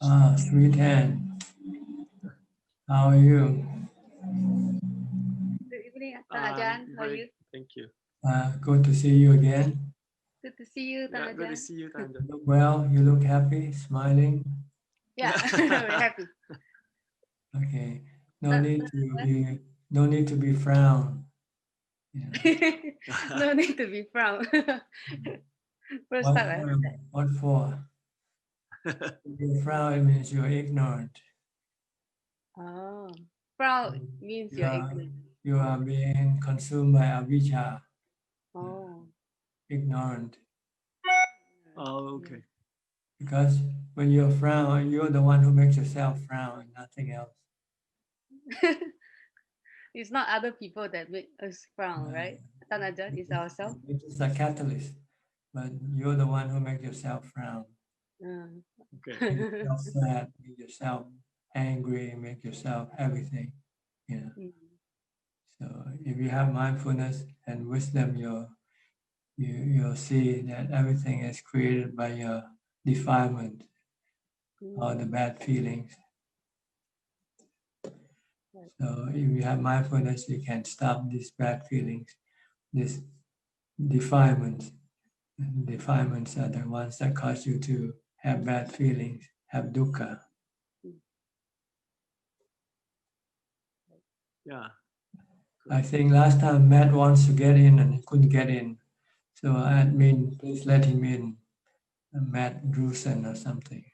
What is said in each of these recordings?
Ah, sweet hand. How are you? Good evening, Ajahn. How are you? Thank you. Good to see you again. Good to see you, Yeah, good to Ajahn. see you, You Ajahn. look well. You look happy, smiling. Yeah, we're happy. Okay. No need to be frowned. Yeah. No need to be proud. First What time I heard that. What for? If you frown, it means you're ignorant. Oh, proud means you're ignorant. You are being consumed by Abhijato, Oh, ignorant. Oh, okay. Because when you're frown, you're the one who makes yourself frown, nothing else. it's not other people that make us frown, right? Ajahn, it's ourselves. It is a catalyst, but you're the one who makes yourself frown. Okay. Make yourself sad, make yourself angry, make yourself everything. Yeah. So if you have mindfulness and wisdom, you'll see that everything is created by your defilement or the bad feelings. So if you have mindfulness, you can stop these bad feelings, these defilements. And defilements are the ones that cause you to have bad feelings, have dukkha. Yeah. I think last time Matt wants to get in and he couldn't get in. So admin, please let him in. Matt Drusen or something.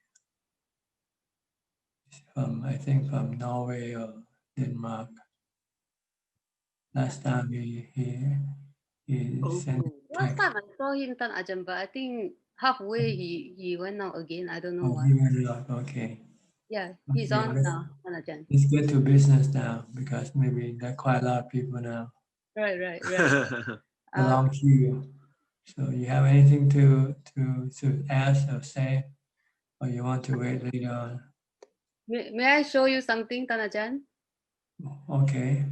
I think from Norway or Denmark. Last time he sent Last time I saw him, Ajahn, but I think halfway he went out again. I don't know why. he went out. Okay. Yeah, he's Okay, on now, Ajahn. let's get to business now because maybe there are quite a lot of people now. Right. A long queue. So you have anything to ask or say, or you want to wait later on? May I show you something, Ajahn? Okay.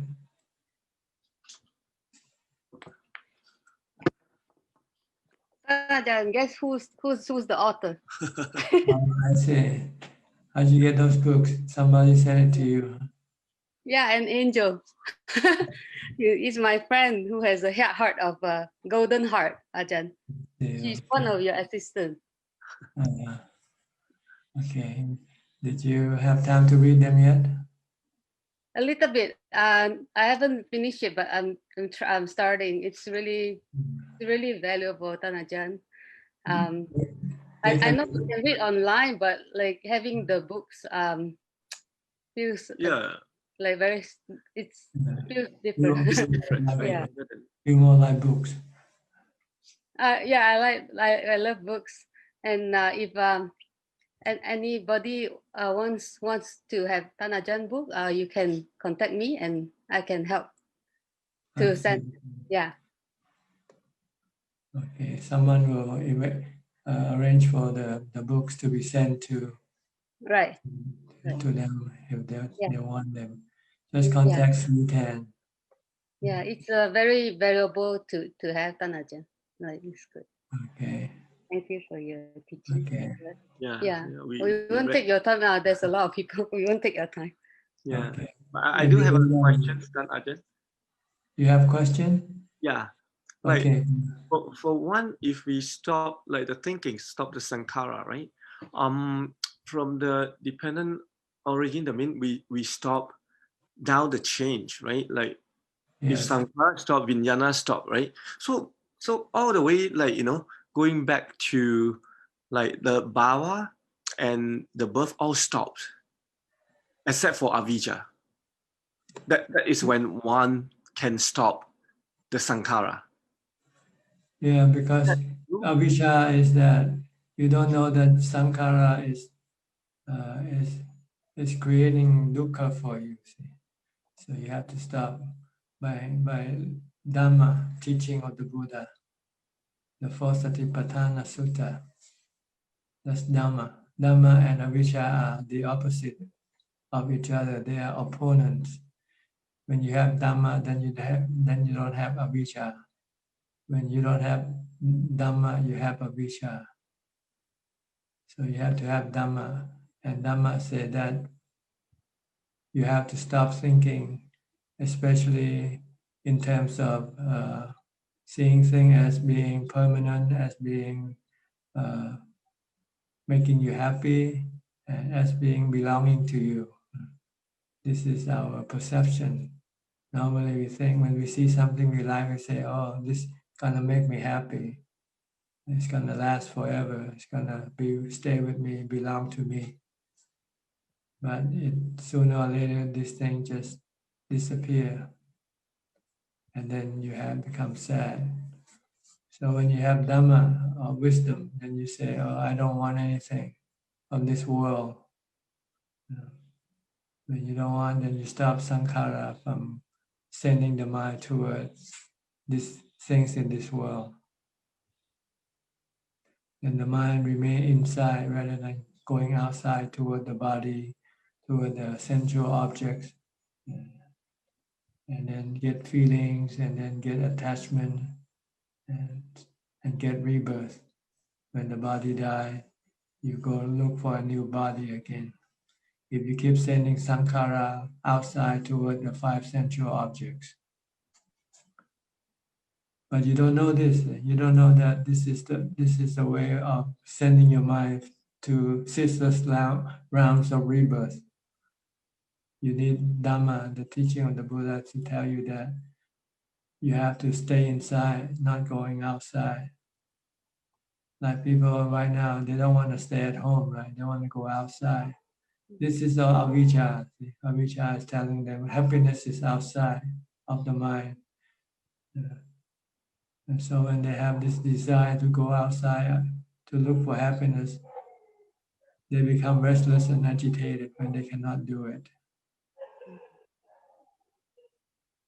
Ajahn, guess who's the author? I see. How'd you get those books? Somebody sent it to you. Yeah, an angel. He's my friend who has a heart of a golden heart, Ajahn. She's one of your assistants. Okay. Did you have time to read them yet? A little bit. I haven't finished it, but I'm starting. It's really valuable, Ajahn. I know you can read online, but like having the books feels like very. It feels different. Yeah. You more like books. Yeah, I love books, and if and anybody wants to have Ajahn book, you can contact me and I can help to send. Yeah. Okay, someone will arrange for the books to be sent to them if they want them. Just contact Suchart. Yeah, it's very valuable to have Ajahn. Like it's good. Okay. Thank you for your teaching. Okay. Yeah. We won't take your time now. There's a lot of people. We won't take your time. Yeah. Okay. I do have a question, Ajahn. You have question? Yeah. Like for one, if we stop like the thinking, stop the sankhara, right? From the dependent origin, I mean we stop down the change, right? Like if sankhara stop, vijnana stop, right? So all the way, like going back to like the bhava and the birth all stopped, except for avijja. That is when one can stop the sankhara. Yeah, because avijja is that you don't know that sankhara is creating dukkha for you. See? So you have to stop by Dhamma, teaching of the Buddha, the fourth Satipatthana Sutta. That's Dhamma. Dhamma and avijja are the opposite of each other. They are opponents. When you have Dhamma, then you don't have avijja. When you don't have Dhamma, you have avijja. So you have to have Dhamma And Dhamma said that you have to stop thinking, especially in terms of seeing things as being permanent, as being making you happy, and as being belonging to you. This is our perception. Normally we think when we see something we like, we say, oh, this is gonna make me happy. It's gonna last forever. It's gonna stay with me, belong to me. But sooner or later, this thing just disappear, and then you have become sad. So when you have Dhamma or wisdom, then you say, oh, I don't want anything of this world. When you don't want, then you stop sankhara from sending the mind towards these things in this world. And the mind remain inside rather than going outside toward the body, toward the sensual objects, and then get feelings, and then get attachment, and get rebirth. When the body dies, you go look for a new body again. If you keep sending sankhara outside toward the five sensual objects. But you don't know this. You don't know that this is the way of sending your mind to ceaseless rounds of rebirth. You need Dhamma, the teaching of the Buddha, to tell you that you have to stay inside, not going outside. Like people right now, they don't want to stay at home, right? They want to go outside. This is all Abhijato. Abhijato is telling them happiness is outside of the mind. And so when they have this desire to go outside to look for happiness, they become restless and agitated when they cannot do it.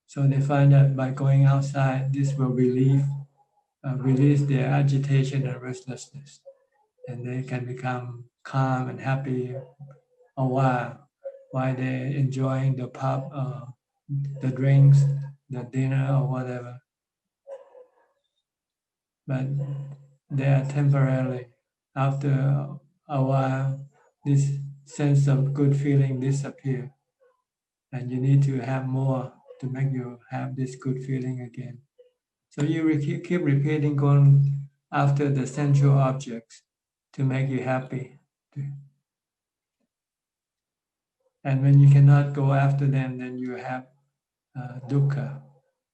So they find that by going outside, this will release their agitation and restlessness, and they can become calm and happy a while they're enjoying the pub, the drinks, the dinner, or whatever. But they are temporarily. After a while, this sense of good feeling disappears, and you need to have more to make you have this good feeling again. So you keep repeating, going after the sensual objects to make you happy. And when you cannot go after them, then you have dukkha.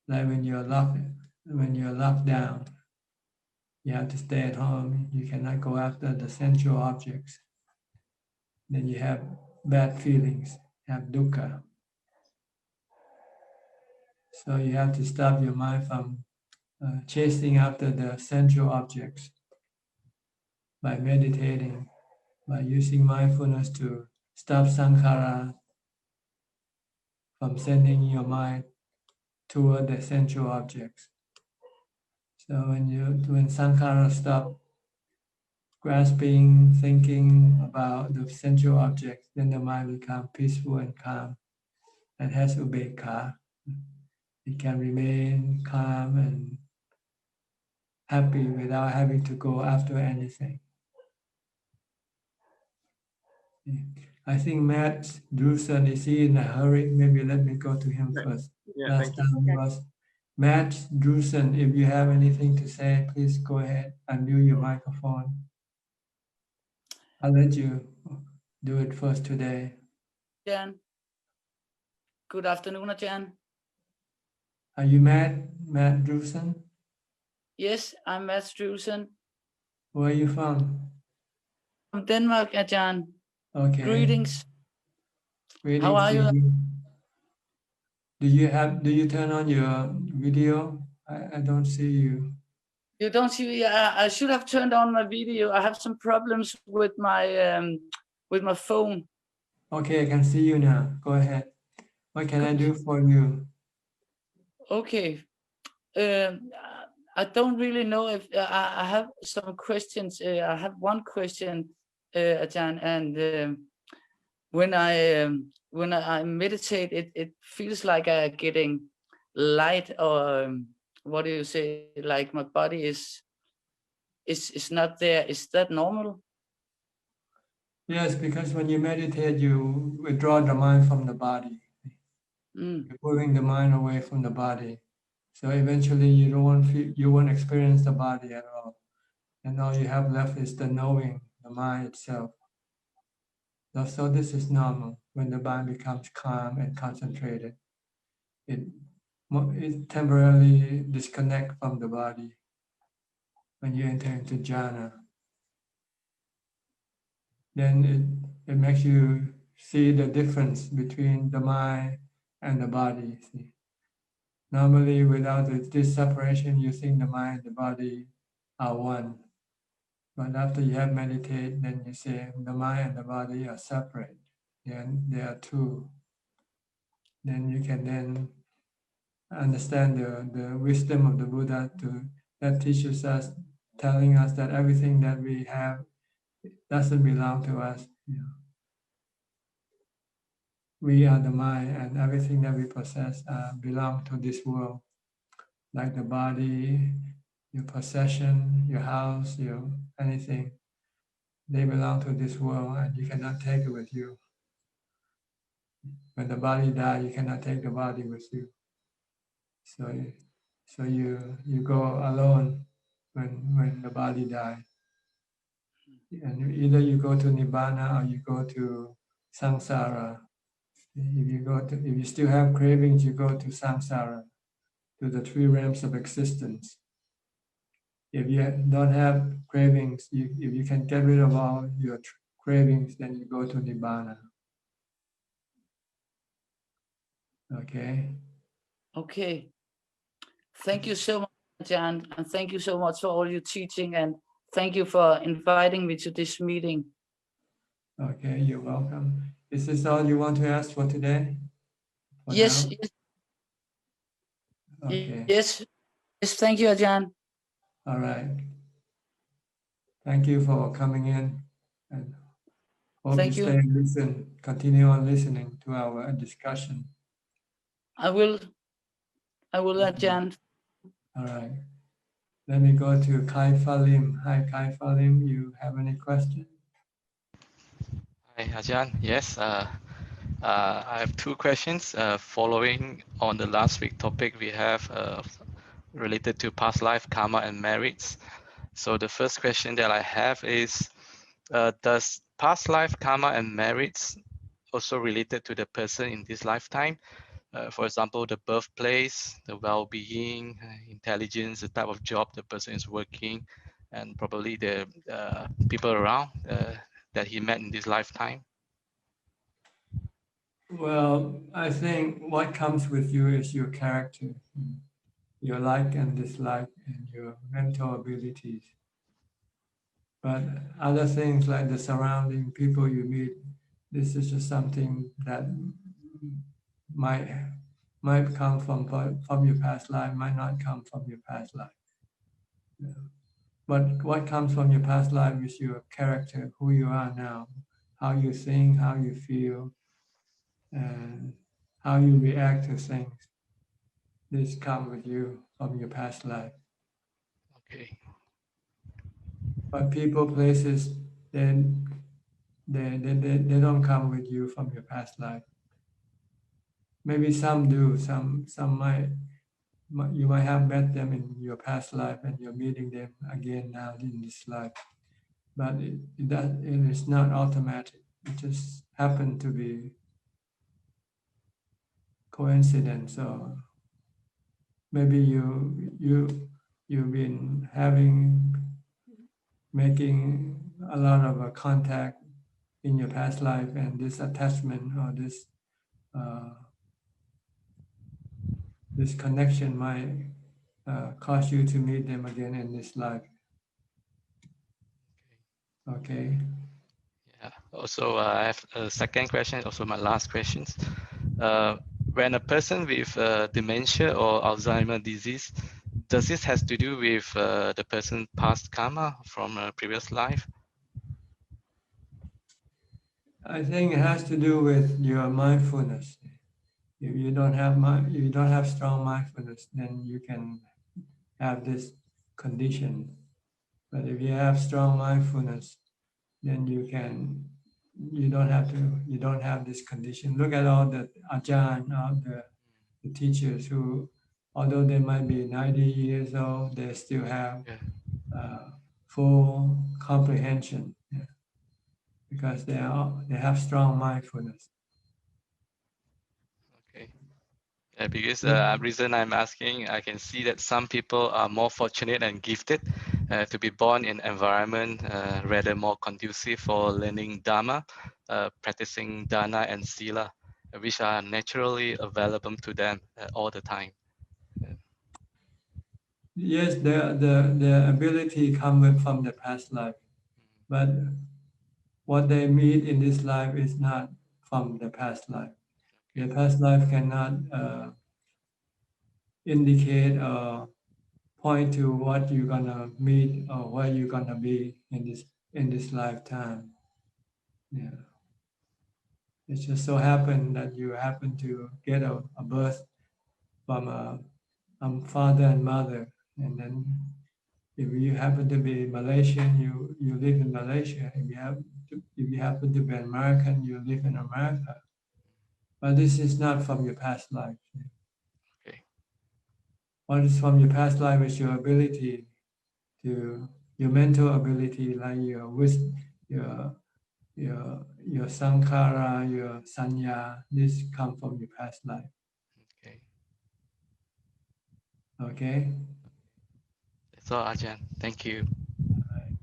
Like when you're locked down, you have to stay at home. You cannot go after the sensual objects. Then you have bad feelings, have dukkha. So you have to stop your mind from chasing after the sensual objects by meditating, by using mindfulness to stop sankhara from sending your mind toward the sensual objects. So when sankhara stop grasping, thinking about the sensual objects, then the mind becomes peaceful and calm and has upekkha. It can remain calm and happy without having to go after anything. I think Matt Drusen, is he in a hurry? Maybe let me go to him first. Yeah, Last time was Matt Drusen. If you have anything to say, please go ahead and unmute your microphone. I'll let you do it first today. Ajahn. Good afternoon, Ajahn. Are you Matt Drusen? Yes, I'm Matt Drusen. Where are you from? From Denmark, Ajahn. Okay. Greetings. Greetings. How are you? Do you turn on your video? I don't see you. You don't see? I should have turned on my video. I have some problems with my phone. Okay, I can see you now. Go ahead. What can I do for you? Okay. I don't really know if I have some questions. I have one question, Ajahn, and when I meditate, it feels like I'm getting light, or what do you say? Like my body is not there. Is that normal? Yes, because when you meditate, you withdraw the mind from the body. Mm. You're pulling the mind away from the body. So eventually you won't experience the body at all. And all you have left is the knowing, the mind itself. So this is normal. When the mind becomes calm and concentrated, it temporarily disconnect from the body when you enter into jhana. Then it makes you see the difference between the mind and the body. See? Normally, without this separation, you think the mind and the body are one. But after you have meditated, then you say the mind and the body are separate. Then they are two. Then you can then understand the wisdom of the Buddha that teaches us, telling us that everything that we have doesn't belong to us. You know. We are the mind, and everything that we possess belong to this world, like the body, your possession, your house, your anything. They belong to this world, and you cannot take it with you. When the body dies, you cannot take the body with you. So you go alone when the body dies, and either you go to nibbana or you go to samsara. If you still have cravings, you go to samsara, to the three realms of existence. If you don't have cravings, if you can get rid of all your cravings, then you go to nibbana. Okay. Okay. Thank you so much, Ajahn, and thank you so much for all your teaching, and thank you for inviting me to this meeting. Okay, you're welcome. Is this all you want to ask for today? For Yes, now? yes, Okay. yes, yes. Thank you, Ajahn. All right. Thank you for coming in, and hope Thank you you. stay and listen. Continue on listening to our discussion. I will, Ajahn. All right. Let me go to Kai Falim. Hi, Kai Falim. You have any questions? Hi, Ajahn. Yes, I have two questions. Following on the last week topic we have related to past life, karma, and merits. So the first question that I have is, does past life, karma, and merits also related to the person in this lifetime? For example, the birthplace, the well-being, intelligence, the type of job the person is working, and probably the people around that he met in this lifetime. Well, I think what comes with you is your character, your like and dislike, and your mental abilities. But other things like the surrounding people you meet, this is just something that might come from your past life, might not come from your past life. Yeah. But what comes from your past life is your character, who you are now, how you think, how you feel, and how you react to things. This come with you from your past life. Okay. But people, places, then they don't come with you from your past life. Maybe some do. Some you might have met them in your past life, and you're meeting them again now in this life. But it is not automatic. It just happened to be coincidence, or maybe you've been making a lot of contact in your past life, and this attachment or this connection might cause you to meet them again in this life. Okay. Yeah. Also, I have a second question, also my last questions. When a person with dementia or Alzheimer's disease, does this has to do with the person's past karma from a previous life? I think it has to do with your mindfulness. If you don't have strong mindfulness, then you can have this condition. But if you have strong mindfulness, then you can you don't have this condition. Look at all the Ajahn, all the teachers who, although they might be 90 years old, they still have full comprehension, because they have strong mindfulness. Okay. Yeah, because the reason I'm asking, I can see that some people are more fortunate and gifted to be born in environment rather more conducive for learning Dhamma, practicing Dana and Sila, which are naturally available to them all the time. Yes, the ability comes from the past life, but what they meet in this life is not from the past life. The past life cannot indicate or point to what you're gonna meet or where you're gonna be in this lifetime. Yeah, it just so happened that you happen to get a birth from a father and mother, and then if you happen to be Malaysian, you live in Malaysia. If you happen to be American, you live in America. But this is not from your past life. Okay. What is from your past life is your ability your mental ability, like your wisdom, your sankhara, your sanya. This come from your past life. Okay. Okay. That's all, Ajahn. Thank you. Right.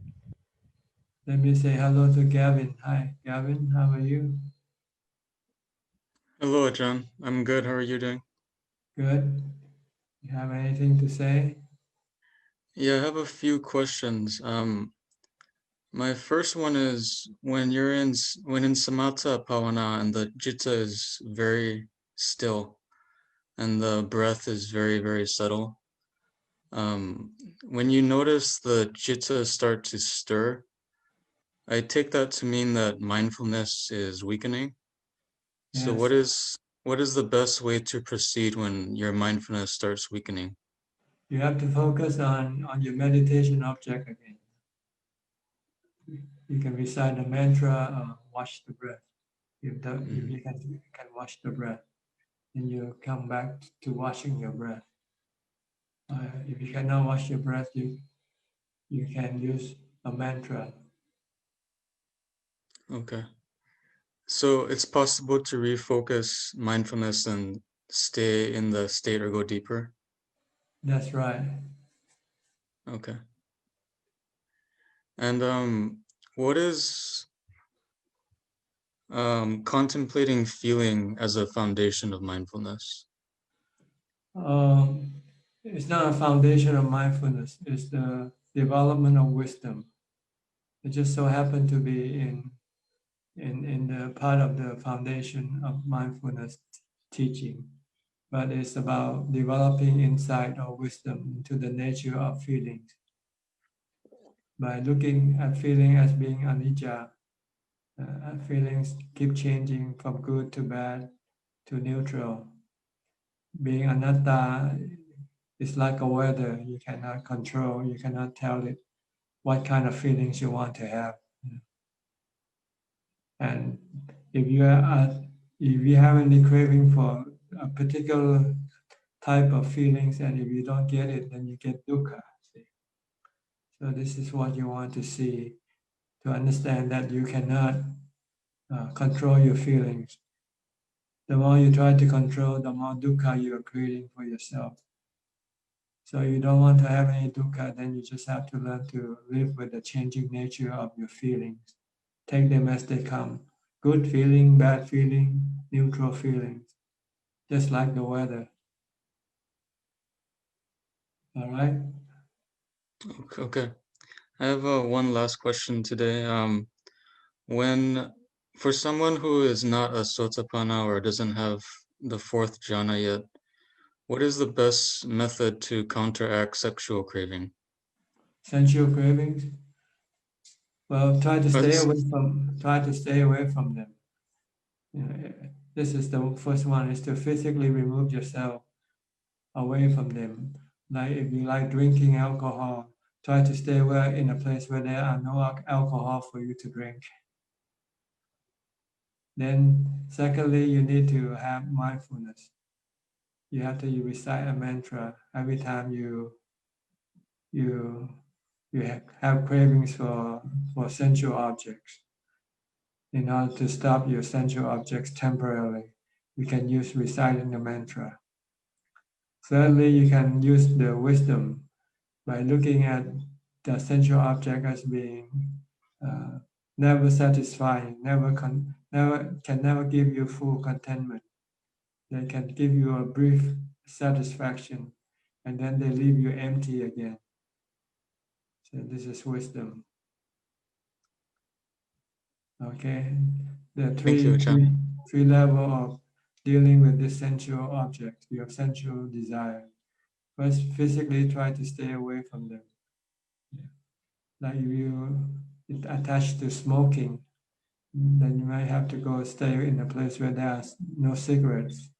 Let me say hello to Gavin. Hi, Gavin. How are you? Hello, Ajahn. I'm good. How are you doing? Good. You have anything to say? Yeah, I have a few questions. My first one is when in samatha bhavana and the citta is very still and the breath is very, very subtle. When you notice the citta start to stir, I take that to mean that mindfulness is weakening. Yes. So what is the best way to proceed when your mindfulness starts weakening? You have to focus on your meditation object again. You can recite the mantra or watch the breath. If you can watch the breath, then you come back to watching your breath. If you cannot watch your breath, you can use a mantra. Okay. So it's possible to refocus mindfulness and stay in the state or go deeper? That's right. Okay. And what is contemplating feeling as a foundation of mindfulness? It's not a foundation of mindfulness. It's the development of wisdom. It just so happened to be in the part of the foundation of mindfulness teaching, but it's about developing insight or wisdom into the nature of feelings. By looking at feeling as being anicca, feelings keep changing from good to bad to neutral. Being anatta is like a weather. You cannot control, you cannot tell it what kind of feelings you want to have. And if you have any craving for a particular type of feelings, and if you don't get it, then you get dukkha. See? So this is what you want to see, to understand that you cannot control your feelings. The more you try to control, the more dukkha you are creating for yourself. So you don't want to have any dukkha, then you just have to learn to live with the changing nature of your feelings. Take them as they come. Good feeling, bad feeling, neutral feelings. Just like the weather. All right? Okay. I have one last question today. When for someone who is not a sotapanna or doesn't have the fourth jhana yet, what is the best method to counteract sexual craving? Sensual cravings? Well, try to stay away from them. You know, this is the first one, is to physically remove yourself away from them. Like if you like drinking alcohol, try to stay away in a place where there are no alcohol for you to drink. Then secondly, you need to have mindfulness. You have to recite a mantra every time you have cravings for sensual objects. In order to stop your sensual objects temporarily, you can use reciting the mantra. Thirdly, you can use the wisdom by looking at the sensual object as being never satisfying, never give you full contentment. They can give you a brief satisfaction, and then they leave you empty again. So this is wisdom. Okay, the three level of dealing with this sensual object, your sensual desire. First, physically try to stay away from them. Yeah. Like if you attached to smoking, then you might have to go stay in a place where there are no cigarettes.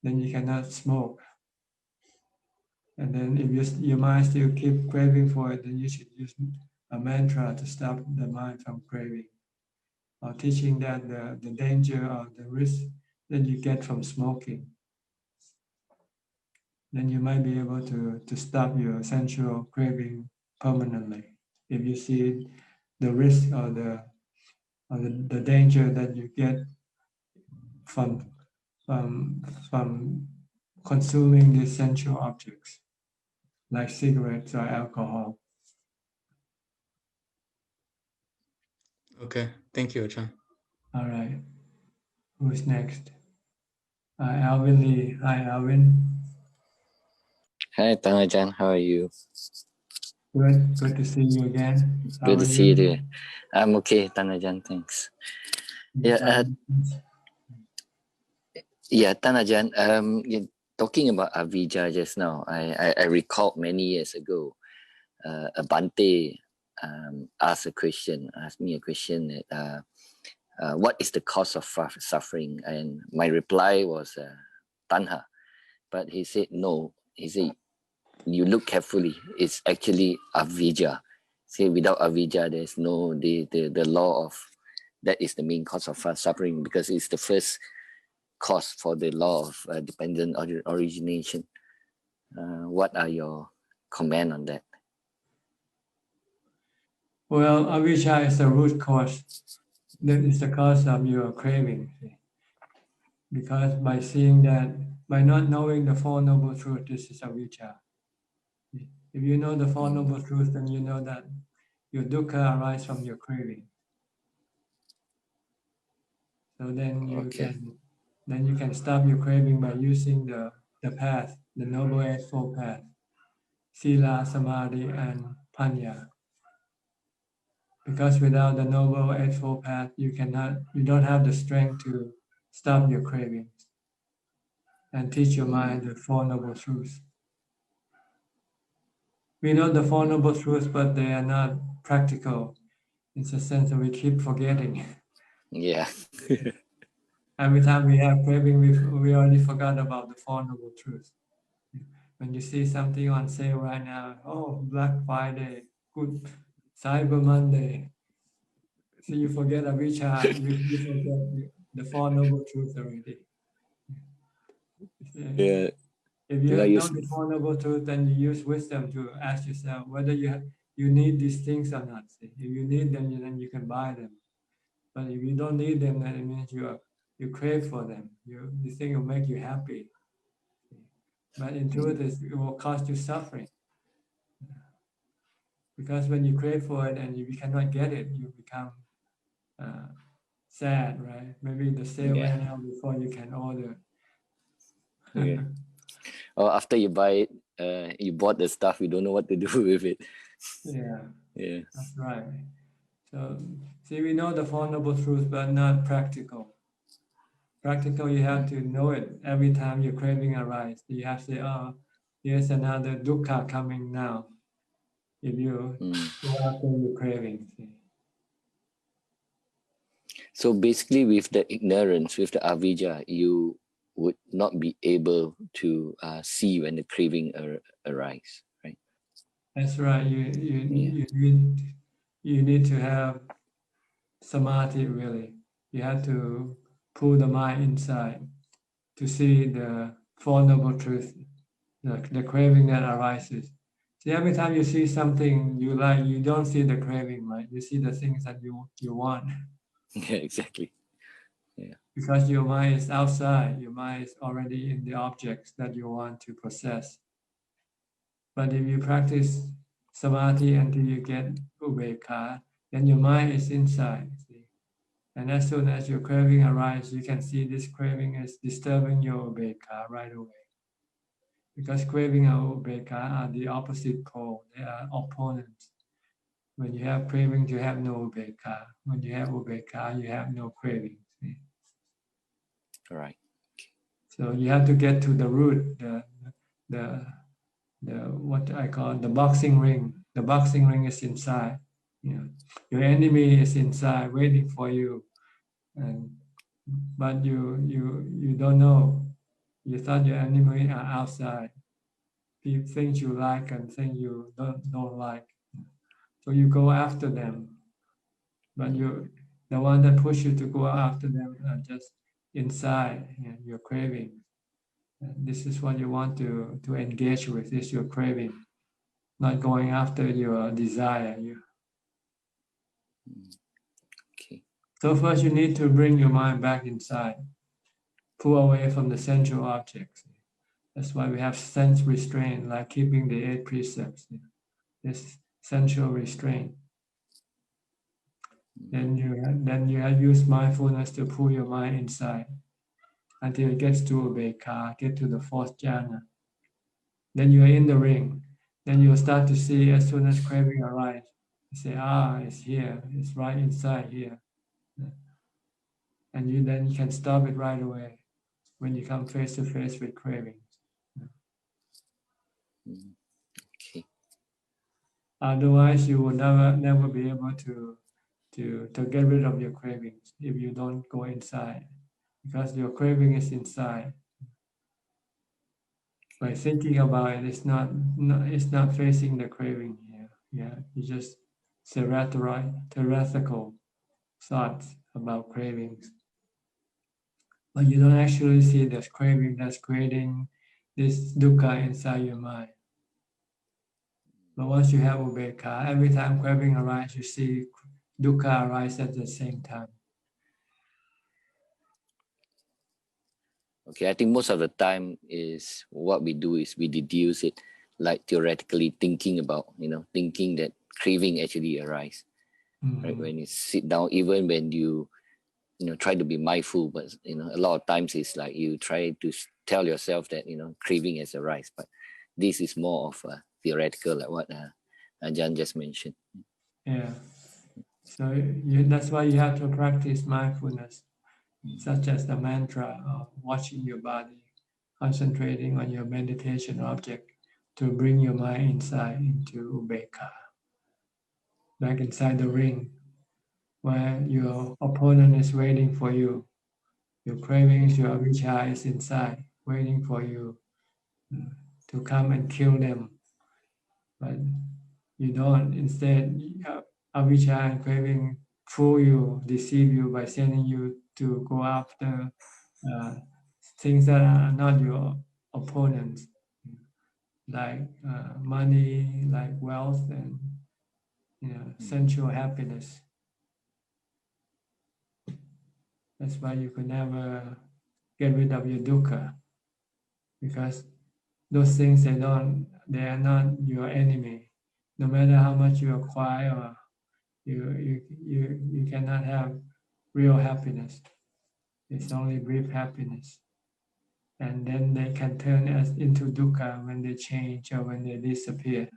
Then you cannot smoke. And then if your mind still keep craving for it, then you should use a mantra to stop the mind from craving. Or teaching that the danger or the risk that you get from smoking. Then you might be able to stop your sensual craving permanently. If you see the risk or the danger that you get from consuming these sensual objects, like cigarettes or alcohol. Okay, thank you, Ajahn. All right. Who's next? Alvin Lee. Hi, Alvin. Hi, Ajahn. How are you? Good to see you again. Good to see you there. I'm okay, Ajahn. Thanks. Yeah, Ajahn. You're talking about Avijja just now. I recalled many years ago, a Bante asked me a question that what is the cause of suffering? And my reply was tanha. But he said no. He said, you look carefully, it's actually avijja. Say without avijja, there's no the law of that is the main cause of suffering, because it's the first cause for the law of dependent origination. What are your comment on that? Well, avijja is the root cause. That is the cause of your craving. Because by seeing that, by not knowing the Four Noble Truths, this is avijja. If you know the Four Noble Truths, then you know that your dukkha arises from your craving. So then you can stop your craving by using the path, the Noble Eightfold Path, Sila, Samadhi, and Panya. Because without the Noble Eightfold Path, you don't have the strength to stop your cravings and teach your mind the Four Noble Truths. We know the Four Noble Truths, but they are not practical. In the sense that we keep forgetting. Yeah. Every time we have craving, we already forgot about the Four Noble Truths. When you see something on sale right now, oh, Black Friday, good Cyber Monday. So you forget avijja, you forget the Four Noble Truths already. Yeah. If you know the Four Noble Truths, then you use wisdom to ask yourself whether you need these things or not. If you need them, then you can buy them. But if you don't need them, then it means you crave for them. This thing will make you happy. But in truth, it will cause you suffering. Because when you crave for it and you cannot get it, you become sad, right? Maybe the sale ran out before you can order. Yeah. Or after you buy it, you bought the stuff, you don't know what to do with it. Yeah. Yeah. That's right. So, see, we know the Four Noble Truths, but not practical. Practical, you have to know it every time your craving arises. You have to say, oh, here's another dukkha coming now. If you go after your craving. See. So basically, with the ignorance, with the avijja, you would not be able to see when the craving arise, right? That's right. You need to have samadhi, really. You have to pull the mind inside to see the Four Noble Truths, the craving that arises. See, every time you see something you like, you don't see the craving, right? You see the things that you want. Yeah, exactly. Yeah. Because your mind is outside, your mind is already in the objects that you want to possess. But if you practice samadhi until you get ubekkha, then your mind is inside. See? And as soon as your craving arises, you can see this craving is disturbing your ubekkha right away. Because craving and ubekkha are the opposite pole, they are opponents. When you have craving, you have no ubekkha. When you have ubekkha, you have no craving. See? All right. So you have to get to the root, the what I call the boxing ring. The boxing ring is inside. You know, your enemy is inside waiting for you, but you don't know. You thought your enemy are outside. Things you like and things you don't like. So you go after them, but the one that push you to go after them are just inside. You know, your craving. And this is what you want to engage with. This is your craving, not going after your desire. Okay. So first you need to bring your mind back inside, pull away from the sensual objects. That's why we have sense restraint, like keeping the 8 precepts. This sensual restraint. Then you use mindfulness to pull your mind inside until it gets to ubekkha, get to the 4th jhana. Then you are in the ring. Then you'll start to see as soon as craving arises, you say, it's here, it's right inside here. And then you can stop it right away when you come face to face with cravings. Okay. Otherwise, you will never be able to get rid of your cravings if you don't go inside, because your craving is inside. By thinking about it, it's not facing the craving here. Yeah, you just theoretical thoughts about cravings, but you don't actually see this craving that's creating this dukkha inside your mind. But once you have ubekkha, every time craving arises, you see dukkha arise at the same time. Okay, I think most of the time is what we do is we deduce it, like theoretically thinking about, thinking that craving actually arise. Right? When you sit down, even when you try to be mindful, but a lot of times it's like you try to tell yourself that craving has arise, but this is more of a theoretical, like what Ajahn just mentioned. Yeah, so that's why you have to practice mindfulness, such as the mantra of watching your body, concentrating on your meditation object to bring your mind inside into ubekkha, back inside the ring where your opponent is waiting for you. Your cravings, your avijja is inside, waiting for you to come and kill them. But you don't. Instead, avijja and craving fool you, deceive you by sending you to go after things that are not your opponents, like money, like wealth, and sensual happiness. That's why you could never get rid of your dukkha, because those things they are not your enemy. No matter how much you acquire, you cannot have real happiness. It's only brief happiness, and then they can turn us into dukkha when they change or when they disappear.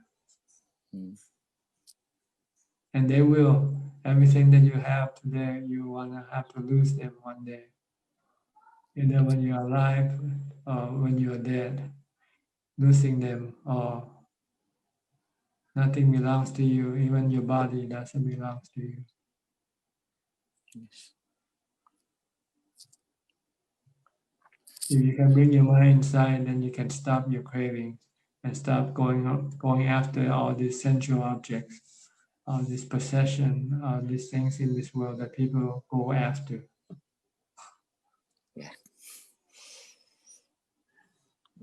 And they will. Everything that you have today, you wanna have to lose them one day, either when you are alive or when you are dead. Losing them, or nothing belongs to you, even your body doesn't belong to you. Yes. If you can bring your mind inside, then you can stop your cravings and stop going after all these sensual objects, all this possession, all these things in this world that people go after. Yeah.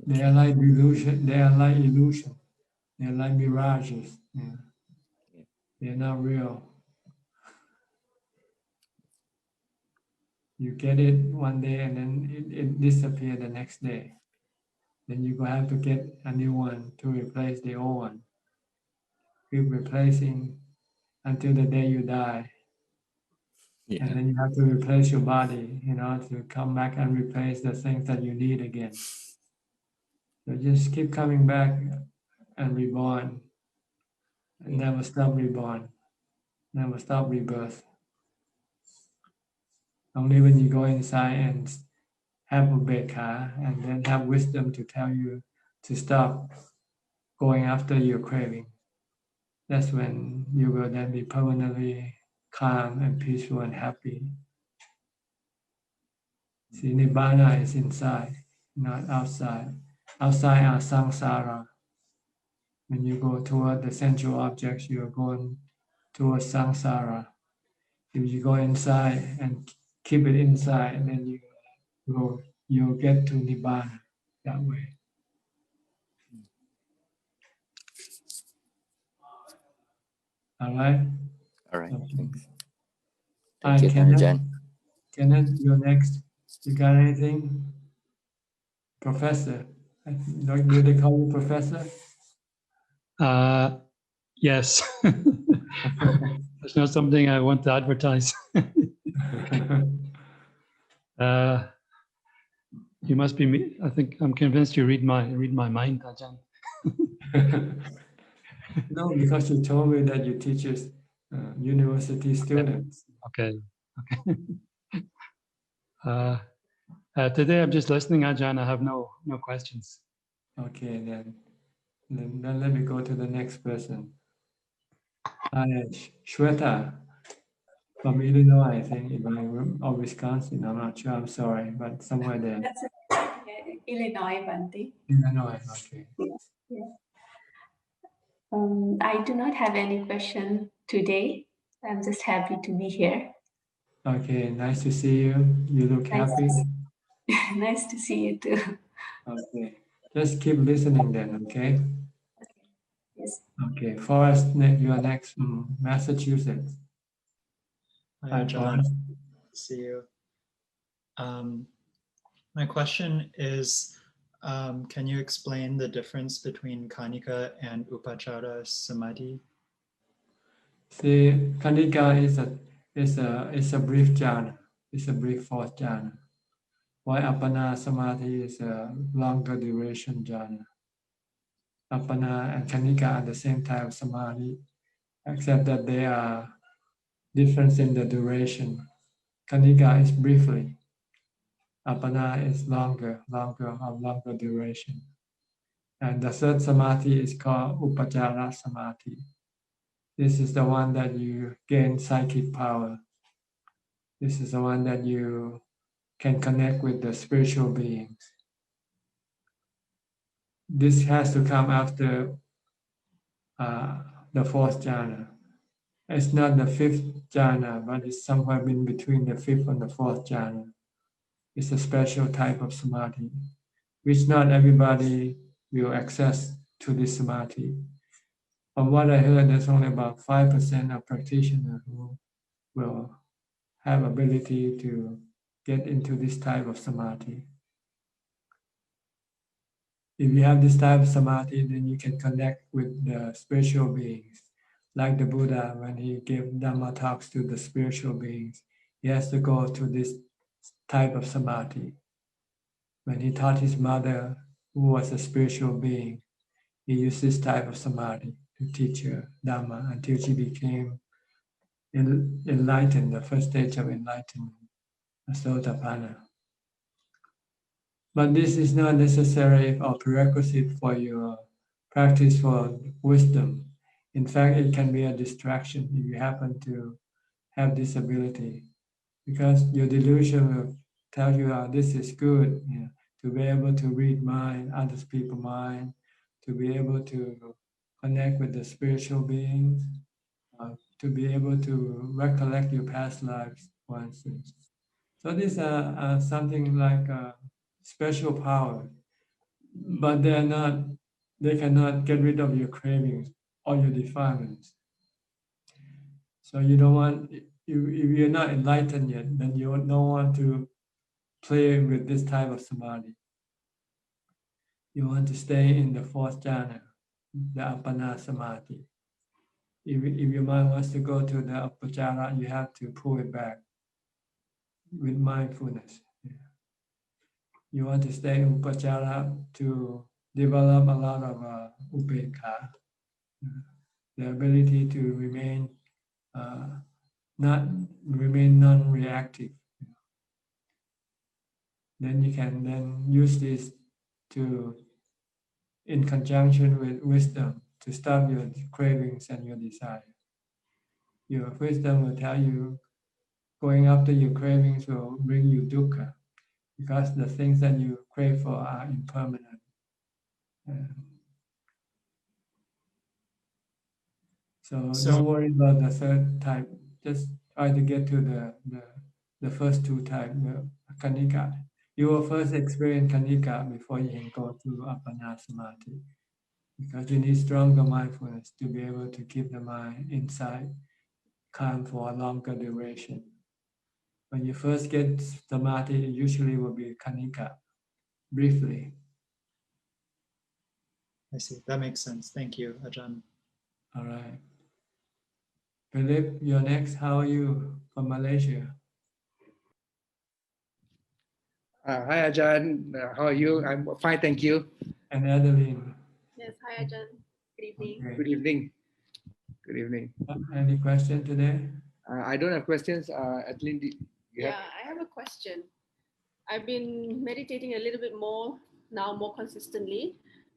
They are like illusion. They are like illusion. They are like mirages. Yeah. They are not real. You get it one day and then it disappears the next day. Then you have to get a new one to replace the old one. Keep replacing until the day you die. Yeah. And then you have to replace your body, to come back and replace the things that you need again. So just keep coming back and reborn. And never stop reborn. Never stop rebirth. Only when you go inside and have ubekha and then have wisdom to tell you to stop going after your craving. That's when you will then be permanently calm and peaceful and happy. See, Nibbana is inside, not outside. Outside are samsara. When you go toward the sensual objects, you are going towards samsara. If you go inside and keep it inside, then you'll get to Nibbana that way. All right? All right. Okay. Thanks. Thank you, Ajahn. Kenneth, you're next. You got anything? Professor. Do they call you professor? Yes. It's not something I want to advertise. You must be. I think I'm convinced you read my mind, Ajahn. No, because you told me that you teach university students. Okay. Today I'm just listening, Ajahn. I have no questions. Okay, then let me go to the next person. Shweta from Illinois, I think, or Wisconsin. I'm not sure. I'm sorry, but somewhere there. That's Illinois, Bhante. Illinois, okay. Yeah. I do not have any question today. I'm just happy to be here. Okay, nice to see you. You look happy. Nice to see you too. Okay, just keep listening then, okay? Yes. Okay, Forrest, you are next from Massachusetts. Hi, John. See you. My question is, can you explain the difference between Kanika and Upachara Samadhi? See, Kanika is a brief jhana. It's a brief fourth jhana. While Appana Samadhi is a longer duration jhana. Appana and Kanika are the same type of Samadhi, except that they are different in the duration. Kanika is briefly. Appana is longer duration. And the third Samadhi is called Upachara Samadhi. This is the one that you gain psychic power. This is the one that you can connect with the spiritual beings. This has to come after the fourth jhana. It's not the fifth jhana, but it's somewhere in between the fifth and the fourth jhana. It's a special type of samadhi, which not everybody will access to this samadhi. From what I heard, there's only about 5% of practitioners who will have ability to get into this type of samadhi. If you have this type of samadhi, then you can connect with the spiritual beings. Like the Buddha, when he gave Dhamma talks to the spiritual beings, he has to go to this type of samadhi. When he taught his mother, who was a spiritual being, he used this type of samadhi to teach her Dhamma until she became enlightened, the first stage of enlightenment, a Sotapanna. But this is not necessary or prerequisite for your practice for wisdom. In fact, it can be a distraction if you happen to have this ability, because your delusion will tell you, this is good, to be able to read mind, other people's mind, to be able to connect with the spiritual beings, to be able to recollect your past lives, for instance. So these are something like a special power, but they cannot get rid of your cravings or your defilements. So you don't want, if you're not enlightened yet, then you don't want to play with this type of samadhi. You want to stay in the fourth jhana, the appana samadhi. If your mind wants to go to the upajjhara, you have to pull it back with mindfulness. You want to stay in upajjhara to develop a lot of upekkha, the ability to remain non-reactive. Then you can then use this to, in conjunction with wisdom, to stop your cravings and your desire. Your wisdom will tell you going after your cravings will bring you dukkha, because the things that you crave for are impermanent. So don't worry about the third type. Just try to get to the first two types, the kanika. You will first experience kanika before you can go to appana samadhi, because you need stronger mindfulness to be able to keep the mind inside calm for a longer duration. When you first get samadhi, it usually will be kanika, briefly. I see. That makes sense. Thank you, Ajahn. All right. Philip, you're next. How are you from Malaysia? Hi, Ajahn. How are you? I'm fine, thank you. And Adeline. Yes, hi, Ajahn. Good evening. Okay. Good evening. Good evening. Any question today? I don't have questions. Adeline, Yeah, I have a question. I've been meditating a little bit more now, more consistently,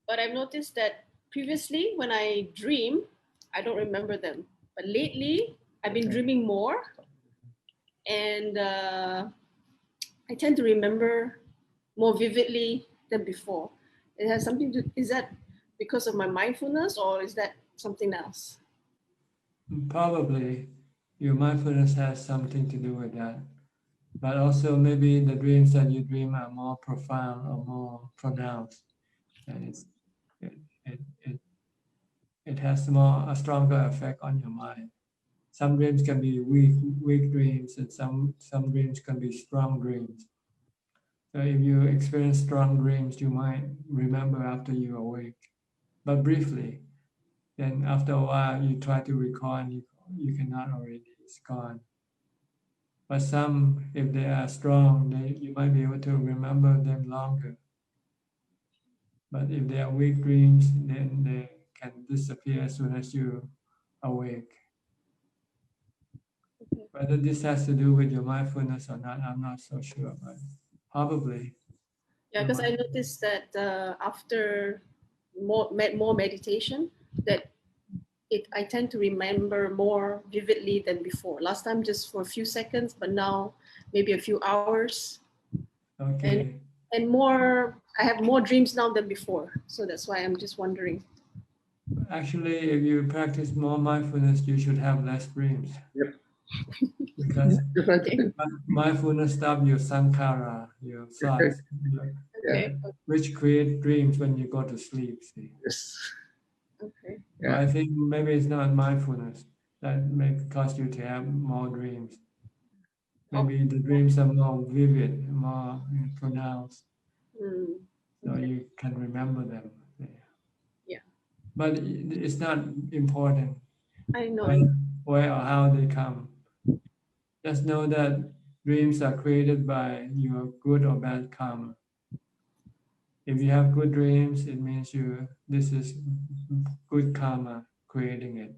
but I've noticed that previously when I dream, I don't remember them. But lately, I've been dreaming more, and I tend to remember more vividly than before. It has something to, is that because of my mindfulness or is that something else? Probably your mindfulness has something to do with that. But also maybe the dreams that you dream are more profound or more pronounced. And it has a stronger effect on your mind. Some dreams can be weak dreams, and some dreams can be strong dreams. So if you experience strong dreams, you might remember after you awake, but briefly. Then after a while, you try to recall and you cannot already, it's gone. But some, if they are strong, you might be able to remember them longer. But if they are weak dreams, then they can disappear as soon as you awake. Whether this has to do with your mindfulness or not, I'm not so sure, but probably. Yeah, because I noticed that after more meditation, that I tend to remember more vividly than before. Last time just for a few seconds, but now maybe a few hours. Okay. And more, I have more dreams now than before. So that's why I'm just wondering. Actually, if you practice more mindfulness, you should have less dreams. Yep. Because mindfulness stops your sankhara, your thoughts, which create dreams when you go to sleep. See? Yes. Okay. So I think maybe it's not mindfulness that may cause you to have more dreams. Maybe the dreams are more vivid, more pronounced, so you can remember them. Yeah. But it's not important. I know. Where or how they come. Just know that dreams are created by your good or bad karma. If you have good dreams, it means this is good karma creating it.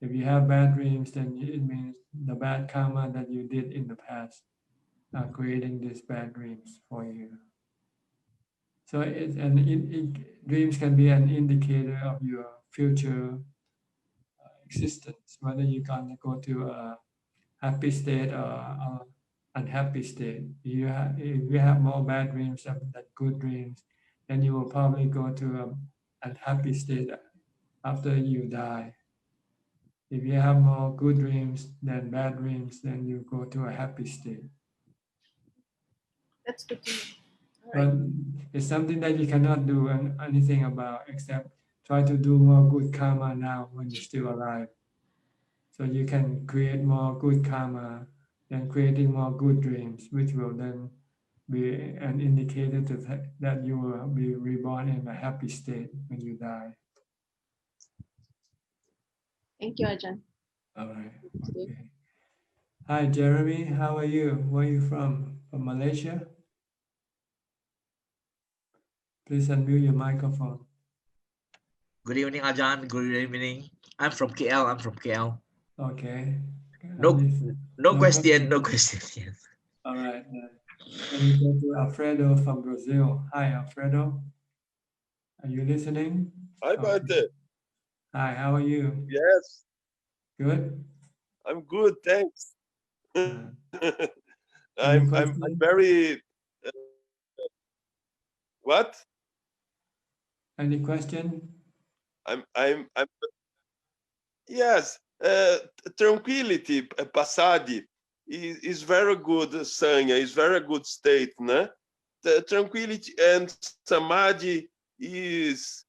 If you have bad dreams, then it means the bad karma that you did in the past are creating these bad dreams for you. So dreams can be an indicator of your future existence, whether you're gonna go to a happy state or unhappy state. If you have more bad dreams than good dreams, then you will probably go to an unhappy state after you die. If you have more good dreams than bad dreams, then you go to a happy state. That's good to know. All But right. it's something that you cannot do anything about except try to do more good karma now when you're still alive. So you can create more good karma and creating more good dreams, which will then be an indicator that you will be reborn in a happy state when you die. Thank you, Ajahn. All right. Okay. Hi, Jeremy. How are you? Where are you from? From Malaysia? Please unmute your microphone. Good evening, Ajahn. Good evening. I'm from KL. I'm from KL. Okay. No question. No question. All right. Let me go to Alfredo from Brazil. Hi, Alfredo. Are you listening? Hi, Bante. Hi, how are you? Yes. Good? I'm good, thanks. I'm very what? Any question? I'm yes, tranquility, passadi is very good sanya, is very good state, né? The tranquility and samadhi is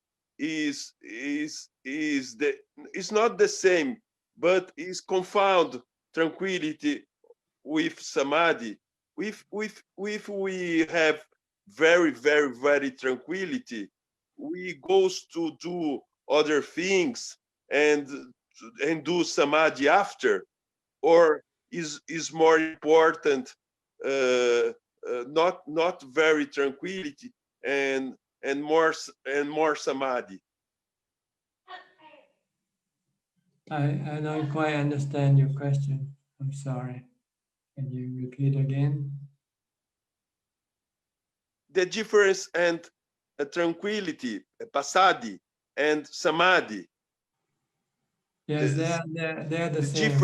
not the same, but is confound tranquility with samadhi. If we have very tranquility, we goes to do other things and do samadhi after, or is more important not very tranquility and more samadhi. I don't quite understand your question. I'm sorry. Can you repeat again? The difference and tranquility, passadi, and samadhi. Yes, they're the same.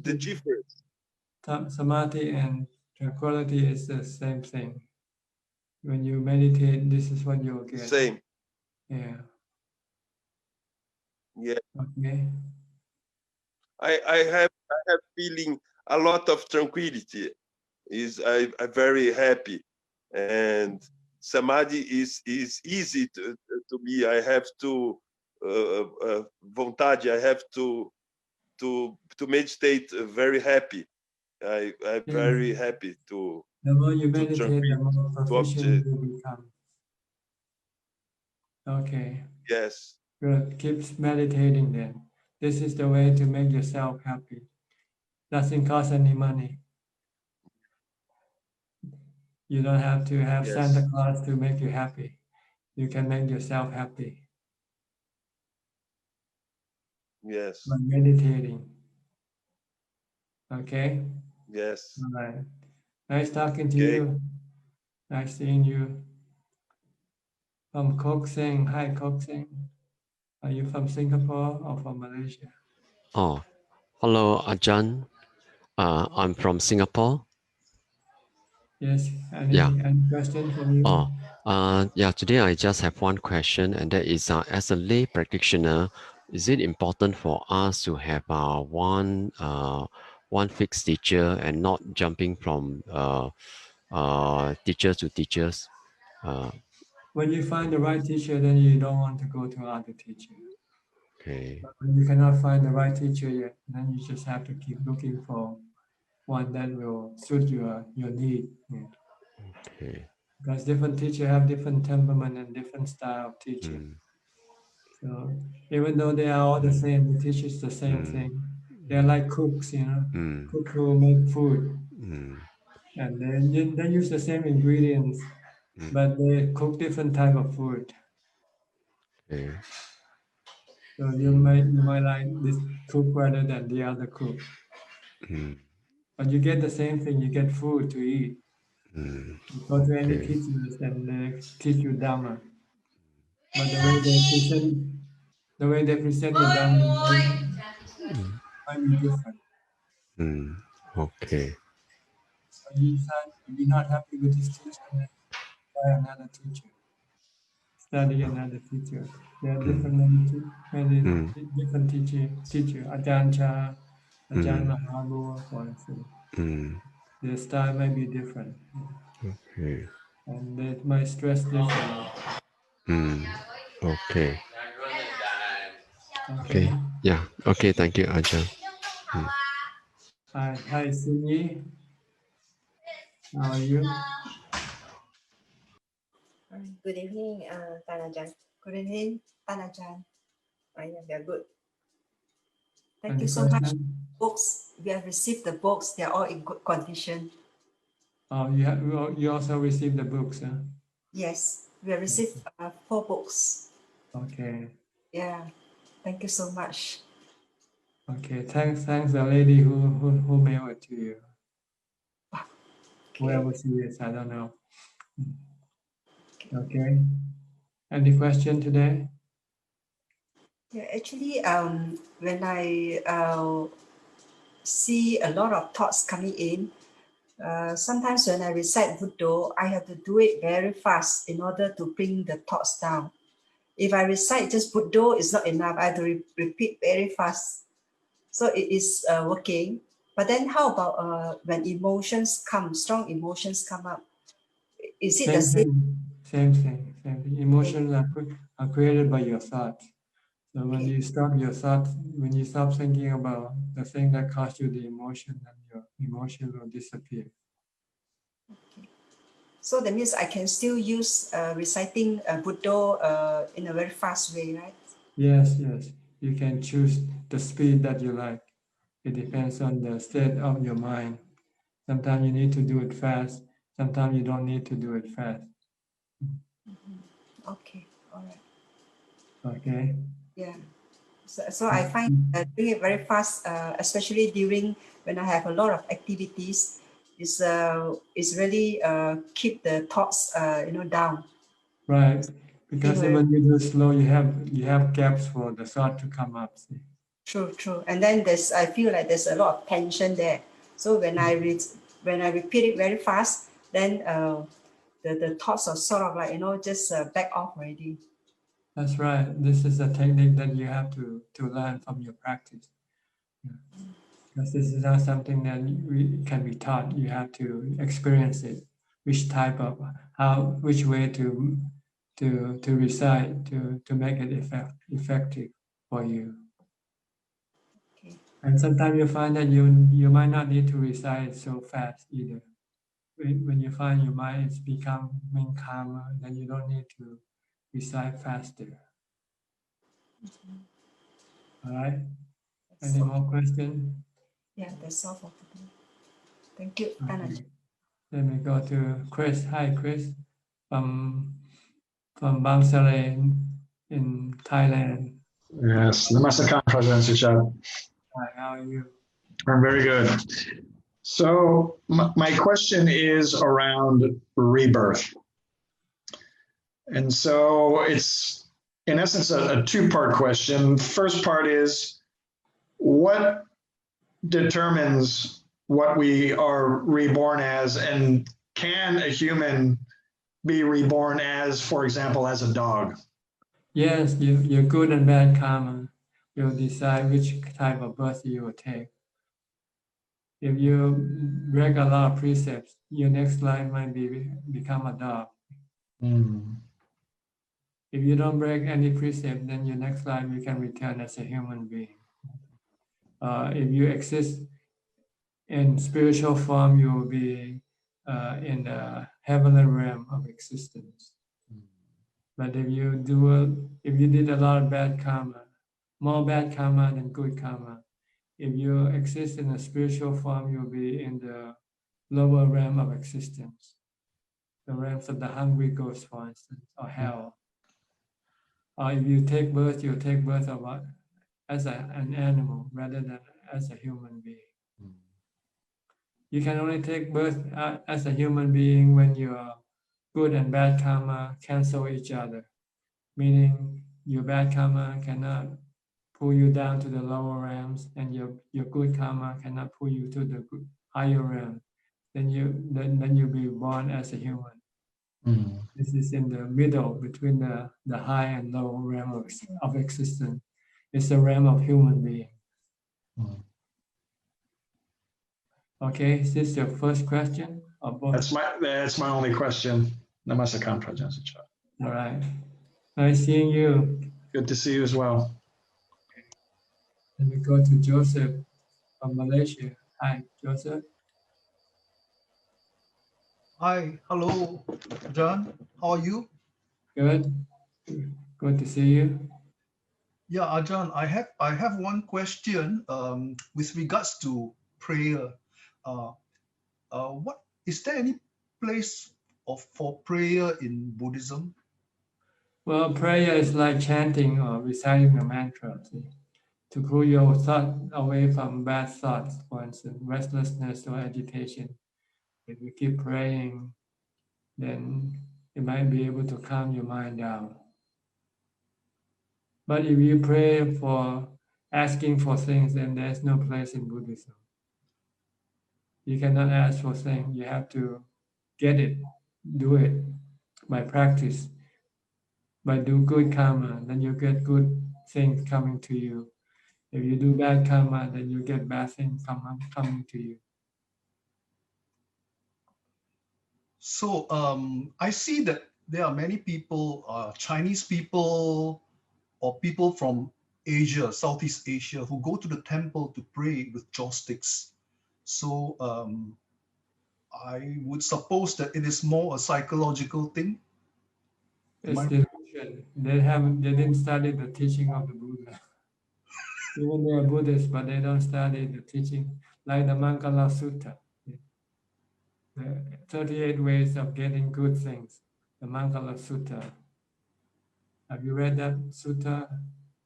The difference. Samadhi and tranquility is the same thing. When you meditate, this is what you'll get. Same. Yeah. Yeah. Okay. I have feeling a lot of tranquility. I'm very happy, and samadhi is easy to me. I have to vontade. I have to meditate very happy. I'm very happy to. The more you meditate, the more proficient you become. Okay. Yes. Good. Keep meditating then. This is the way to make yourself happy. Doesn't cost any money. You don't have to have Santa Claus to make you happy. You can make yourself happy. Yes. By meditating. Okay? Yes. All right. Nice talking to you. Nice seeing you. From Kok Seng. Hi, Kok Seng. Are you from Singapore or from Malaysia? Oh, hello, Ajahn. I'm from Singapore. Yes. Any question from you? Yeah. Today I just have one question, and that is, as a lay practitioner, is it important for us to have one fixed teacher and not jumping from teachers to teachers? When you find the right teacher, then you don't want to go to other teacher. Okay. But when you cannot find the right teacher yet, then you just have to keep looking for one that will suit your need. Yeah. Okay. Because different teachers have different temperament and different style of teaching. So even though they are all the same, they teach us the same thing. They're like cooks, you know, cooks who make food. And they use the same ingredients, but they cook different type of food. Okay. So you might like this cook rather than the other cook. But you get the same thing, you get food to eat. You go to any teachers and they teach you Dhamma. But the way they present the Dhamma might be different. Okay. So you decide if you're not happy with this teacher, then try another teacher. Study another teacher. There are many different teacher. Ajahn Chah, Ajahn Mahabua, for instance. The style may be different. Okay. And it might stress differently. Okay. Okay. Okay. Yeah. Okay. Thank you, Ajahn. Hi, Sunyi. How are you? Good evening, Tanajan. Good evening, Tanajan. I am very good. Thank Any you so much. question? Books, we have received the books. They are all in good condition. Oh, you also received the books, huh? Yes, we have received 4 books. Okay. Yeah, thank you so much. Okay. Thanks the lady who mailed it to you. Whoever she is, I don't know. Okay. Any question today? Yeah, actually, when I see a lot of thoughts coming in, sometimes when I recite Buddha, I have to do it very fast in order to bring the thoughts down. If I recite just Buddha, it's not enough. I have to repeat very fast. So it is working. But then how about when emotions come, strong emotions come up? Is it the same? Same thing. Emotions are created by your thoughts. So when you stop your thoughts, when you stop thinking about the thing that caused you the emotion, then your emotion will disappear. So that means I can still use reciting Buddha in a very fast way, right? Yes. You can choose the speed that you like. It depends on the state of your mind. Sometimes you need to do it fast. Sometimes you don't need to do it fast. Okay, all right. Okay. Yeah. So I find doing it very fast, especially during when I have a lot of activities, is really keep the thoughts down. Right. Because when you do slow, you have gaps for the thought to come up. See? True. And then I feel like there's a lot of tension there. So when I repeat it very fast, then the thoughts are sort of like just back off already. That's right. This is a technique that you have to learn from your practice. Because this is not something that can be taught. You have to experience it. Which way to recite to make it effective for you. Okay. And sometimes you find that you might not need to recite so fast either. When you find your mind is becoming calmer, then you don't need to recite faster. All right. Any more questions? Yeah, that's all for today. Thank you, Okay. Let me go to Chris. Hi, Chris, from Bangsalem in Thailand. Yes, Namaskar, President Suchart. Hi, how are you? I'm very good. So my question is around rebirth. And so it's, in essence, a two-part question. First part is, what determines what we are reborn as, and can a human be reborn as, for example, as a dog? Yes, your good and bad karma will decide which type of birth you will take. If you break a lot of precepts, your next life might become a dog. If you don't break any precept, then your next life you can return as a human being. If you exist in spiritual form, you will be in the heavenly realm of existence. But if you did a lot of bad karma, more bad karma than good karma, if you exist in a spiritual form, you'll be in the lower realm of existence, the realms of the hungry ghost, for instance, or hell. Or if you take birth, you'll take birth as an animal rather than as a human being. You can only take birth as a human being when your good and bad karma cancel each other, meaning your bad karma cannot pull you down to the lower realms, and your good karma cannot pull you to the higher realm. Then you'll be born as a human. This is in the middle between the high and low realm of existence. It's the realm of human being. Okay, is this your first question? or both? That's my only question. Namaskar, Prajna Suchart. All right. Nice seeing you. Good to see you as well. And we go to Joseph from Malaysia. Hi, Joseph. Hi, hello, John. How are you? Good. Good to see you. Yeah, Ajahn, I have one question with regards to prayer. What is there any place for prayer in Buddhism? Well, prayer is like chanting or reciting a mantra. See? To pull your thought away from bad thoughts, for instance, restlessness or agitation. If you keep praying, then you might be able to calm your mind down. But if you pray for asking for things, then there's no place in Buddhism. You cannot ask for things. You have to get it, do it by practice. By do good karma, then you get good things coming to you. If you do bad karma, then you get bad things coming to you. So I see that there are many people, Chinese people or people from Asia, Southeast Asia, who go to the temple to pray with chopsticks. So I would suppose that it is more a psychological thing. It's delusion. They didn't study the teaching of the Buddha. Even they are Buddhists, but they don't study the teaching, like the Mangala Sutta. The 38 ways of getting good things, the Mangala Sutta. Have you read that sutta?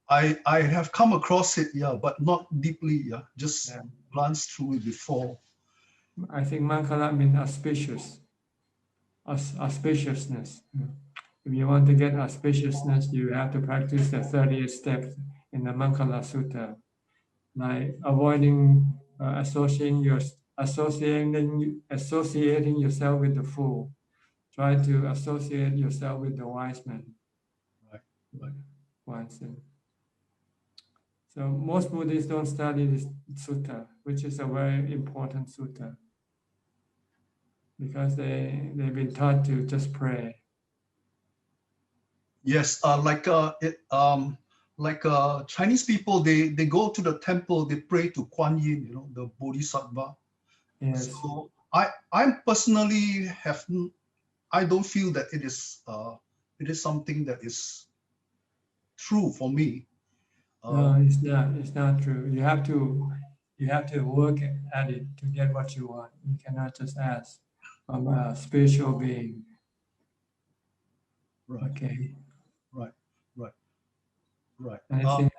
I have come across it, yeah, but not deeply, yeah, just glanced through it before. I think Mangala means auspicious, auspiciousness. If you want to get auspiciousness, you have to practice the 38 steps in the Mangala Sutta, like avoiding associating yourself with the fool. Try to associate yourself with the wise man. Right. So most Buddhists don't study this sutta, which is a very important sutta, because they've been taught to just pray. Yes, Chinese people, they go to the temple, they pray to Kuan Yin, you know, the Bodhisattva. Yes. So I personally I don't feel that it is something that is true for me. No, it's not. It's not true. You have to work at it to get what you want. You cannot just ask from a spiritual being. Right. Okay. Right. Anything?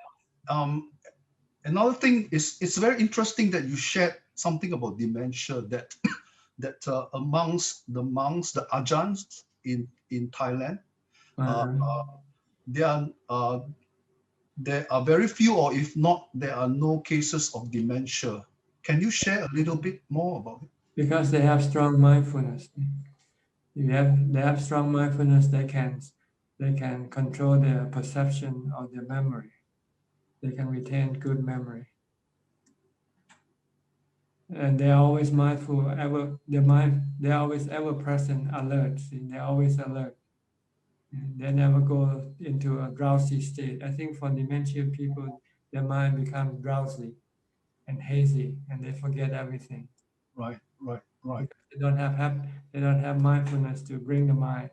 Another thing is, it's very interesting that you shared something about dementia, that amongst the monks, the Ajahns in Thailand, there are very few, or if not, there are no cases of dementia. Can you share a little bit more about it? Because they have strong mindfulness. They have strong mindfulness. They can control their perception of their memory. They can retain good memory. And they're always mindful, they're always ever present, alert. See, they're always alert. They never go into a drowsy state. I think for dementia people, their mind becomes drowsy and hazy, and they forget everything. Right. They don't have mindfulness to bring the mind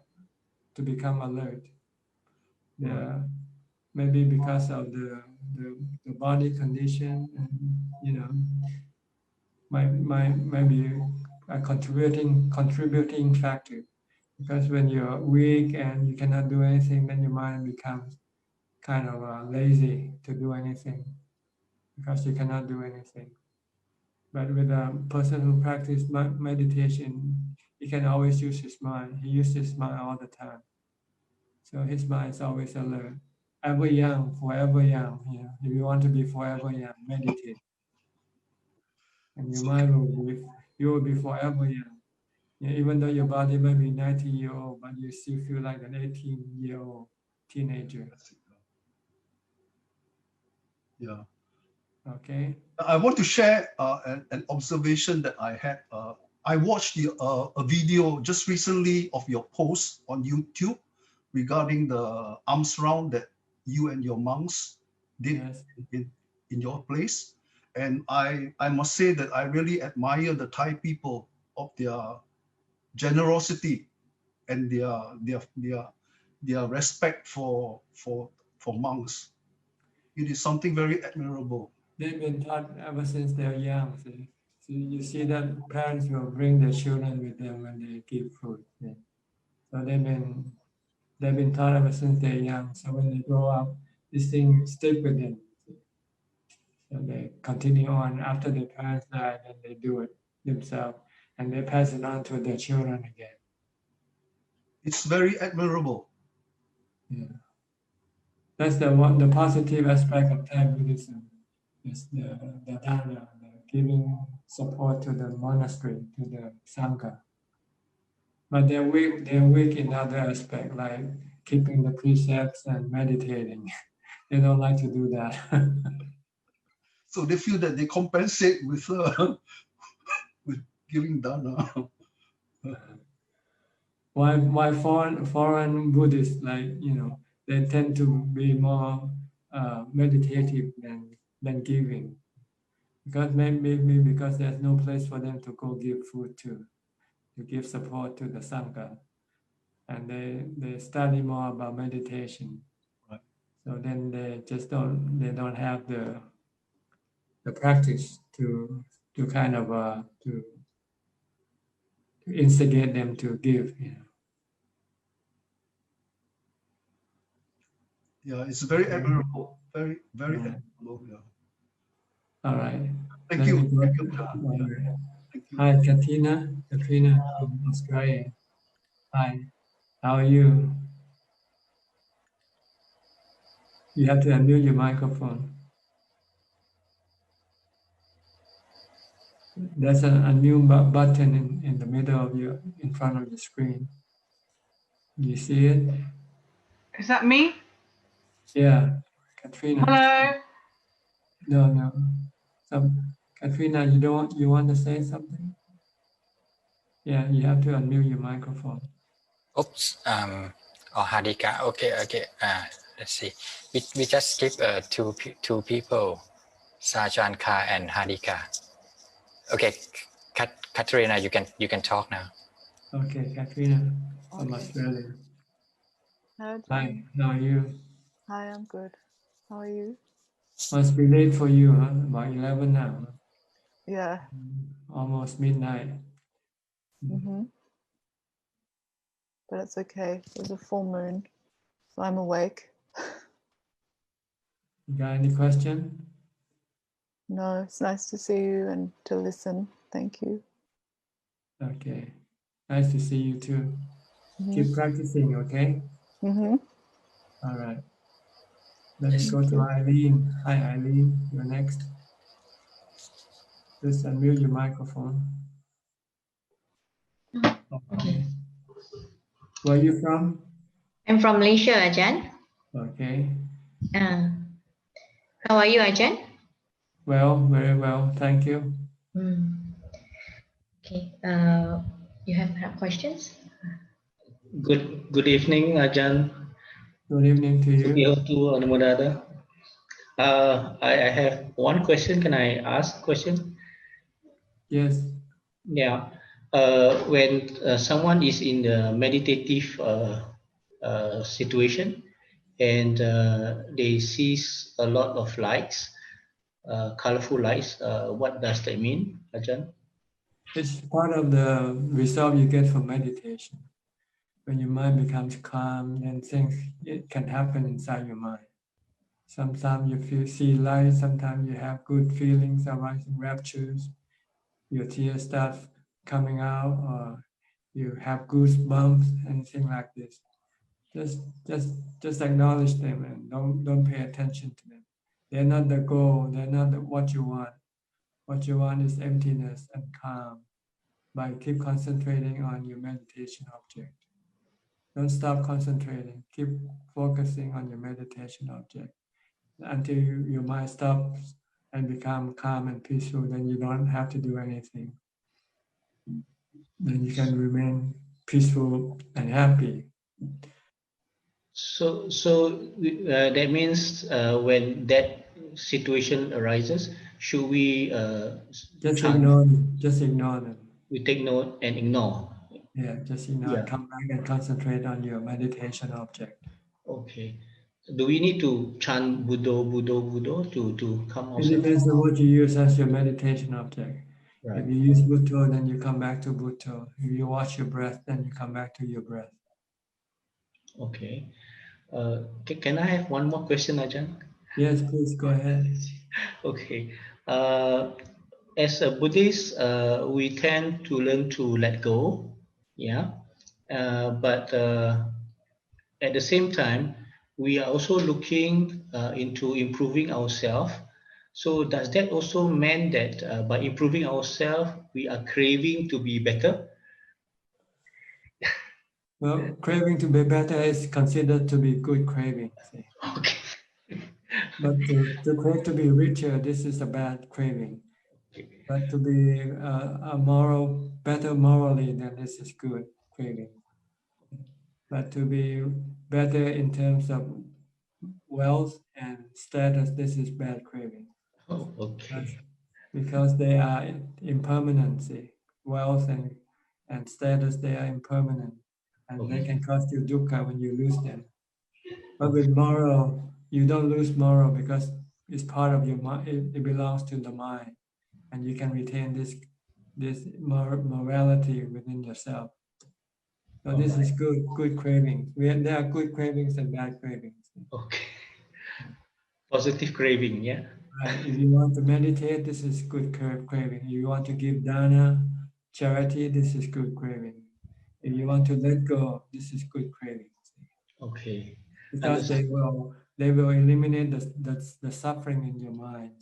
to become alert. Maybe because of the body condition, and might be a contributing factor. Because when you're weak and you cannot do anything, then your mind becomes kind of lazy to do anything, because you cannot do anything. But with a person who practices meditation, he can always use his mind. He uses his mind all the time. So his mind is always alert. Ever young, forever young. If you want to be forever young, meditate. And your mind you will be forever young. Even though your body may be 90-year-old, but you still feel like an 18-year-old teenager. Yeah. Okay. I want to share an observation that I had I watched a video just recently of your post on YouTube regarding the arms round that you and your monks did in your place. And I must say that I really admire the Thai people of their generosity and their respect for monks. It is something very admirable. They've been taught ever since they're young. So you see that parents will bring their children with them when they give food. So they've been taught ever since they're young. So when they grow up, this thing stick with them. So they continue on after their parents die, and they do it themselves, and they pass it on to their children again. It's very admirable. Yeah, that's the positive aspect of Thai Buddhism. Is the Dhamma, the giving support to the monastery, to the Sangha. But they're weak in other aspects, like keeping the precepts and meditating. They don't like to do that. So they feel that they compensate with with giving dana. Why foreign Buddhists, like, they tend to be more meditative than giving, because maybe because there's no place for them to go give food to give support to the Sangha, and they study more about meditation. Right. So then they don't have the practice to kind of to instigate them to give. Yeah, it's very admirable. Very admirable. Yeah. All right. Thank you. Hi, Katrina from Australia. Hi, how are you? You have to unmute your microphone. There's an unmute button in the middle of in front of the screen. Do you see it? Is that me? Yeah, Katrina. Hello. No. Katrina, you want to say something? Yeah, you have to unmute your microphone. Oops. Hadika. Okay. Let's see. We just skip two people, Sajjan Ka and Hadika. Okay, Katrina, you can talk now. Okay, Katrina from Australia. Hi, how are you? Hi, I'm good. How are you? Must be late for you, huh? About 11 now. Yeah. Almost midnight. But it's okay. There's a full moon, so I'm awake. You got any question? No, it's nice to see you and to listen. Thank you. Okay. Nice to see you too. Keep practicing, okay? All right. Let's go to Eileen. Hi, Eileen. You're next. Just unmute your microphone. Okay. Where are you from? I'm from Malaysia, Ajahn. Okay. How are you, Ajahn? Well, very well. Thank you. Okay. You have questions? Good evening, Ajahn. Good evening to you. I have one question. Can I ask a question? Yes. Yeah. When someone is in the meditative situation and they sees a lot of lights, colorful lights, what does that mean, Ajahn? It's part of the result you get from meditation. When your mind becomes calm, then things can happen inside your mind. Sometimes you see light, sometimes you have good feelings arising, raptures, your tears start coming out, or you have goosebumps, anything like this. Just acknowledge them and don't pay attention to them. They're not the goal, they're not what you want. What you want is emptiness and calm. By keep concentrating on your meditation object. Don't stop concentrating. Keep focusing on your meditation object until your mind stops and become calm and peaceful. Then you don't have to do anything. then you can remain peaceful and happy. So that means when that situation arises, should we just ignore them? Just ignore them. We take note and ignore. Yeah, just ignore. Yeah. Come back and concentrate on your meditation object. Okay. Do we need to chant Buddho, Buddho, Buddho to come It outside? depends on what you use as your meditation object. Right. If you use Buddha, then you come back to Buddha. If you watch your breath, then you come back to your breath. Okay. Can I have one more question, Ajahn? Yes, please go ahead. Okay. As a Buddhist, we tend to learn to let go. Yeah. But at the same time, we are also looking into improving ourselves. So does that also mean that by improving ourselves, we are craving to be better? Well, craving to be better is considered to be good craving. See? Okay. But to crave to be richer, this is a bad craving. But to be better morally, then this is good craving. But to be better in terms of wealth and status, this is bad craving. Oh, okay. Because they are impermanent. See? Wealth and status, they are impermanent. And they can cause you dukkha when you lose them. But with moral, you don't lose moral because it's part of your mind. It belongs to the mind, and you can retain this morality within yourself. So this is good cravings. There are good cravings and bad cravings. Okay. Positive craving, yeah. Right. If you want to meditate, this is good craving. If you want to give dana, charity, this is good craving. If you want to let go, this is good craving. Okay. Because they will eliminate the suffering in your mind.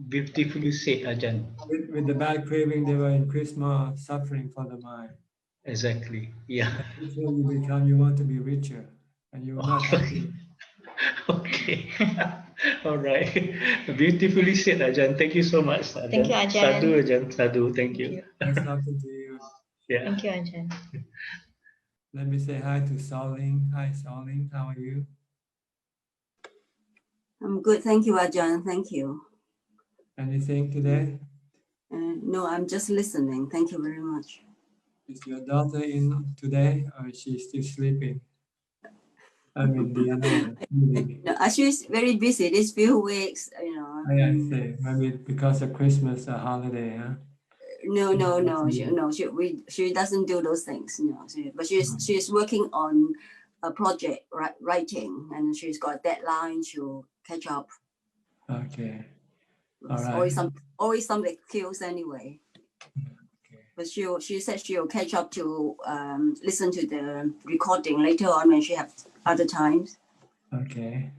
Beautifully said, Ajahn. With the bad craving, they will increase more suffering for the mind. Exactly. Yeah. You want to be richer, and you will not happy. Okay. All right. Beautifully said, Ajahn. Thank you so much, Ajahn. Thank you, Ajahn. Sadhu, Ajahn. Sadhu. Thank you. Nice talking to you. Yeah. Thank you, Ajahn. Let me say hi to Soling. Hi, Soling. How are you? I'm good. Thank you, Ajahn. Thank you. Anything today? No, I'm just listening. Thank you very much. Is your daughter in today, or is she still sleeping? I mean, the other one. No, she's very busy these few weeks. I see. Maybe because of Christmas, a holiday, huh? No. She doesn't do those things. But she's working on a project writing, and she's got a deadline. She'll catch up. Okay. All It's right. always some excuse anyway. But she said she'll catch up to listen to the recording later on when she has other times. Okay.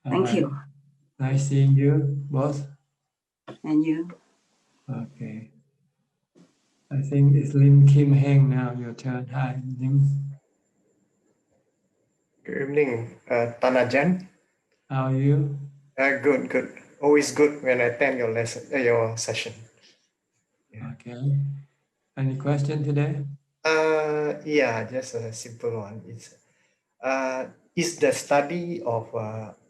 Thank you. Nice seeing you both. And you. Okay. I think it's Lim Kim Heng now. Your turn. Hi, Lim. Good evening, Tanajan. How are you? Good. Always good when I attend your lesson, your session. Okay. Any question today? Yeah, just a simple one. Is the study of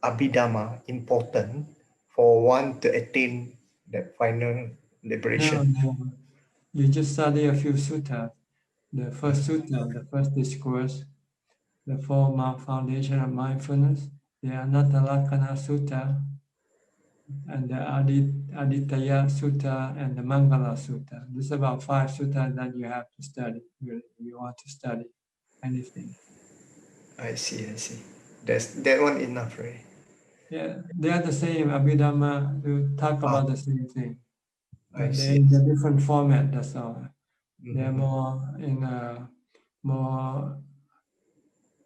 Abhidhamma important for one to attain the final liberation? No. You just study a few suttas. The first sutta, the first discourse, the four foundation of mindfulness, the Anattalakkana Sutta, and the Aditya Sutta, and the Mangala Sutta. This is about 5 suttas that you have to study, really, if you want to study anything. I see. That one enough, right? Yeah, they are the same. Abhidhamma, you talk about the same thing. I But see. they're in a different format, that's all. They're Mhm.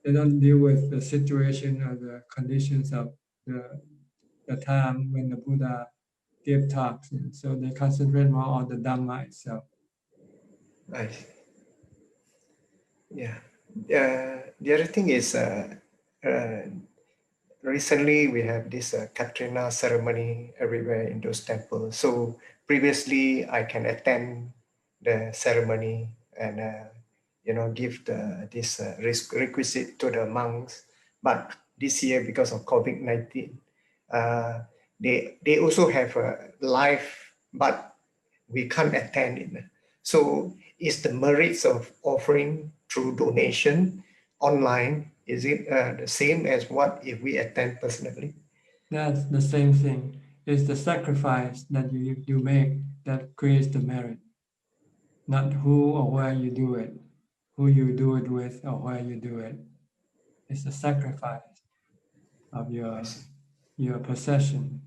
they don't deal with the situation or the conditions of the time when the Buddha gave talks. And so they concentrate more on the Dhamma itself. I see. Yeah. The other thing is, recently we have this Katrina ceremony everywhere in those temples. So previously I can attend the ceremony and give this requisite to the monks. But this year, because of COVID-19, they also have a live, but we can't attend it. So is the merits of offering through donation online, is it the same as what if we attend personally? That's the same thing. It's the sacrifice that you make that creates the merit, not who or where you do it, who you do it with or where you do it. It's the sacrifice of your possession.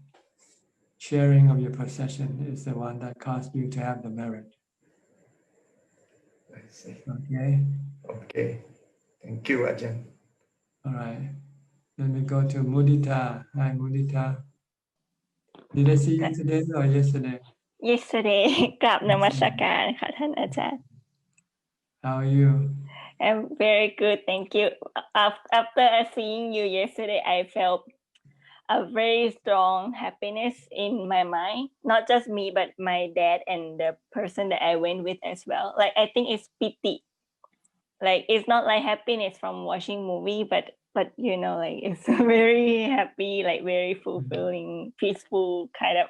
Sharing of your possession is the one that caused you to have the merit. I see. Okay. Okay. Thank you, Ajahn. All right. Let me go to Mudita. Hi, Mudita. Did I see you today or yesterday? Yesterday กราบนมัสการค่ะท่านอาจารย์ How are you? I'm very good, thank you. After seeing you yesterday, I felt a very strong happiness in my mind. Not just me, but my dad and the person that I went with as well. Like I think it's pity. Like it's not like happiness from watching movie, but like it's very happy, like very fulfilling, peaceful kind of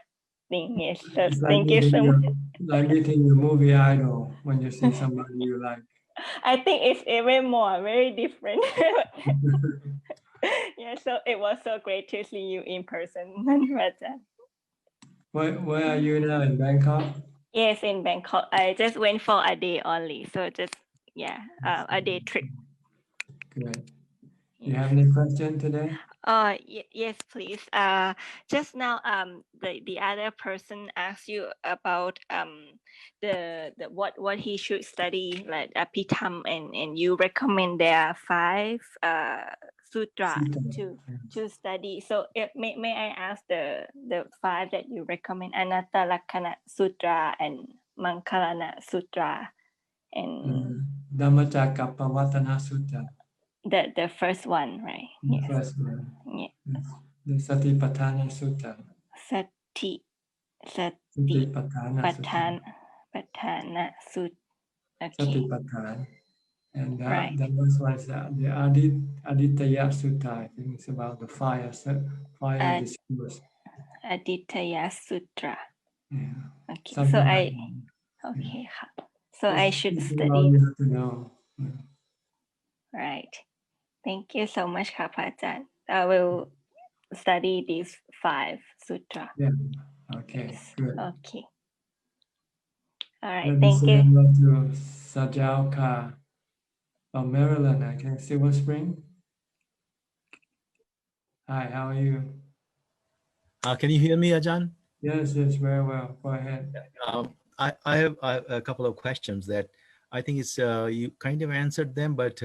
thing. Yes, so It's like thank you so much. Like meeting your movie idol when you see somebody you like. I think it's even more very different. Yeah, so it was so great to see you in person. Where are you now, in Bangkok? Yes, in Bangkok. I just went for a day only, so just a day trip. Good. You have any question today? Yes, please. Just now, the other person asked you about the what he should study, like Abhitam, and you recommend there are 5 sutra to study. So may I ask the 5 that you recommend? Anatta Lakkana Sutra and Mankalana Sutra and Dhammacakkappavattana Sutta. the first one, right? The Yes. first one. Yeah. The Satipatthana Sutta. Satipatthana Sutta. Okay. Satipatthana. And Right. the next one is the Aditya Sutta. I think it's about the fire discourse. Aditya Sutra. Yeah. Okay. Something So like okay. So I should all study. you have to know. Yeah. Right. Thank you so much, Kapajan. I will study these 5 sutra. Yeah. Okay. Yes. Good. Okay. All right. Let me Thank say you. hello to Sajalka from Maryland. I can Silver Spring. Hi, how are you? Can you hear me, Ajahn? Yes, very well. Go ahead. I have a couple of questions that I think it's you kind of answered them, but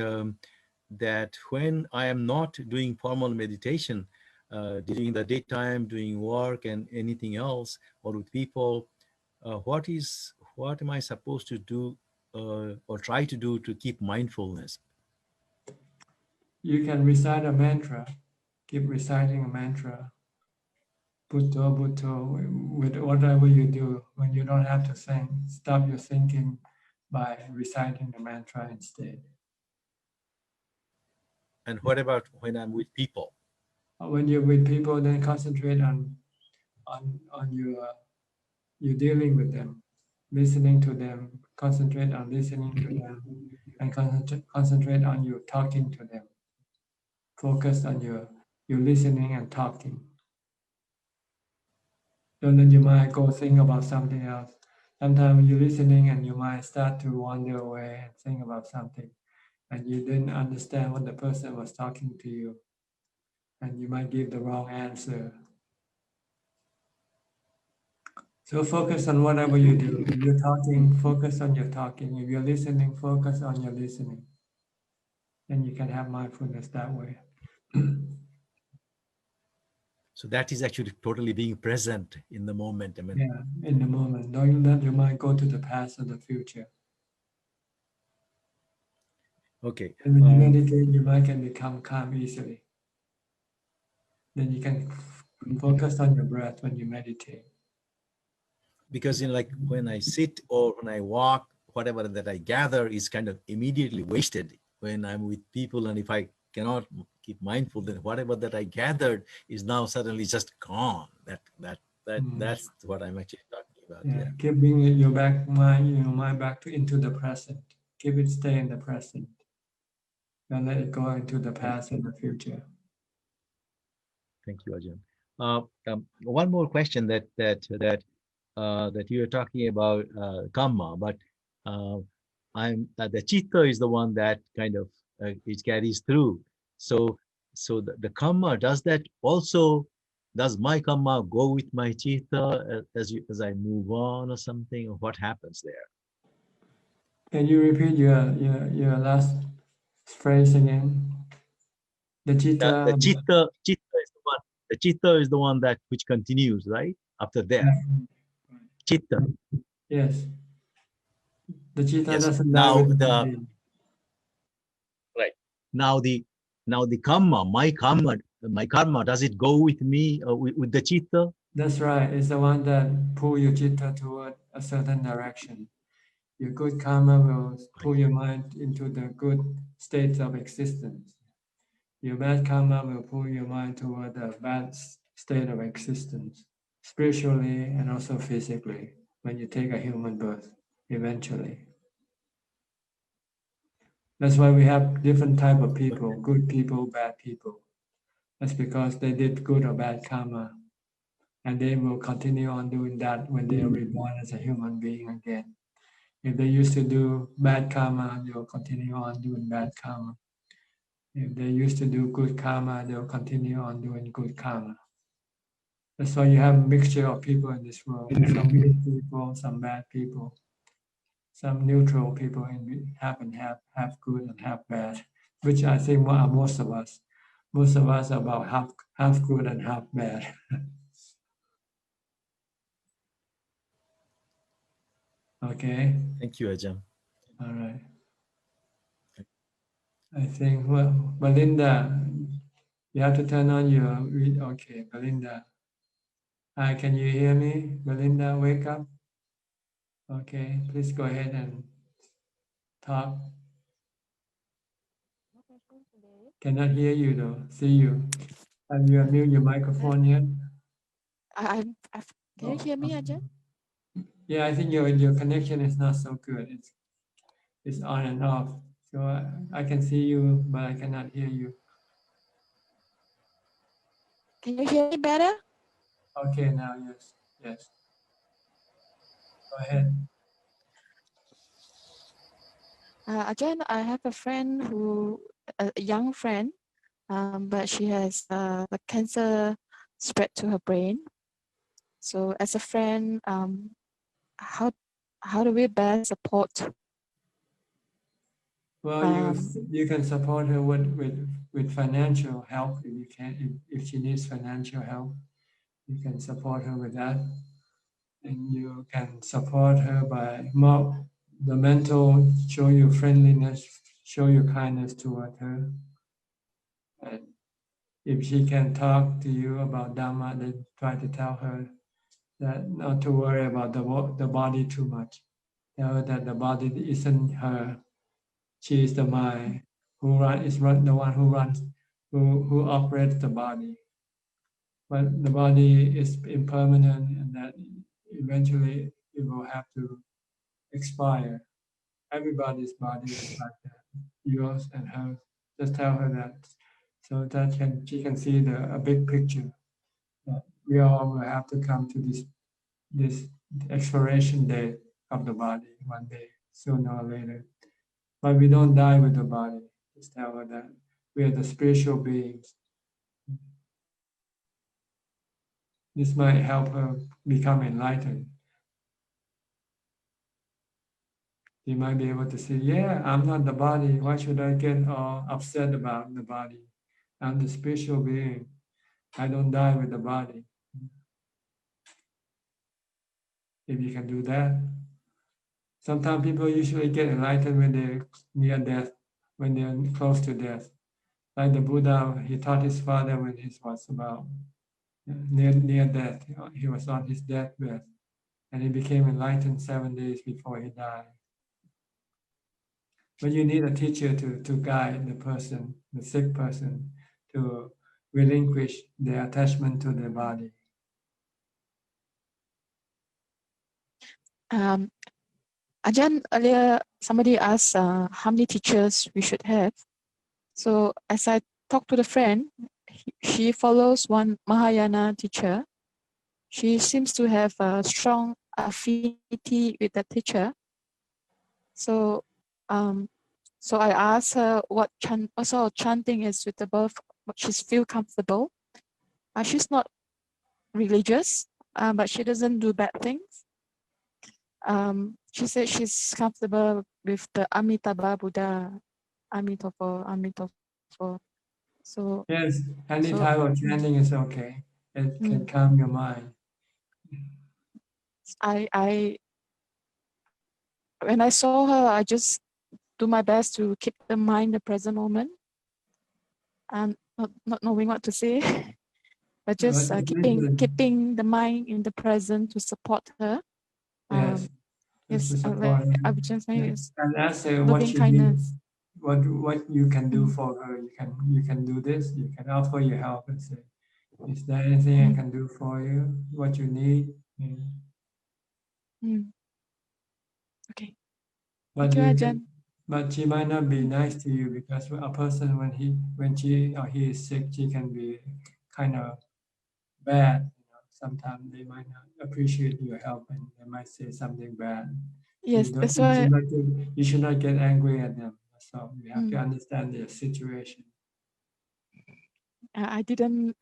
that when I am not doing formal meditation, during the daytime, doing work and anything else, or with people, what am I supposed to do or try to do to keep mindfulness? You can recite a mantra. Keep reciting a mantra. Bhutto, Bhutto, with whatever you do. When you don't have to think, stop your thinking by reciting the mantra instead. And what about when I'm with people? When you're with people, then concentrate on you dealing with them, listening to them, concentrate on listening to them, and concentrate on you talking to them. Focus on you listening and talking. Don't let your mind go think about something else. Sometimes you're listening and your mind start to wander away and think about something, and you didn't understand what the person was talking to you, and you might give the wrong answer. So focus on whatever you do. If you're talking, focus on your talking. If you're listening, focus on your listening. And you can have mindfulness that way. So that is actually totally being present in the moment. I mean, yeah, in the moment. Don't let your mind go to the past or the future. Okay. And when you meditate, your mind can become calm easily. Then you can focus on your breath when you meditate. Because like when I sit or when I walk, whatever that I gather is kind of immediately wasted when I'm with people. And if I cannot keep mindful, then whatever that I gathered is now suddenly just gone. That's what I'm actually talking about. Yeah, keep bringing your mind back into the present. Keep it stay in the present. Don't let it go into the past and the future. Thank you, Ajahn. One more question that you were talking about karma, but the chitta is the one that kind of it carries through. So the karma, does my karma go with my chitta as I move on or something, or what happens there? Can you repeat your last phrase again? The chitta. The chitta is the one. The chitta is the one that which continues, right, after death. Chitta. Yes. The chitta Yes. doesn't die Now with the the body. right. Now the karma, my karma, does it go with me with the chitta? That's right. It's the one that pull your chitta toward a certain direction. Your good karma will pull your mind into the good states of existence. Your bad karma will pull your mind toward the bad state of existence, spiritually and also physically, when you take a human birth, eventually. That's why we have different type of people, good people, bad people. That's because they did good or bad karma. And they will continue on doing that when they are reborn as a human being again. If they used to do bad karma, they will continue on doing bad karma. If they used to do good karma, they will continue on doing good karma. That's why you have a mixture of people in this world. Some good people, some bad people, some neutral people, and have good and half bad, which I think are most of us. Most of us are about half good and half bad. Okay. Thank you, Ajahn. All right. I think, well, Belinda, you have to turn on your, okay, Belinda. Hi, can you hear me? Belinda, wake up. Okay, please go ahead and talk. Cannot hear you though, see you. Have you unmute your microphone yet? Can you hear me, Ajahn? Yeah, I think your connection is not so good. It's on and off. So I can see you, but I cannot hear you. Can you hear me better? Okay, now yes, yes. Go ahead. Ajahn, I have a friend a young friend, but she has the cancer spread to her brain. So as a friend, how do we best support? Well, you can support her with financial help if you can. If she needs financial help, you can support her with that, and you can support her by the mental, show your friendliness, show your kindness toward her. And if she can talk to you about Dhamma, then try to tell her that not to worry about the body too much. Tell her that the body isn't her. She is the mind the one who operates the body. But the body is impermanent, and that eventually it will have to expire. Everybody's body is like that, yours and hers. Just tell her that, so that she can see a big picture. We all will have to come to this expiration date of the body one day, sooner or later. But we don't die with the body. Just tell her that we are the spiritual beings. This might help her become enlightened. You might be able to say, yeah, I'm not the body. Why should I get all upset about the body? I'm the spiritual being. I don't die with the body. If you can do that. Sometimes people usually get enlightened when they're near death, when they're close to death. Like the Buddha, he taught his father when he was about near death. He was on his deathbed, and he became enlightened 7 days before he died. But you need a teacher to guide the person, the sick person, to relinquish their attachment to their body. Ajahn, earlier somebody asked how many teachers we should have. So as I talked to the friend, she follows one Mahayana teacher. She seems to have a strong affinity with that teacher. So, so I asked her what sort of chanting is suitable, what she feels comfortable. She's not religious, but she doesn't do bad things. She said she's comfortable with the Amitabha Buddha, Amitofo, Amitofo. So Yes, any type of chanting is okay. It can calm your mind. When I saw her, I just do my best to keep the mind in the present moment, and not knowing what to say, but just keeping the mind in the present to support her. Yes, yes, to support like her. Abhijato is And ask her what loving she kindness. needs, what you can do for her. You can do this. You can offer your help and say, "Is there anything I can do for you? What you need?" Okay. But Thank you, you Ajahn. can, but she might not be nice to you because a person when she or he is sick, she can be kind of bad. Sometimes they might not appreciate your help and they might say something bad. Yes, that's why You should not get angry at them. So you have to understand their situation. I didn't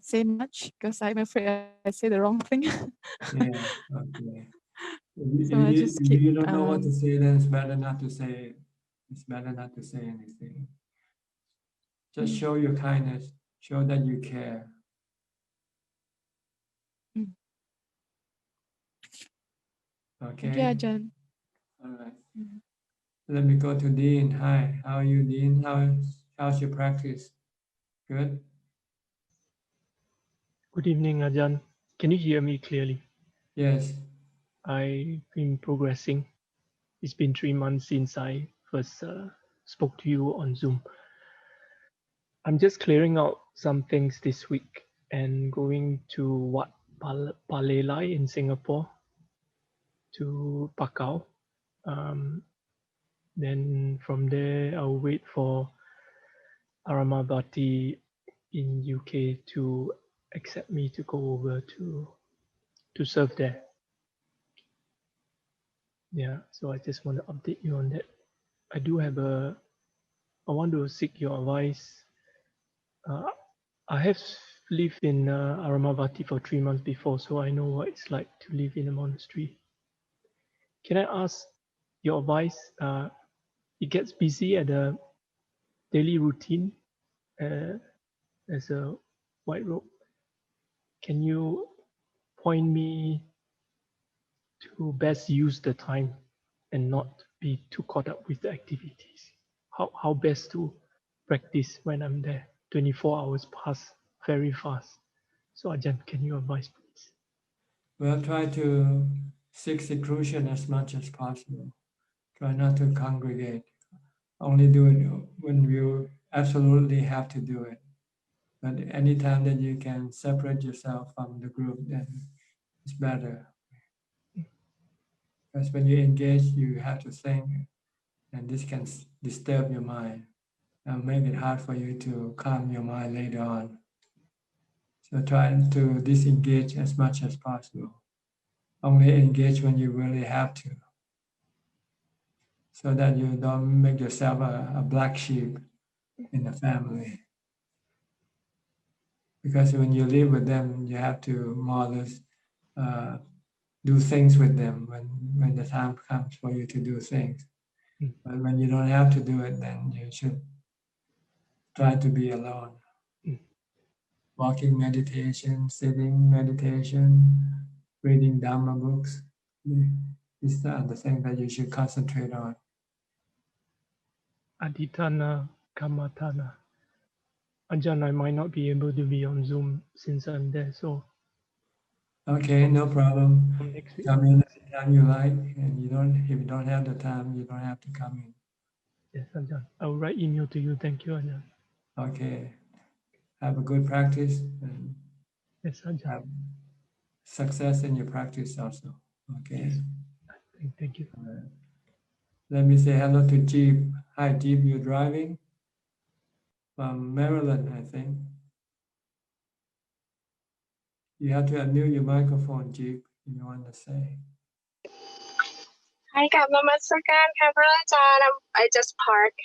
say much because I'm afraid I say the wrong thing. Yeah. Okay. So I just If keep. you don't know what to say, then it's better not to say. It's better not to say anything. Just show your kindness. Show that you care. Okay. Thank you, Ajahn. All right. Let me go to Dean. Hi, how are you, Dean? How's your practice? Good? Good evening, Ajahn. Can you hear me clearly? Yes. I've been progressing. It's been 3 months since I first spoke to you on Zoom. I'm just clearing out some things this week and going to Wat Palelai in Singapore, to Pakau. Then from there, I'll wait for Aramabati in UK to accept me to go over to serve there. Yeah, so I just want to update you on that. I want to seek your advice. I have lived in Aramavati for 3 months before, so I know what it's like to live in a monastery. Can I ask your advice? It gets busy at the daily routine as a white robe. Can you point me to best use the time and not be too caught up with the activities? How best to practice when I'm there? 24 hours pass very fast. So Ajahn, can you advise, please? Well, try to seek seclusion as much as possible. Try not to congregate. Only do it when you absolutely have to do it. But anytime that you can separate yourself from the group, then it's better. Because when you engage, you have to think, and this can disturb your mind and make it hard for you to calm your mind later on. So try to disengage as much as possible. Only engage when you really have to, so that you don't make yourself a black sheep in the family. Because when you live with them, you have to more or less do things with them when the time comes for you to do things. But when you don't have to do it, then you should try to be alone. Walking meditation, sitting meditation, reading Dhamma books. These are the things that you should concentrate on. Aditana Kamatana. Ajahn, I might not be able to be on Zoom since I'm there, so. Okay, no problem. Next week. Come in anytime you like, and if you don't have the time, you don't have to come in. Yes, Ajahn. I will write email to you. Thank you, Ajahn. Okay. Have a good practice and Yes, Ajahn. have success in your practice also. Okay. Thank you. Let me say hello to Jeep. Hi, Jeep. You're driving from Maryland, I think. You have to unmute your microphone, Jeep, if you want to say. Hi, Kak Namaskaran, Kak Ajahn. I just parked.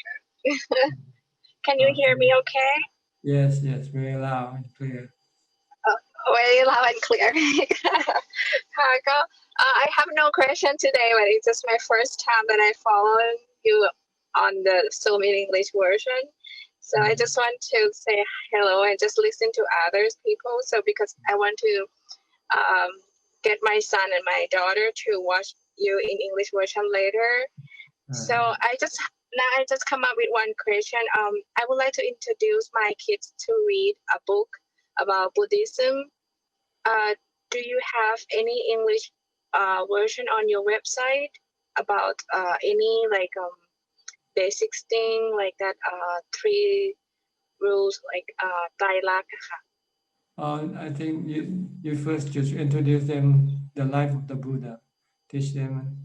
Can you hear me okay? Yes, yes, very loud and clear. Very loud and clear. I have no question today, but it's just my first time that I follow you on the Zoom in English version. So I just want to say hello and just listen to others people. So because I want to get my son and my daughter to watch you in English version later. So I just come up with one question. I would like to introduce my kids to read a book about Buddhism. Do you have any English version on your website about any like basic thing like that? 3 rules like Thailand. I think you first just introduce them the life of the Buddha. Teach them,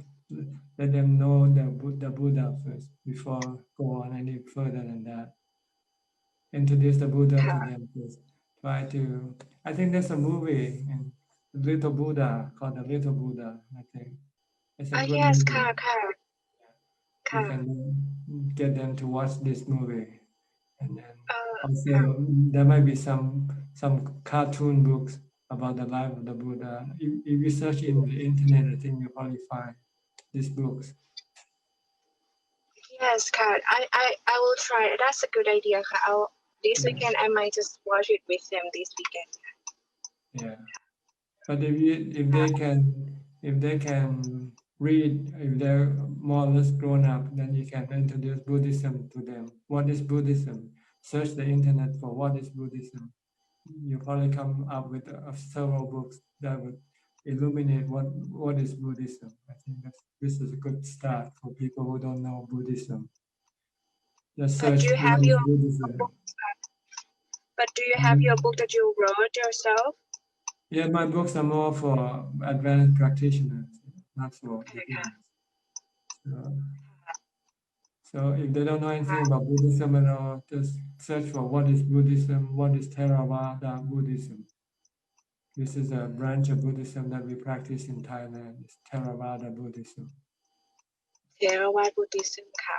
let them know the Buddha first before go on any further than that. Introduce the Buddha to them first. Try to, I think there's a movie, and Little Buddha, called The Little Buddha, I think. It's a good Yes, movie. You Ka. can get them to watch this movie. And then also there might be some cartoon books about the life of the Buddha. If you search in the internet, I think you'll probably find these books. Yes, Ka. I will try. That's a good idea, Ka. This weekend I might just watch it with them this weekend. Yeah. But if they can read, if they're more or less grown up, then you can introduce Buddhism to them. What is Buddhism? Search the internet for what is Buddhism. You probably come up with several books that would illuminate what is Buddhism. I think this is a good start for people who don't know Buddhism. Just But search do you have what is your Buddhism. book? But do you have your book that you wrote yourself? Yeah, my books are more for advanced practitioners, not for beginners. So if they don't know anything about Buddhism at all, just search for what is Buddhism, what is Theravada Buddhism. This is a branch of Buddhism that we practice in Thailand. It's Theravada Buddhism. Theravada Buddhism, Ka.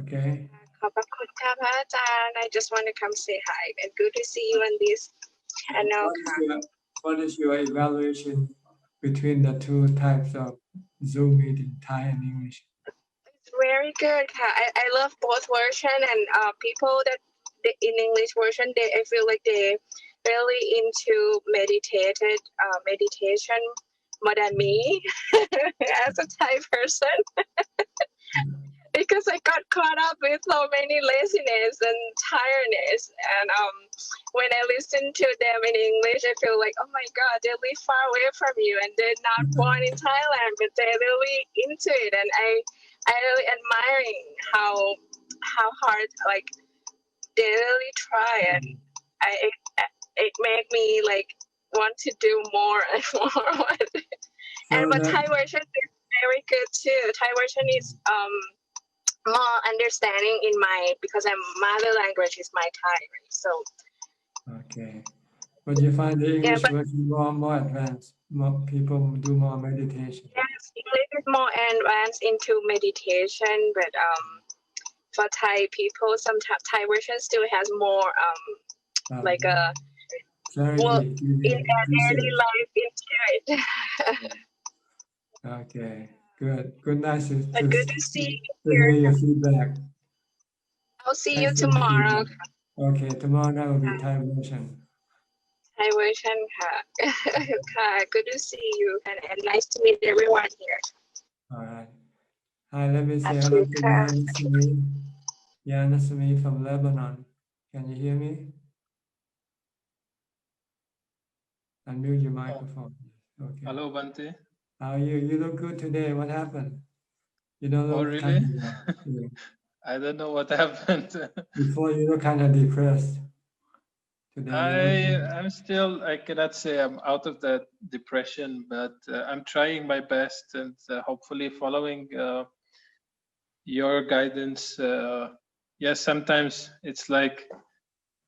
Okay. ขอบพระคุณค่ะพระอาจารย์ I just want to come say hi and good to see you on this channel. What is your evaluation between the two types of Zoom meeting, Thai and English? It's very good. I love both version and people that in English version I feel like they really into meditation more than me as a Thai person. Because I got caught up with so many laziness and tiredness, and when I listen to them in English, I feel like, oh my God, they live far away from you, and they're not born in Thailand, but they're really into it, and I really admiring how hard like they really try, and it made me like want to do more and more. But Thai version is very good too. Thai version is more understanding in my, because I'm mother language is my Thai, right? So okay, but you find the English version more advanced. More people do more meditation. Yes, English is more advanced into meditation, but for Thai people, sometimes Thai version still has more like a in their daily life into it. Okay, good. Nice to see hear your feedback. I'll see you tomorrow. Okay, tomorrow night will be Thai version. Thai version, good to see you, and nice to meet everyone here. All right. Hi, let me say hello to Yannasangwararam from Lebanon. Can you hear me? Unmute your microphone. Okay. Hello, Bante. How are you? You look good today. What happened? You don't Oh, look really? kind of, yeah. I don't know what happened. Before you look kind of depressed. Today, I'm still, I cannot say I'm out of that depression, but I'm trying my best and hopefully following your guidance. Yes, sometimes it's like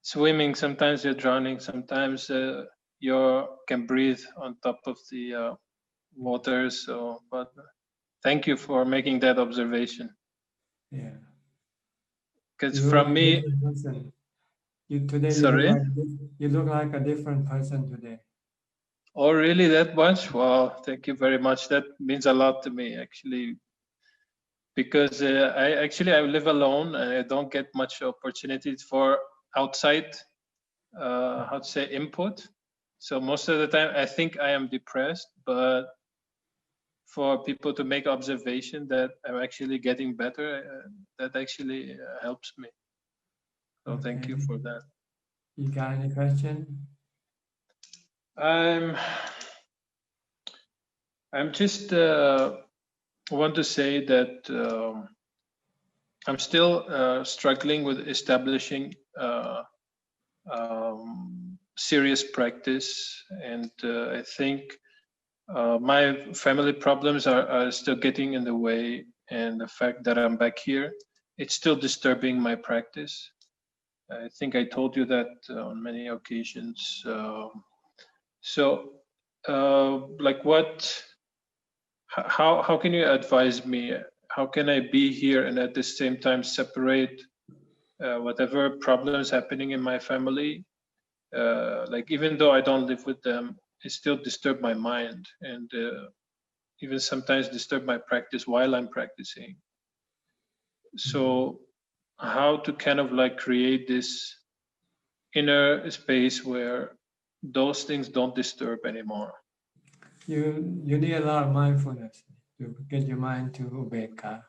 swimming, sometimes you're drowning, sometimes you can breathe on top of the water. So, but thank you for making that observation. yeah. Because You look from like a me, different person. Today sorry. you look like a different person today. Oh, really? That much? Wow! Thank you very much. That means a lot to me, actually, because I live alone and I don't get much opportunities for outside, how to say, input. So most of the time, I think I am depressed, but for people to make observation that I'm actually getting better, that actually helps me. So thank you for that. You got any question? I'm just want to say that I'm still struggling with establishing serious practice, and I think my family problems are still getting in the way, and the fact that I'm back here, it's still disturbing my practice. I think I told you that on many occasions. Like how can you advise me? How can I be here and at the same time separate whatever problems happening in my family? Like even though I don't live with them, it still disturb my mind and even sometimes disturb my practice while I'm practicing. So how to kind of like create this inner space where those things don't disturb anymore? You need a lot of mindfulness to get your mind to ubekkha.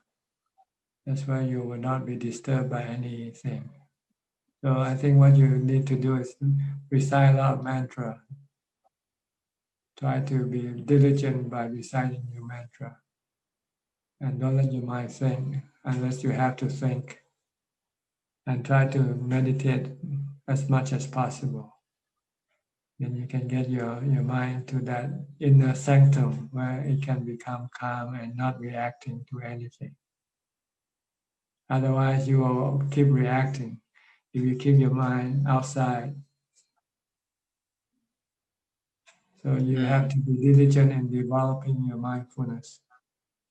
That's why you will not be disturbed by anything. So I think what you need to do is recite a lot of mantra. Try to be diligent by reciting your mantra. And don't let your mind think unless you have to think. And try to meditate as much as possible. Then you can get your mind to that inner sanctum where it can become calm and not reacting to anything. Otherwise, you will keep reacting if you keep your mind outside. So you have to be diligent in developing your mindfulness,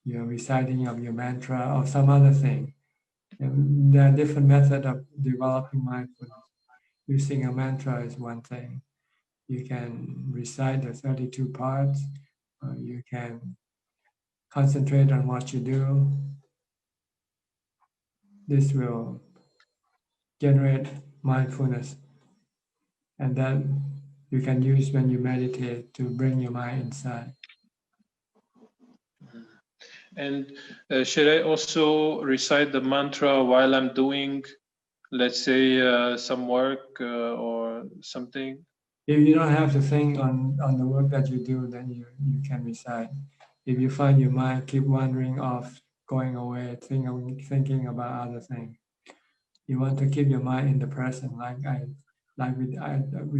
your reciting of your mantra or some other thing. And there are different methods of developing mindfulness. Using a mantra is one thing. You can recite the 32 parts, or you can concentrate on what you do. This will generate mindfulness, and then you can use when you meditate to bring your mind inside. And should I also recite the mantra while I'm doing, let's say, some work or something? If you don't have to think on the work that you do, then you can recite. If you find your mind keep wandering off, going away, thinking about other things, you want to keep your mind in the present, we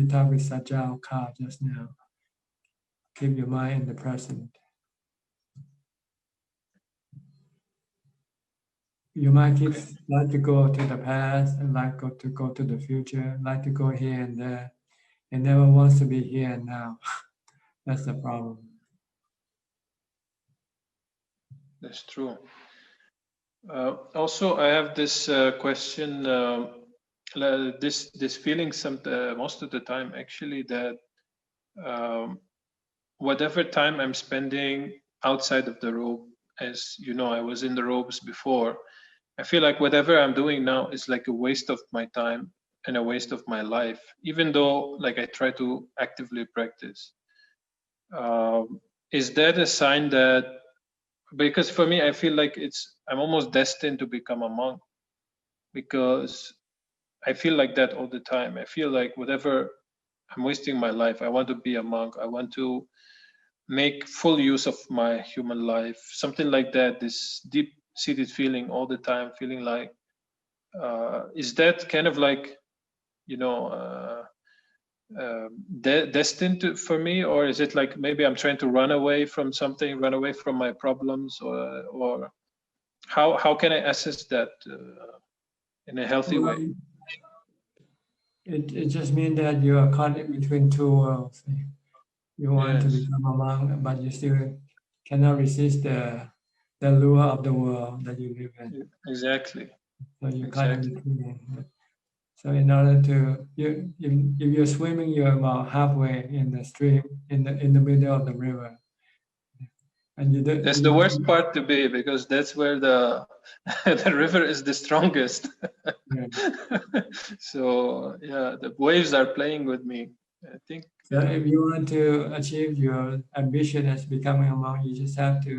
talked with Sajal Ka just now. Keep your mind in the present. Your mind keeps like to go to the past and to go to the future, like to go here and there. It never wants to be here and now. That's the problem. That's true. Also, I have this question. This feeling most of the time actually that whatever time I'm spending outside of the robe, as you know, I was in the robes before. I feel like whatever I'm doing now is like a waste of my time and a waste of my life, even though like I try to actively practice. Is that a sign that, because for me, I feel like I'm almost destined to become a monk, because I feel like that all the time. I feel like whatever I'm wasting my life, I want to be a monk. I want to make full use of my human life, something like that, this deep seated feeling all the time, feeling like, is that kind of like, you know, destined for me, or is it like maybe I'm trying to run away from something, run away from my problems, or how can I assess that in a healthy way? It just means that you are caught in between two worlds. You want to become a monk, but you still cannot resist the lure of the world that you live in. Exactly. So you caught in between. So in order to if you're swimming, you're about halfway in the stream, in the middle of the river. And you don't, That's the worst part to be, because that's where the the river is the strongest. So yeah, the waves are playing with me, I think. So if you want to achieve your ambition as becoming a monk, you just have to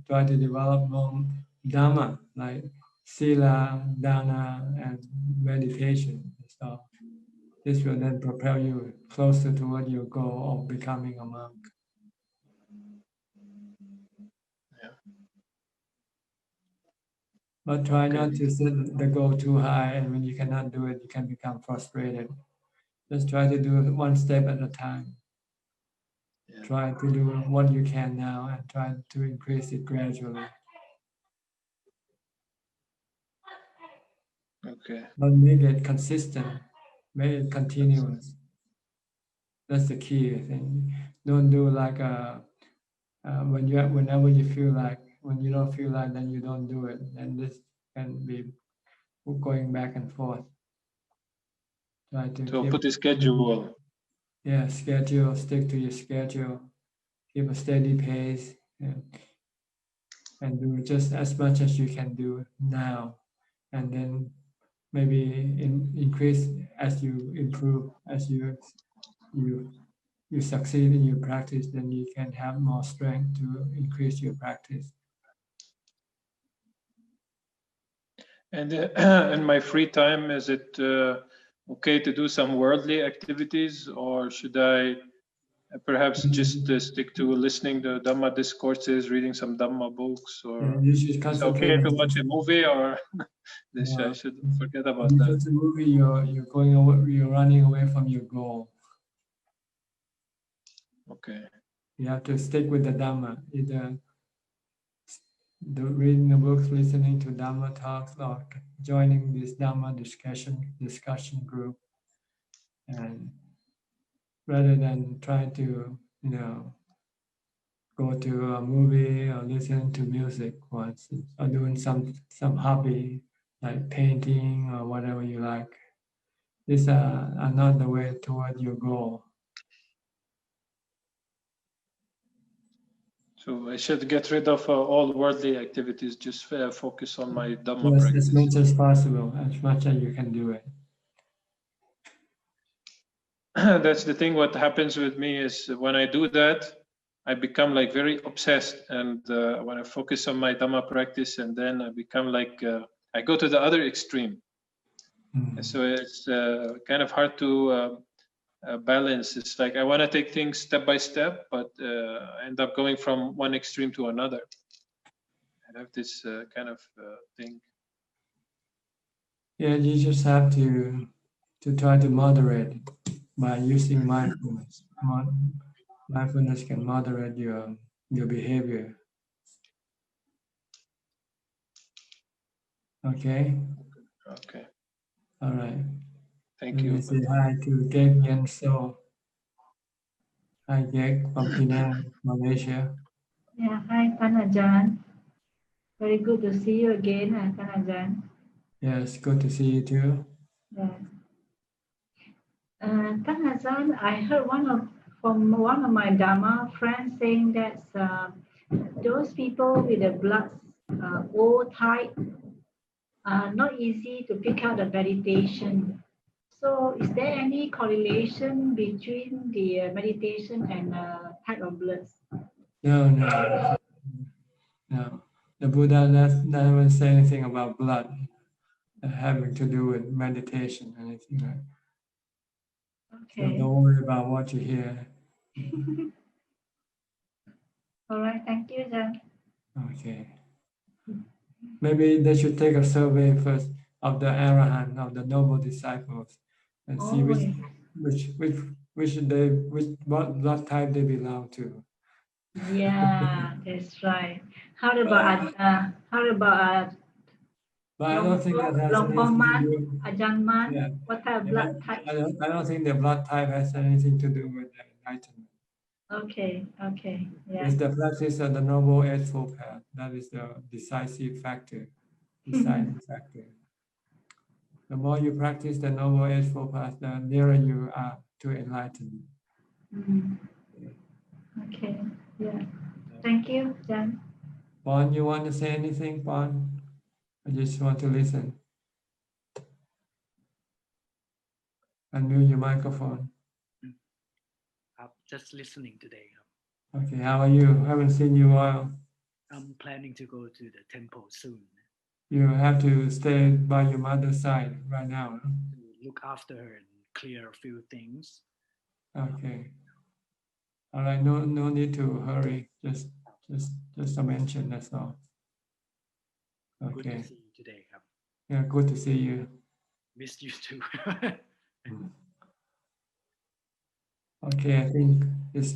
try to develop more Dhamma, like Sila, Dana, and meditation and stuff. This will then propel you closer toward your goal of becoming a monk. But try not to set the goal too high, and when you cannot do it, you can become frustrated. Just try to do it one step at a time. Try to do what you can now and try to increase it gradually. Okay. But make it consistent, make it continuous. That's the key, I think. Don't do like whenever you feel like, when you don't feel like, then you don't do it. And this can be going back and forth. Try to So keep put a schedule. Yeah, schedule, stick to your schedule, keep a steady pace, and do just as much as you can do now. And then maybe increase as you improve, as you succeed in your practice, then you can have more strength to increase your practice. And in my free time, is it okay to do some worldly activities, or should I perhaps just stick to listening to Dhamma discourses, reading some Dhamma books, or You should is it concentrate okay to on watch a movie, or this I should forget about that? Because the movie, you're going away, you're running away from your goal. Okay. You have to stick with the Dhamma, either reading the books, listening to Dhamma talks, or joining this Dhamma discussion group, and rather than trying to go to a movie or listen to music once, or doing some hobby like painting or whatever you like. These are not the way toward your goal. So I should get rid of all worldly activities, just focus on my Dhamma Yes, practice. as much as possible, as much as you can do it. That's the thing. What happens with me is when I do that, I become like very obsessed. And when I focus on my Dhamma practice, and then I become like, I go to the other extreme. And so it's kind of hard to balance. It's like I want to take things step by step, but I end up going from one extreme to another. I have this kind of thing. Yeah, you just have to try to moderate it by using mindfulness. Mindfulness can moderate your behavior. Okay. Okay. All right. Thank Let you. me say hi to Gek Yen So. Hi, Gek from Penang, Malaysia. Yeah, hi, Tan Ajahn. Very good to see you again, Tan Ajahn. Yes, good to see you too. Yeah. Tan Ajahn, I heard from one of my Dhamma friends saying that those people with the blood O type are not easy to pick up the meditation. So is there any correlation between the meditation and type of blood? No. The Buddha never say anything about blood having to do with meditation or anything like that. Okay. So don't worry about what you hear. All right, thank you, Ajahn. Okay. Maybe they should take a survey first of the Arahant, of the noble disciples, and see what blood type they belong to. Yeah, that's right. How about But I don't think that has anything to Longpoman, do. Ajahn Man? Yeah, What type of blood type? I don't think the blood type has anything to do with the enlightenment. Okay, yeah. It's the practice of the Noble Eightfold Path that is the decisive factor, deciding factor. The more you practice the Noble Eightfold Path, the nearer you are to enlightenment. Okay, yeah. Thank you, Jan. Bon, you want to say anything, Bon? I just want to listen. Unmute your microphone. I'm just listening today. Okay, how are you? Haven't seen you in a while. I'm planning to go to the temple soon. You have to stay by your mother's side right now. To look after her and clear a few things. Okay. All right, no need to hurry. Just a mention, that's all. Okay. Good to see you today. Yeah, good to see you. Missed you too. Okay, I think it's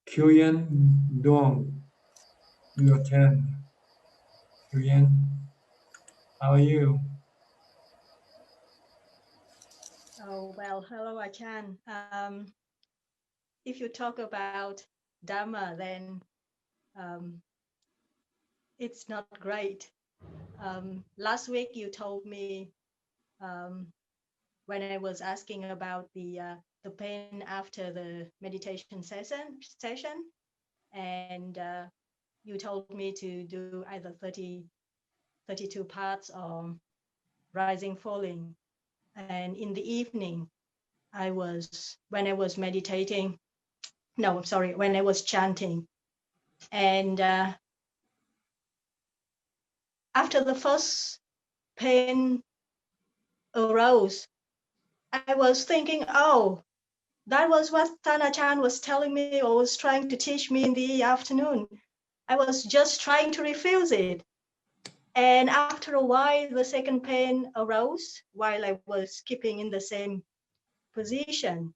Kuyen Dong. Your turn. Kuyen, how are you? Oh, well, hello, Ajahn. If you talk about Dhamma, then it's not great. Last week you told me when I was asking about the pain after the meditation session, and you told me to do either 32 parts or rising, falling. And in the evening, when I was meditating, no, sorry, when I was chanting, and after the first pain arose, I was thinking, oh, that was what Ajahn was telling me or was trying to teach me in the afternoon. I was just trying to refuse it. And after a while, the second pain arose while I was keeping in the same position.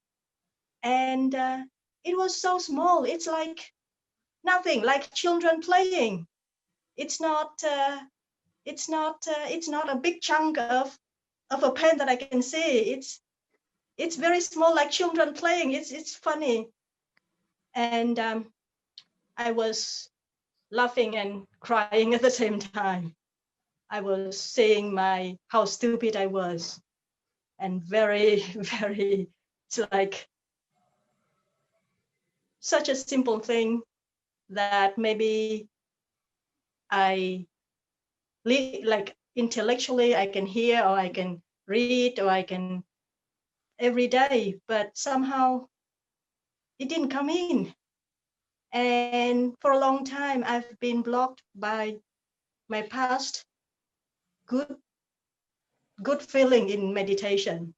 And it was so small. It's like nothing, like children playing. It's not a big chunk of a pen that I can see. It's very small, like children playing. It's funny. And I was laughing and crying at the same time. I was saying how stupid I was, and very, very, it's like such a simple thing that maybe like intellectually I can hear or I can read or I can every day, but somehow it didn't come in. And for a long time, I've been blocked by my past good feeling in meditation.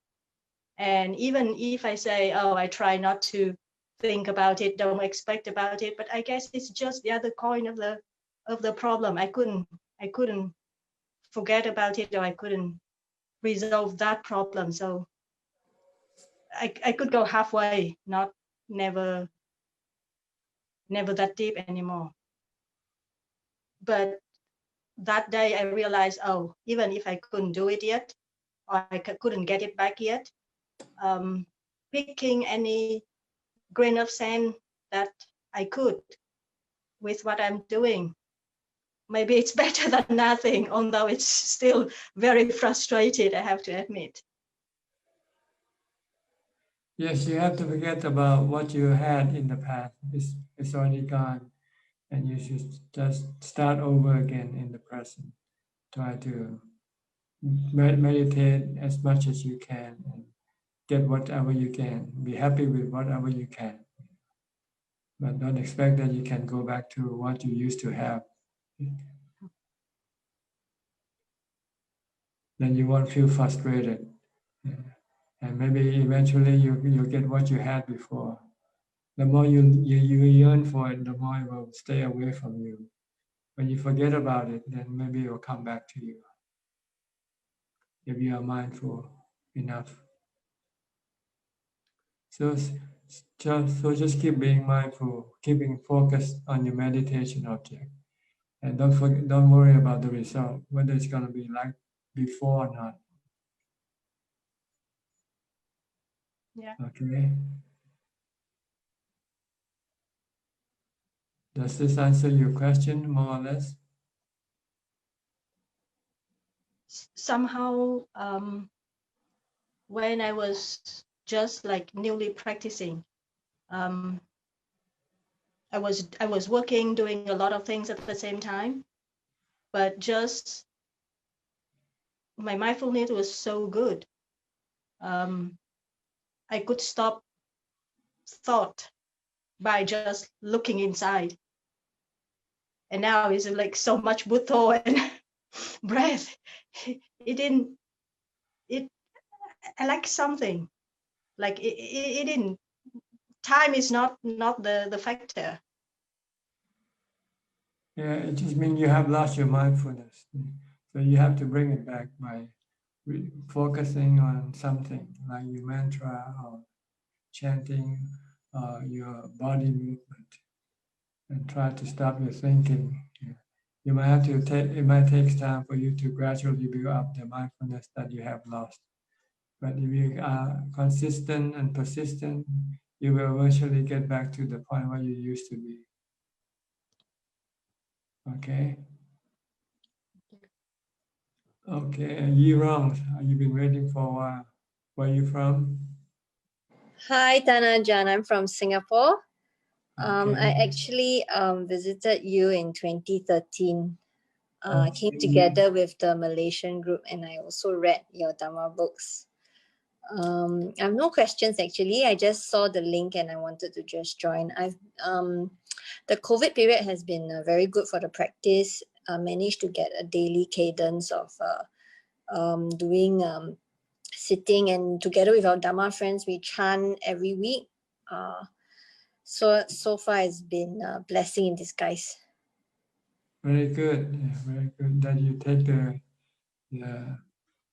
And even if I say, oh, I try not to think about it, don't expect about it, but I guess it's just the other coin of the problem. I couldn't forget about it, or I couldn't resolve that problem. So I could go halfway, never that deep anymore. But that day I realized, oh, even if I couldn't do it yet, or I couldn't get it back yet, picking any grain of sand that I could with what I'm doing, maybe it's better than nothing, although it's still very frustrated, I have to admit. Yes, you have to forget about what you had in the past. It's already gone, and you should just start over again in the present. Try to meditate as much as you can and get whatever you can. Be happy with whatever you can. But don't expect that you can go back to what you used to have. Then you won't feel frustrated. And maybe eventually you get what you had before. The more you yearn for it, the more it will stay away from you. When you forget about it, then maybe it will come back to you if you are mindful enough. So just keep being mindful, keeping focused on your meditation object, and don't worry about the result, whether it's going to be like before or not. Yeah. Okay. Does this answer your question more or less? Somehow, when I was just like newly practicing, I was working, doing a lot of things at the same time, but just my mindfulness was so good. I could stop thought by just looking inside. And now it's like so much Buddha and breath. I like something. Like it didn't, time is not the factor. Yeah, it just means you have lost your mindfulness. So you have to bring it back by focusing on something like your mantra or chanting your body movement, and try to stop your thinking. You might have to it might take time for you to gradually build up the mindfulness that you have lost. But if you are consistent and persistent, you will eventually get back to the point where you used to be. Okay? Okay, Yi Rong, you've been waiting for a while. Where are you from? Hi, Ajahn. I'm from Singapore. Okay. I actually visited you in 2013. I came Okay. together with the Malaysian group, and I also read your Dhamma books. I have no questions actually. I just saw the link and I wanted to just join. The COVID period has been very good for the practice. I managed to get a daily cadence of doing sitting, and together with our Dhamma friends, we chant every week. So far it's been a blessing in disguise. Very good. Yeah, very good that you take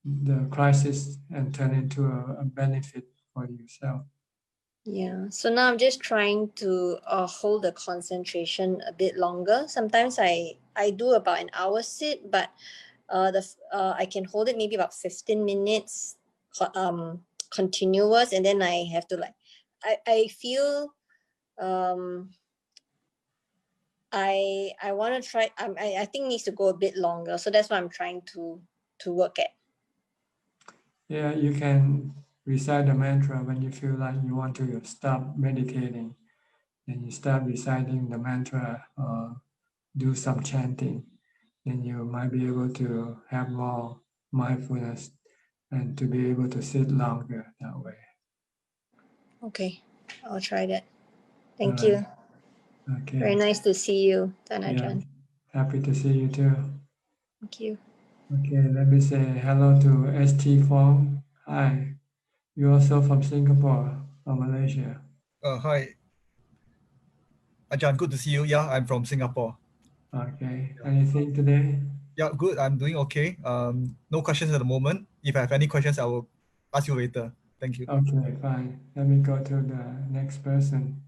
the crisis and turn it into a benefit for yourself. Yeah, so now I'm just trying to hold the concentration a bit longer. Sometimes I do about an hour sit, but I can hold it maybe about 15 minutes continuous, and then I have to I feel I want to try. I think it needs to go a bit longer, so that's what I'm trying to work at. Yeah, you can recite the mantra when you feel like you want to stop meditating. Then you start reciting the mantra or do some chanting. Then you might be able to have more mindfulness and to be able to sit longer that way. Okay, I'll try that. Thank All right. you. Okay. Very nice to see you, Ajahn. Yeah, happy to see you too. Thank you. Okay, let me say hello to ST Fong. Hi, you're also from Singapore or Malaysia? Hi. Ajahn, good to see you. Yeah, I'm from Singapore. Okay, anything today? Yeah, good. I'm doing okay. No questions at the moment. If I have any questions, I will ask you later. Thank you. Okay, fine. Let me go to the next person.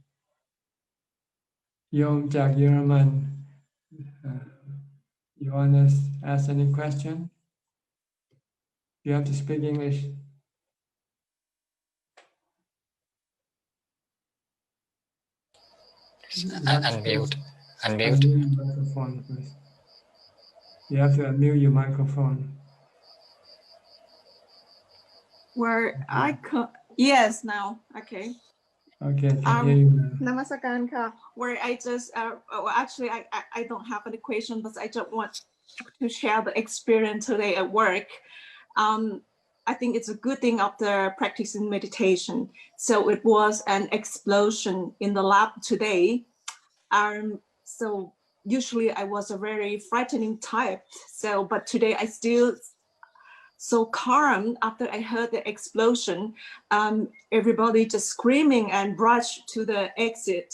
โยมจากเยอรมัน you want to ask any question? You have to speak English. Unmute. Unmute your microphone first. You have to unmute your microphone. Where I could, yes, now, okay. Okay, can hear you now. Namaskaran ka. Where I just, well, actually, I don't have any question, but I just want to share the experience today at work. I think it's a good thing after practicing meditation. So it was an explosion in the lab today. So usually I was a very frightening type. So, but today I still so calm after I heard the explosion. Everybody just screaming and rushed to the exit.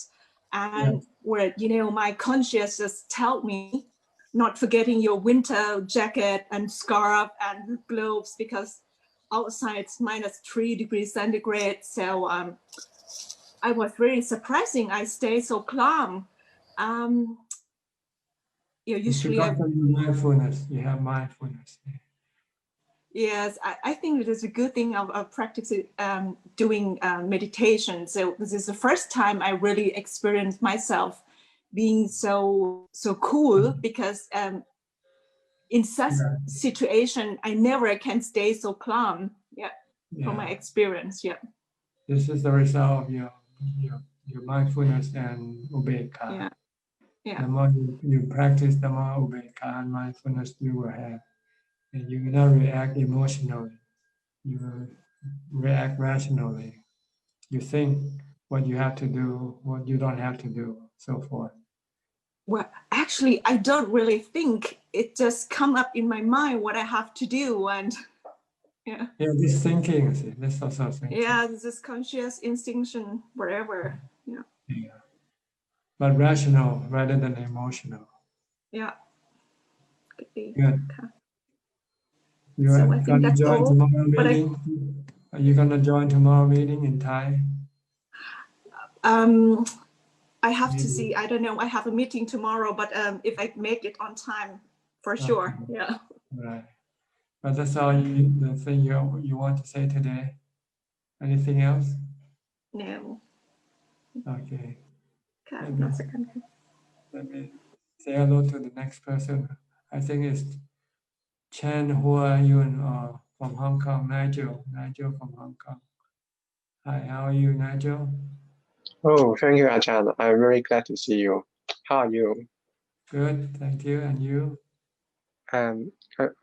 And where, my conscience just told me not forgetting your winter jacket and scarf and gloves, because outside it's -3 degrees centigrade. So I was very surprising. I stay so calm. Usually mindfulness. You have mindfulness. Yes, I think it is a good thing of practicing doing meditation. So this is the first time I really experienced myself being so cool, because in such situation I never can stay so calm. From my experience. This is the result of your mindfulness and ubeka. The more you practice, the more ubeka and mindfulness you will have, and you will not react emotionally. You will react rationally. You think what you have to do, what you don't have to do, so forth. Well, actually, I don't really think. It just come up in my mind what I have to do, and this thinking, see, this also thinking. This is conscious instinction, whatever. But rational rather than emotional. Could be. Good. You are going to join tomorrow meeting? Are you going to join tomorrow meeting in Thai? I have to see. I don't know. I have a meeting tomorrow, but if I make it on time, for sure. Right. But that's all the thing you want to say today. Anything else? No. Okay. Let me say hello to the next person. I think it's Chen Hua Yun from Hong Kong. Nigel from Hong Kong. Hi, how are you, Nigel? Oh, thank you, Ajahn. I'm very glad to see you. How are you? Good, thank you. And you? I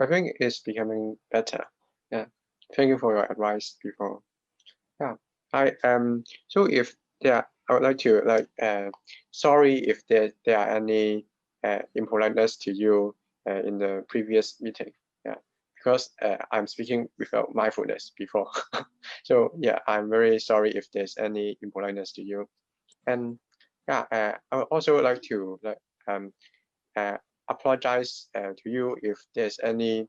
think it's becoming better. Yeah. Thank you for your advice before. Yeah. So if I would like to sorry if there are any impoliteness to you in the previous meeting. Yeah. Because I'm speaking without mindfulness before. So yeah, I'm very sorry if there's any impoliteness to you. And I would also like to apologize to you if there's any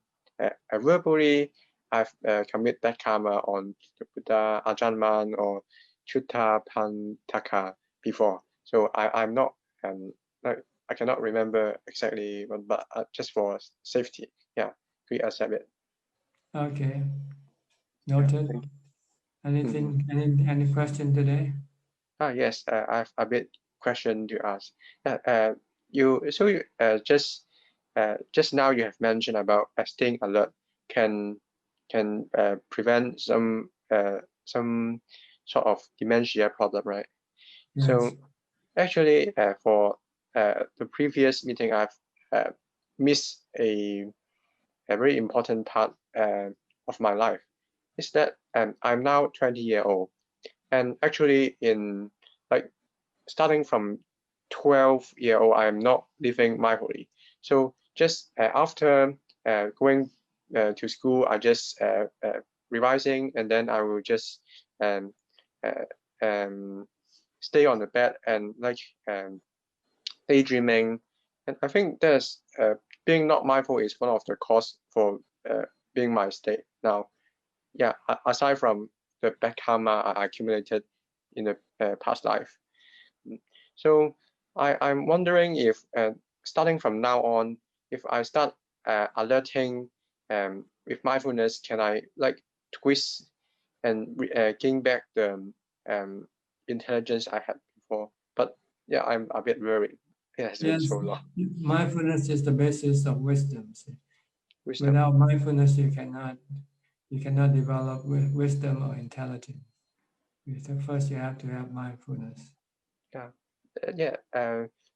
verbally I've commit bad karma on the Buddha Ajahn or Chutta Pantaka before. So I'm not I cannot remember exactly, but just for safety, we accept it. Okay, noted. Anything? Any question today? Yes, I have a bit question to ask. Just now you have mentioned about staying alert can prevent some sort of dementia problem, right? Yes. So actually, for the previous meeting, I've missed a very important part of my life. Is that I'm now 20 years old, and actually in starting from 12-year-old, I'm not living mindfully. So just after going to school, I just revising, and then I will just stay on the bed and daydreaming. And I think there's being not mindful is one of the cause for being my state now. Yeah, aside from the bad karma I accumulated in the past life. So I'm wondering if starting from now on, if I start alerting with mindfulness, can I twist and gain back the intelligence I had before? But yeah, I'm a bit worried. It has been so long. Mindfulness is the basis of wisdom. Wisdom. Without mindfulness, you cannot develop wisdom or intelligence. First, you have to have mindfulness. Let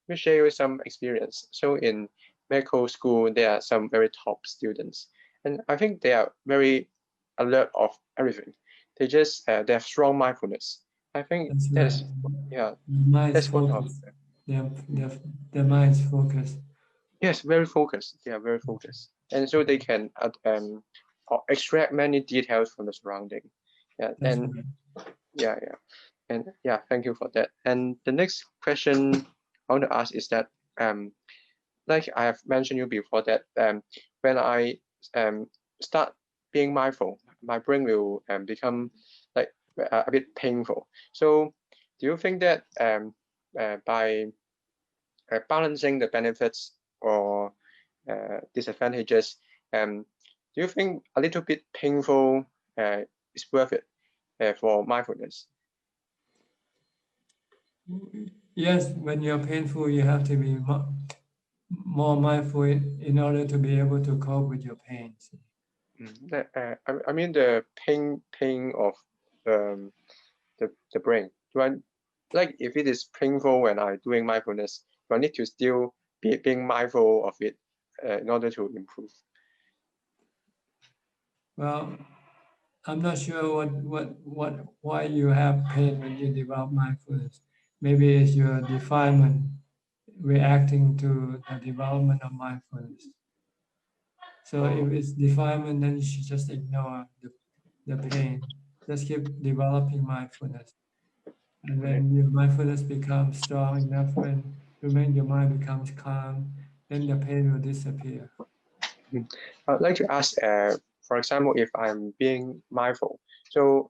me share you some experience. So in medical school, there are some very top students, and I think they are very alert of everything. They just they have strong mindfulness. I think that's one of their mind's focused. Yes, very focused. They are very focused, and so they can extract many details from the surrounding. Thank you for that. And the next question I want to ask is that like I have mentioned you before that when I start being mindful, my brain will become like a bit painful. So do you think that by balancing the benefits or disadvantages, do you think a little bit painful is worth it for mindfulness? Yes, when you're painful, you have to be more mindful in order to be able to cope with your pain. I mean the pain of the brain. Do I, like if it is painful when I'm doing mindfulness, do I need to still be being mindful of it in order to improve? Well, I'm not sure why you have pain when you develop mindfulness. Maybe it's your defilement reacting to the development of mindfulness. So if it's defilement, then you should just ignore the pain. Just keep developing mindfulness. And when your mindfulness becomes strong enough, when your mind becomes calm, then the pain will disappear. I'd like to ask, for example, if I'm being mindful, so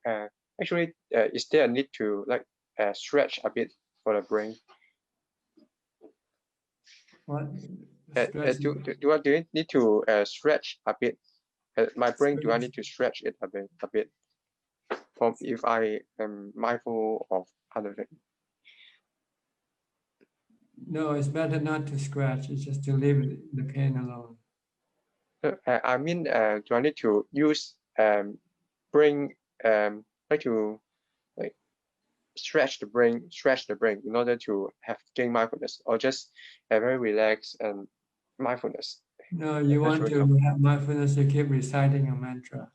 actually, is there a need to like stretch a bit for the brain? What? Do I need to stretch a bit? My brain, do I need to stretch it a bit? From if I am mindful of other things. No, it's better not to scratch. It's just to leave the pain alone. I mean, do I need to use brain like to like stretch the brain in order to have gain mindfulness, or just a very relaxed and mindfulness? No, you want to have mindfulness. You keep reciting a mantra,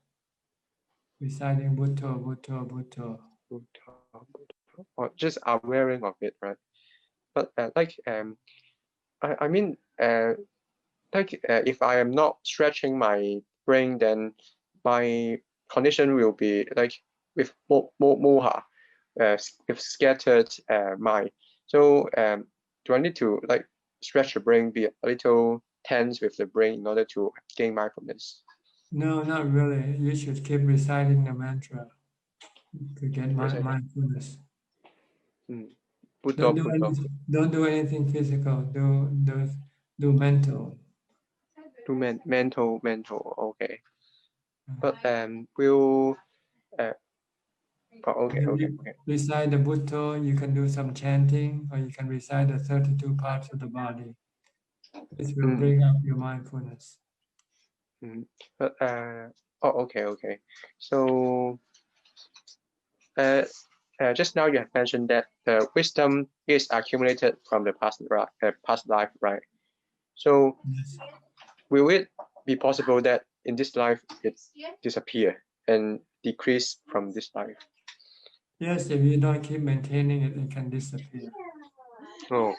reciting Bhutto, Bhutto, Bhutto. Or just awareing of it, right? But like I mean like if I am not stretching my brain, then my condition will be like with moha, with scattered mind. So do I need to like stretch the brain, be a little tense with the brain in order to gain mindfulness? No, not really. You should keep reciting the mantra to get mindfulness. Don't do anything physical. Do mental. Do mental. Okay. But will okay. Recite the Bhutto. You can do some chanting, or you can recite the 32 parts of the body. This will bring up your mindfulness. But okay. So just now you have mentioned that the wisdom is accumulated from the past life, right? So will it be possible that in this life it disappear and decrease from this life? Yes, if you don't keep maintaining it, it can disappear. Oh.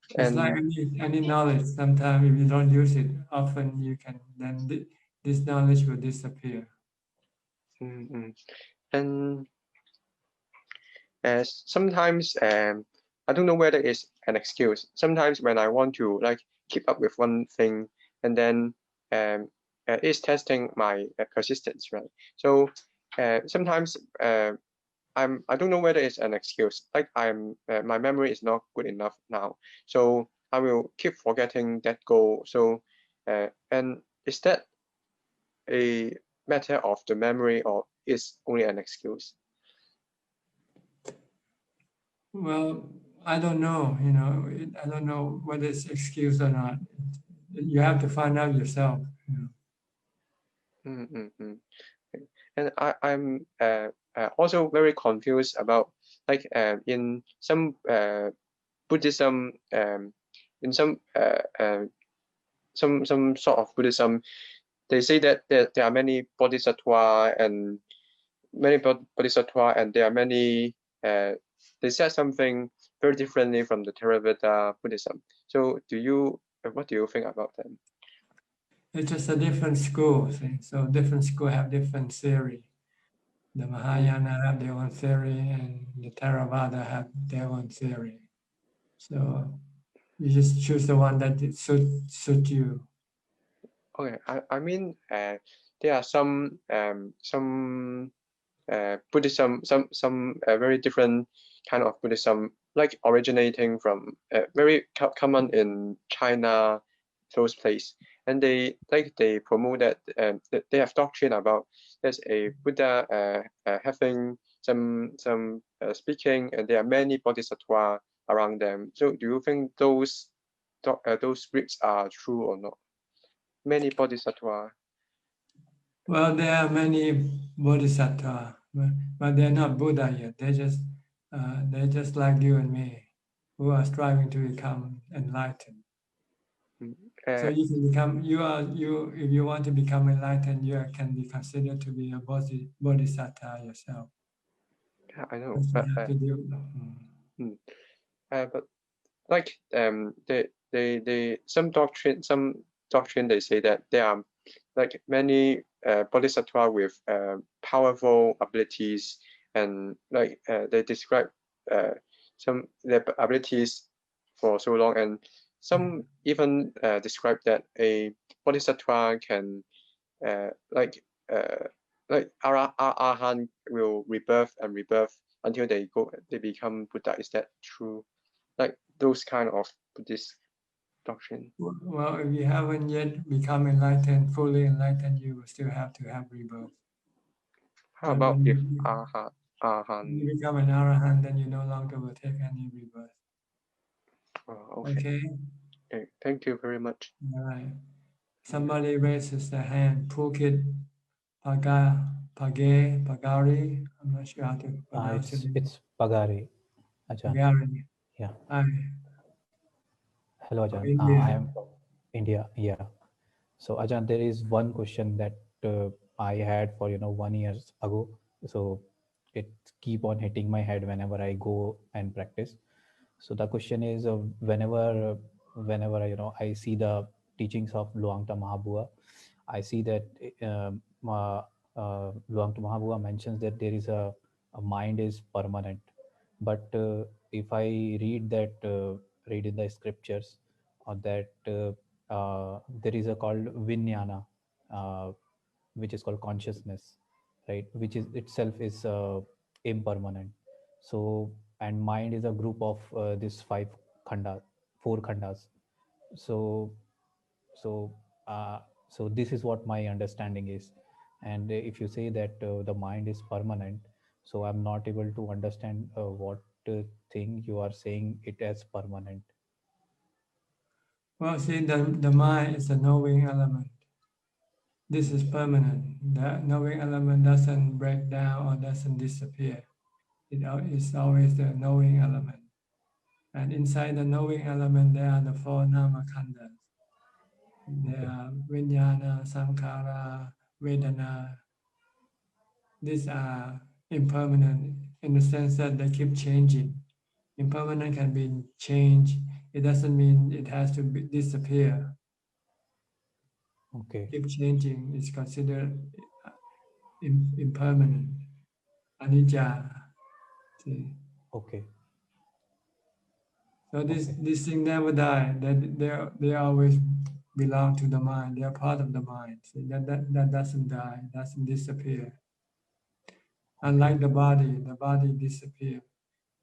It's like any knowledge. Sometimes if you don't use it often, then this knowledge will disappear. And sometimes I don't know whether it's an excuse. Sometimes when I want to like keep up with one thing, and then it's testing my persistence, right? So sometimes I don't know whether it's an excuse. Like my memory is not good enough now, so I will keep forgetting that goal. So and is that a matter of the memory, or is only an excuse? Well, I don't know. I don't know whether it's excuse or not. You have to find out yourself. And I'm also very confused about like in some Buddhism, in some sort of Buddhism, they say that there are many bodhisattva and there are many they said something very differently from the Theravada Buddhism. So what do you think about them? It's just a different school. So different school have different theory. The Mahayana have their own theory, and the Theravada have their own theory. So You just choose the one that suit you. Okay, I mean, there are some Buddhism, some very different kind of Buddhism, like originating from very common in China, those places, and they promote that they have doctrine about there's a Buddha having some speaking, and there are many bodhisattva around them. So do you think those scripts are true or not? Many bodhisattva. Well, there are many bodhisattva, but they're not Buddha yet. They're just like you and me, who are striving to become enlightened. So you can become if you want to become enlightened, you can be considered to be a bodhisattva yourself. Yeah, I know, But but you have to do. but like they some doctrine they say that there are like many bodhisattva with powerful abilities, and like they describe some their abilities for so long, and some even describe that a bodhisattva can like Arahant will rebirth and rebirth until they become Buddha. Is that true? Like those kind of Buddhist doctrine. Well, if you haven't yet become enlightened, fully enlightened, you will still have to have rebirth. How about if Arahant? When you become an Arahant, then you no longer will take any rebirth. Oh, Okay. Okay. Thank you very much. All right. Somebody raises their hand. Pukit Pagari. I'm not sure how to pronounce it. It's Pagari, Ajahn. Pagari. Yeah. Hi. Hello, Ajahn. India. I am from India. Yeah. So, Ajahn, there is one question that I had for 1 year ago. So it keep on hitting my head whenever I go and practice. So the question is, whenever I see the teachings of Luangta Mahabua, I see that Luangta Mahabua mentions that there is a mind is permanent. But if I read in the scriptures, that there is a called Vijnana, which is called consciousness, right? Which is itself is impermanent. So, and mind is a group of these four khandas. So, so, so this is what my understanding is. And if you say that the mind is permanent, so I'm not able to understand what thing you are saying it as permanent. Well, see, the mind is a knowing element. This is permanent. The knowing element doesn't break down or doesn't disappear. It is always the knowing element. And inside the knowing element, there are the four nama khandas. There are Vijnana, Sankhara, Vedana. These are impermanent in the sense that they keep changing. Impermanent can be changed. It doesn't mean it has to disappear. Okay. Keep changing is considered impermanent. Anicca. See? Okay. So this thing never die. They always belong to the mind. They are part of the mind. See, that doesn't die, doesn't disappear. Unlike the body disappears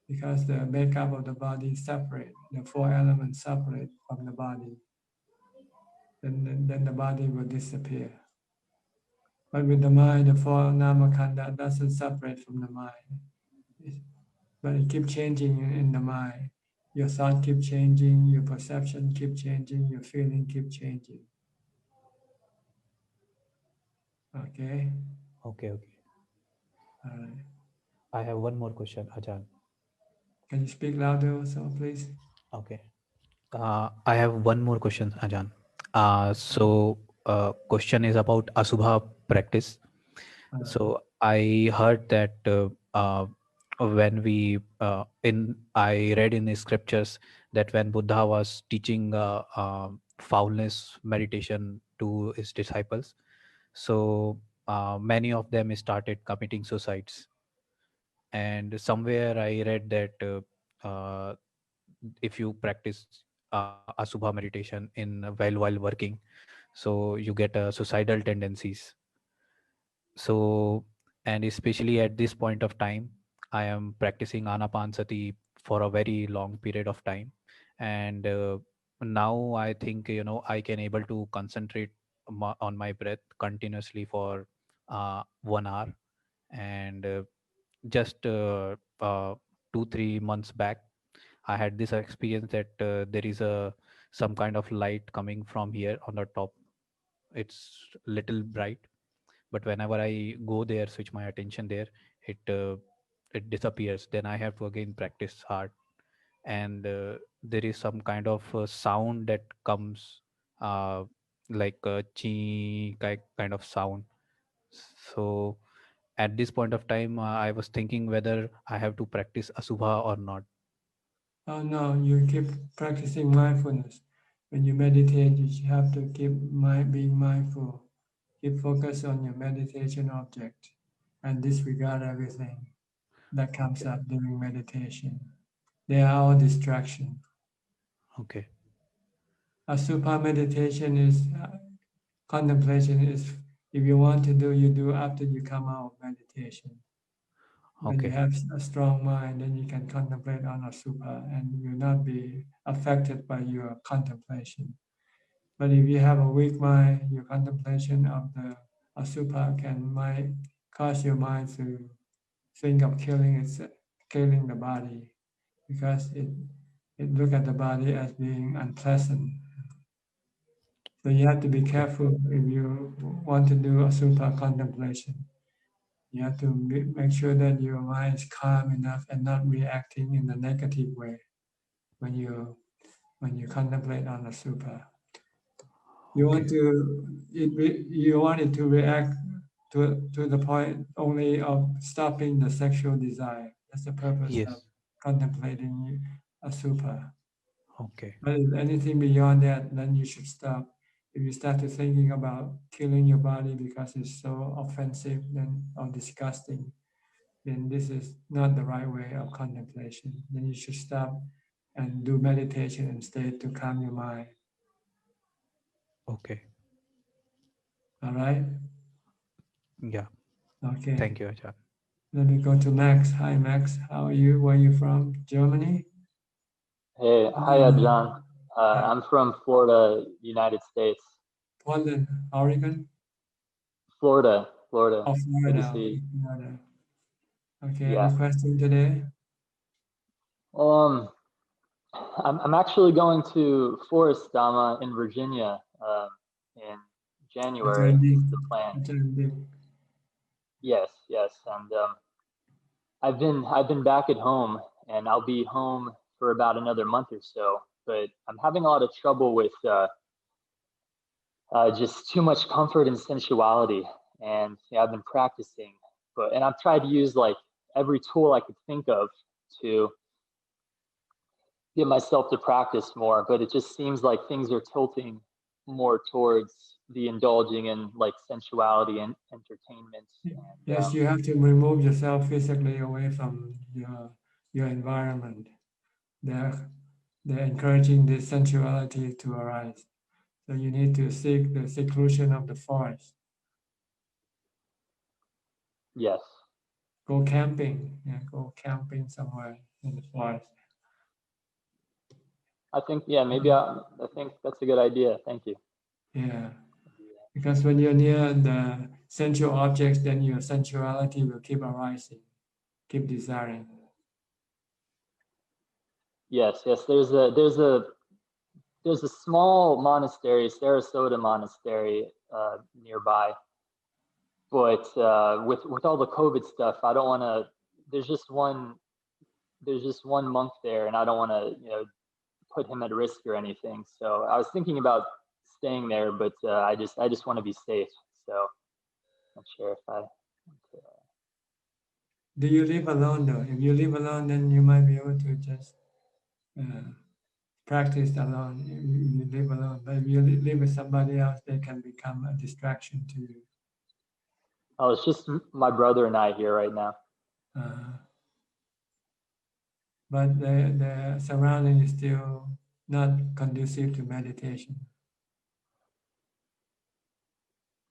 because the makeup of the body is separate. The four elements separate from the body. Then the body will disappear. But with the mind, the four namakanda doesn't separate from the mind. But it keeps changing in the mind. Your thought keep changing, your perception keep changing, your feeling keep changing. Okay? Okay. All right. I have one more question, Ajahn. Can you speak louder also, please? Okay. I have one more question, Ajahn. So question is about Asubha practice. So I heard that when I read in the scriptures that when Buddha was teaching foulness meditation to his disciples, so many of them started committing suicides. And somewhere I read that if you practice asubha meditation in while working, so you get suicidal tendencies. So, and especially at this point of time, I am practicing anapansati for a very long period of time, and now I think I can able to concentrate on my breath continuously for 1 hour. And just 2-3 months back, I had this experience that there is some kind of light coming from here on the top. It's little bright, but whenever I go there, switch my attention there, it disappears. Then I have to again practice hard, and there is some kind of sound that comes, like a chi kind of sound. So at this point of time, I was thinking whether I have to practice asubha or not. Oh no, you keep practicing mindfulness. When you meditate, you have to keep being mindful. Keep focus on your meditation object and disregard everything that comes up during meditation. They are all distraction. Okay. Asubha meditation is contemplation is, if you want to do, you do after you come out of meditation. When you Okay. have a strong mind, then you can contemplate on asubha and you will not be affected by your contemplation. But if you have a weak mind, your contemplation of the asubha might cause your mind to think of killing the body, because it look at the body as being unpleasant. So you have to be careful if you want to do asubha contemplation. You have to make sure that your mind is calm enough and not reacting in a negative way when you contemplate on asubha. You want it to react to the point only of stopping the sexual desire. That's the purpose of Yes. contemplating asubha. Okay. But if anything beyond that, then you should stop. If you start to thinking about killing your body because it's so offensive or disgusting, then this is not the right way of contemplation. Then you should stop and do meditation instead to calm your mind. Okay. All right? Yeah. Okay. Thank you, Ajahn. Let me go to Max. Hi, Max. How are you? Where are you from? Germany? Hey, hi, Ajahn. I'm from Florida, United States. Portland, Oregon? Florida. Oh, Good to Florida. see you. Florida. Okay, Yeah. any question today? I'm actually going to Forest Dhamma in Virginia in January. Is the plan. Yes, and I've been back at home, and I'll be home for about another month or so. But I'm having a lot of trouble with just too much comfort and sensuality, and I've been practicing, and I've tried to use like every tool I could think of to get myself to practice more, but it just seems like things are tilting more towards the indulging in like sensuality and entertainment. Yes, you have to remove yourself physically away from your environment. They're encouraging this sensuality to arise. So you need to seek the seclusion of the forest. Yes. Go camping. Yeah, go camping somewhere in the forest. I think, yeah, maybe I think that's a good idea. Thank you. Yeah. Because when you're near the sensual objects, then your sensuality will keep arising, keep desiring. Yes. There's a small monastery, Sarasota Monastery, nearby. But with all the COVID stuff, I don't want to. There's just one monk there, and I don't want to put him at risk or anything. So I was thinking about staying there, but I just want to be safe. So not sure if I. Do you live alone though? If you live alone, then you might be able to just practice alone. If you live alone, but if you live with somebody else, they can become a distraction to you. Oh, it's just my brother and I here right now. But the surrounding is still not conducive to meditation.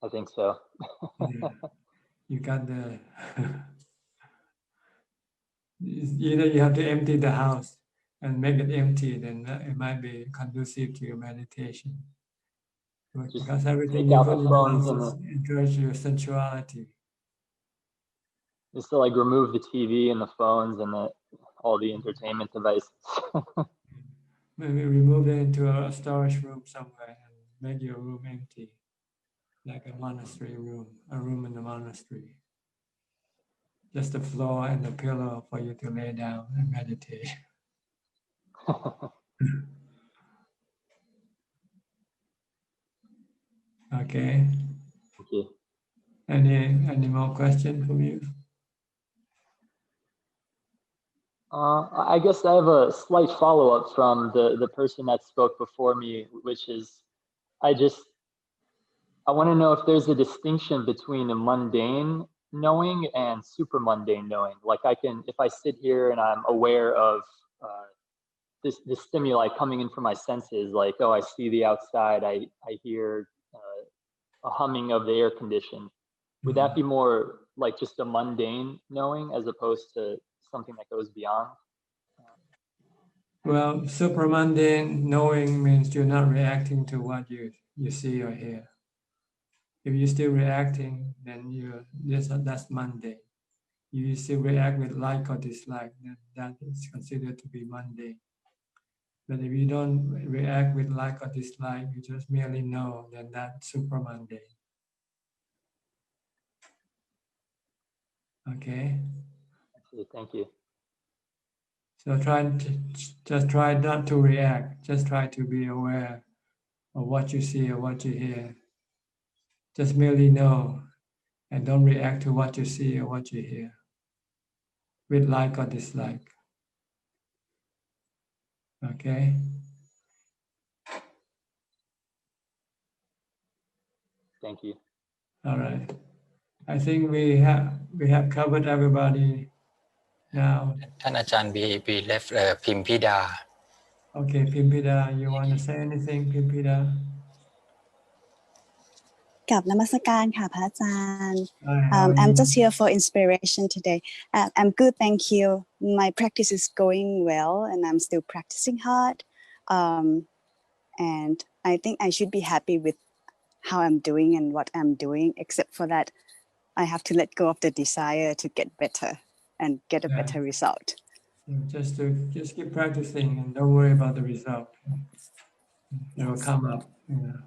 I think so. Yeah. You got the either you have to empty the house and make it empty, then it might be conducive to your meditation. Because everything take you out put the in the phones house and is encourage your sensuality. just to like remove the TV and the phones and all the entertainment devices. Maybe remove it into a storage room somewhere and make your room empty, like a monastery room, a room in the monastery. Just the floor and the pillow for you to lay down and meditate. Okay. Thank you. Any more questions from you? I guess I have a slight follow-up from the person that spoke before me, which is I want to know if there's a distinction between a mundane knowing and super mundane knowing. Like if I sit here and I'm aware of this stimuli coming in from my senses, like, oh, I see the outside, I hear a humming of the air condition. Would that be more like just a mundane knowing as opposed to something that goes beyond? Well, supramundane knowing means you're not reacting to what you see or hear. If you're still reacting, then that's mundane. You still react with like or dislike, then that is considered to be mundane. But if you don't react with like or dislike, you just merely know, then that's supramundane. Okay. Thank you. So try not to react. Just try to be aware of what you see or what you hear. Just merely know and don't react to what you see or what you hear with like or dislike. Okay. Thank you. All right. I think we have covered everybody now. ท่านอาจารย์ we left Pimpida. Okay, Pimpida, you want to say anything, Pimpida? กับนมัสการค่ะพระอาจารย์ Hi, how are I'm you? just here for inspiration today. I'm good, thank you. My practice is going well and I'm still practicing hard. And I think I should be happy with how I'm doing and what I'm doing, except for that I have to let go of the desire to get better and get a better result. Just keep practicing and don't worry about the result. It will come up. You know.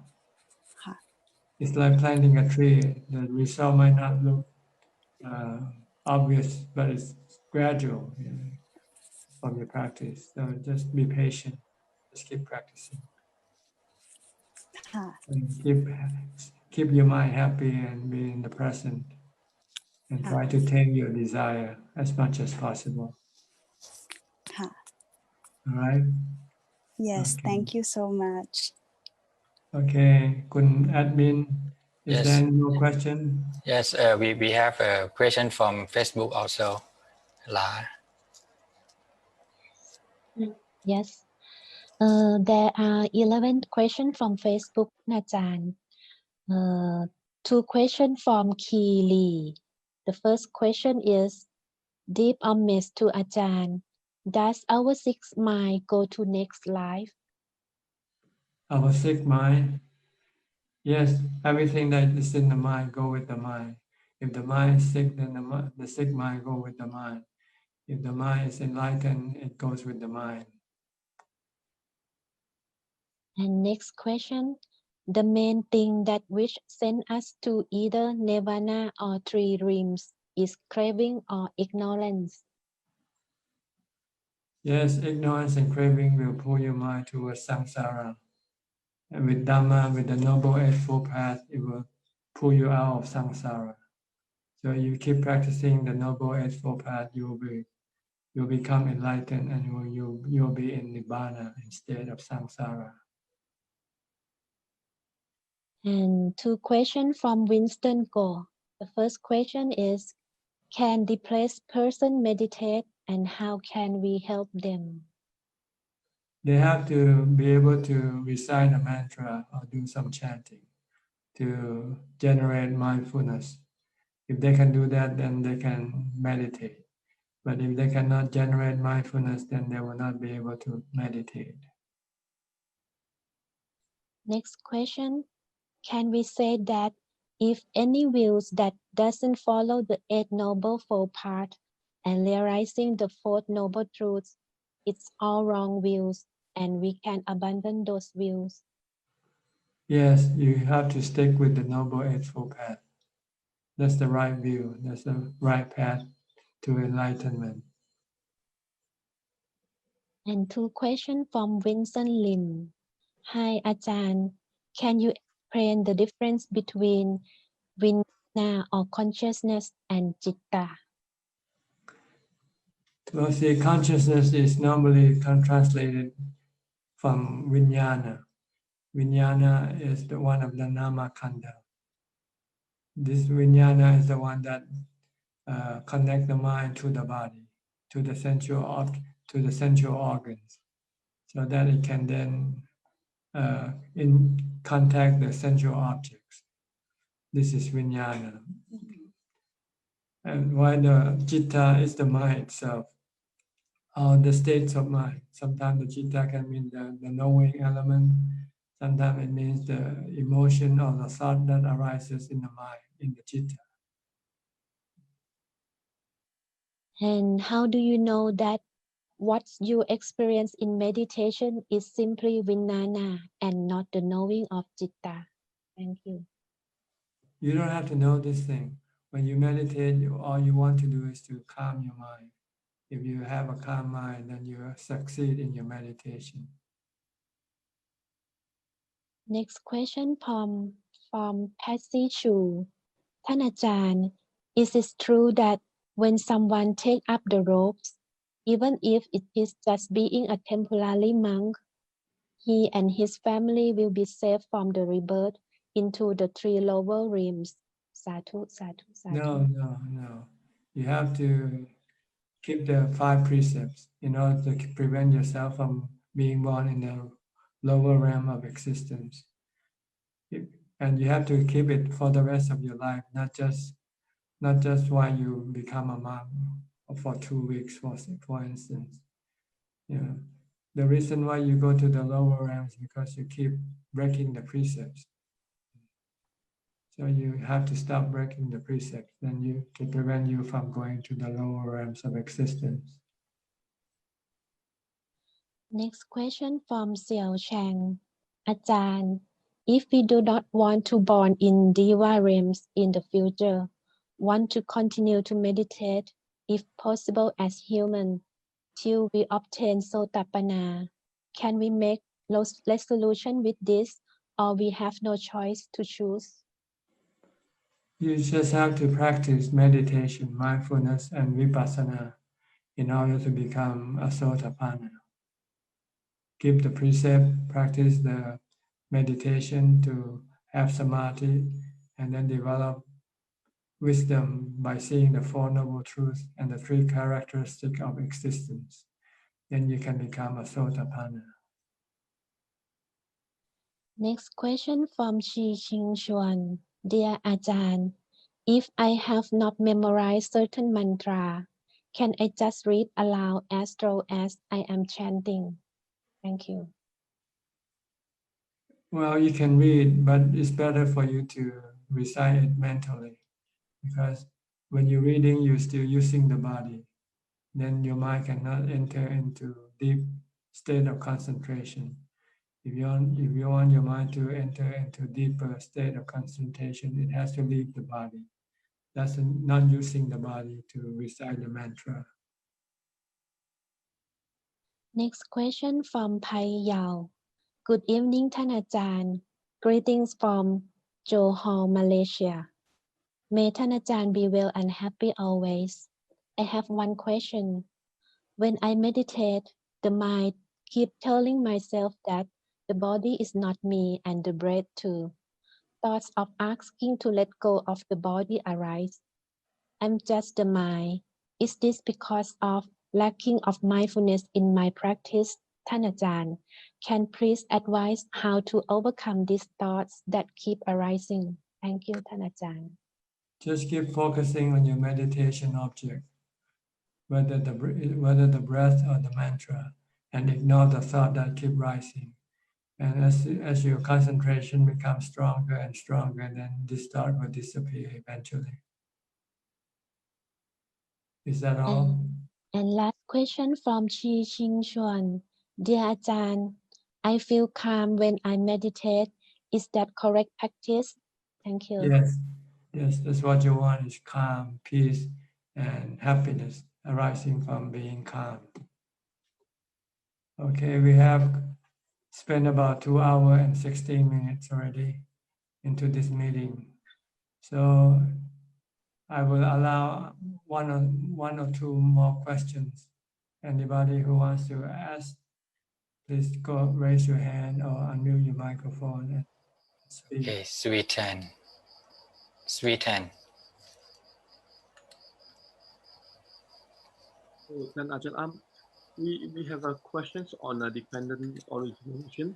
It's like planting a tree. The result might not look obvious, but it's gradual, you know, from your practice. So just be patient. Just keep practicing. And keep your mind happy and be in the present. And try to tame your desire as much as possible. All right? Yes, okay. Thank you so much. Okay, Kun admin, is Yes. there any more question? Yes, we have a question from Facebook also. La. Yes. There are 11 questions from Facebook, Ajahn. 2 questions from Ki Lee. The first question is, deep homage to Ajahn. Does our sixth mind go to next life? Our sick mind? Yes, everything that is in the mind go with the mind. If the mind is sick, then the sick mind go with the mind. If the mind is enlightened, it goes with the mind. And next question, the main thing that which send us to either nirvana or 3 realms is craving or ignorance. Yes, ignorance and craving will pull your mind towards samsara. And with Dhamma, with the Noble Eightfold Path, it will pull you out of samsara. So you keep practicing the Noble Eightfold Path, you'll become enlightened and you'll be in nibbana instead of samsara. And 2 questions from Winston Go. The first question is, can depressed person meditate and how can we help them? they have to be able to recite a mantra or do some chanting to generate mindfulness. If they can do that, then they can meditate. But if they cannot generate mindfulness, then they will not be able to meditate. Next question. Can we say that if any wills that doesn't follow the Eighth Noble Fold Path and realizing the Fourth Noble Truths, it's all wrong wills and we can abandon those wills? Yes, you have to stick with the Noble Eightfold Path. That's the right view. That's the right path to enlightenment. And two questions from Vincent Lim. Hi, Ajahn. Can you explain the difference between Vijnana or consciousness and Citta? Well, see, consciousness is normally translated from Vijnana. Vijnana is the one of the Nama Kanda. This Vijnana is the one that connects the mind to the body, to the sensual organs, so that it can then in contact the sensual objects. This is Vijnana. And while the Citta is the mind itself, or the states of mind. Sometimes the Citta can mean the knowing element. Sometimes it means the emotion or the thought that arises in the mind, in the Citta. And how do you know that what you experience in meditation is simply Vijnana and not the knowing of Citta? Thank you. You don't have to know this thing. When you meditate, all you want to do is to calm your mind. If you have a calm mind, then you succeed in your meditation. Next question from Patsy Chu. ท่านอาจารย์ is it true that when someone take up the robes, even if it is just being a temporary monk, he and his family will be saved from the rebirth into the three lower realms? Sadhu, sadhu, sadhu. No. You have to keep the 5 precepts in order to prevent yourself from being born in the lower realm of existence. And you have to keep it for the rest of your life, not just while you become a monk or for 2 weeks, for instance. Yeah. The reason why you go to the lower realms is because you keep breaking the precepts. So you have to stop breaking the precepts, then to prevent you from going to the lower realms of existence. Next question from Xiao Chang. อาจารย์ if we do not want to born in Deva realms in the future, want to continue to meditate, if possible as human, till we obtain Sotapanna, can we make resolution with this, or we have no choice to choose? You just have to practice meditation, mindfulness, and vipassana in order to become a Sotapanna. Keep the precept, practice the meditation to have samadhi, and then develop wisdom by seeing the Four Noble Truths and the 3 characteristics of existence. Then you can become a Sotapanna. Next question from Chi Ching Chuan. Dear Ajahn, if I have not memorized certain mantra, can I just read aloud as though as I am chanting? Thank you. Well, you can read, but it's better for you to recite it mentally, because when you're reading, you're still using the body. Then your mind cannot enter into deep state of concentration. If you want your mind to enter into deeper state of concentration, it has to leave the body. That's not using the body to recite the mantra. Next question from Pai Yao. Good evening, ท่านอาจารย์ Greetings from Johor, Malaysia. May ท่านอาจารย์ be well and happy always. I have one question. When I meditate, the mind keep telling myself that the body is not me and the breath too. Thoughts of asking to let go of the body arise. I'm just the mind. Is this because of lacking of mindfulness in my practice? ท่านอาจารย์ can please advise how to overcome these thoughts that keep arising? Thank you ท่านอาจารย์ Just keep focusing on your meditation object, whether the breath or the mantra, and ignore the thought that keep rising. And as your concentration becomes stronger and stronger, then this thought will disappear eventually. Is that all? And last question from Chi Ching Chuan. Dear Ajahn, I feel calm when I meditate. Is that correct practice? Thank you. Yes, that's what you want, is calm, peace, and happiness arising from being calm. Okay, we have spent about 2 hours and 16 minutes already into this meeting. So I will allow one or two more questions. Anybody who wants to ask, please go raise your hand or unmute your microphone and speak. Okay, sweet hand. Sweet hand. So then Ajahn, we have questions on dependent origination.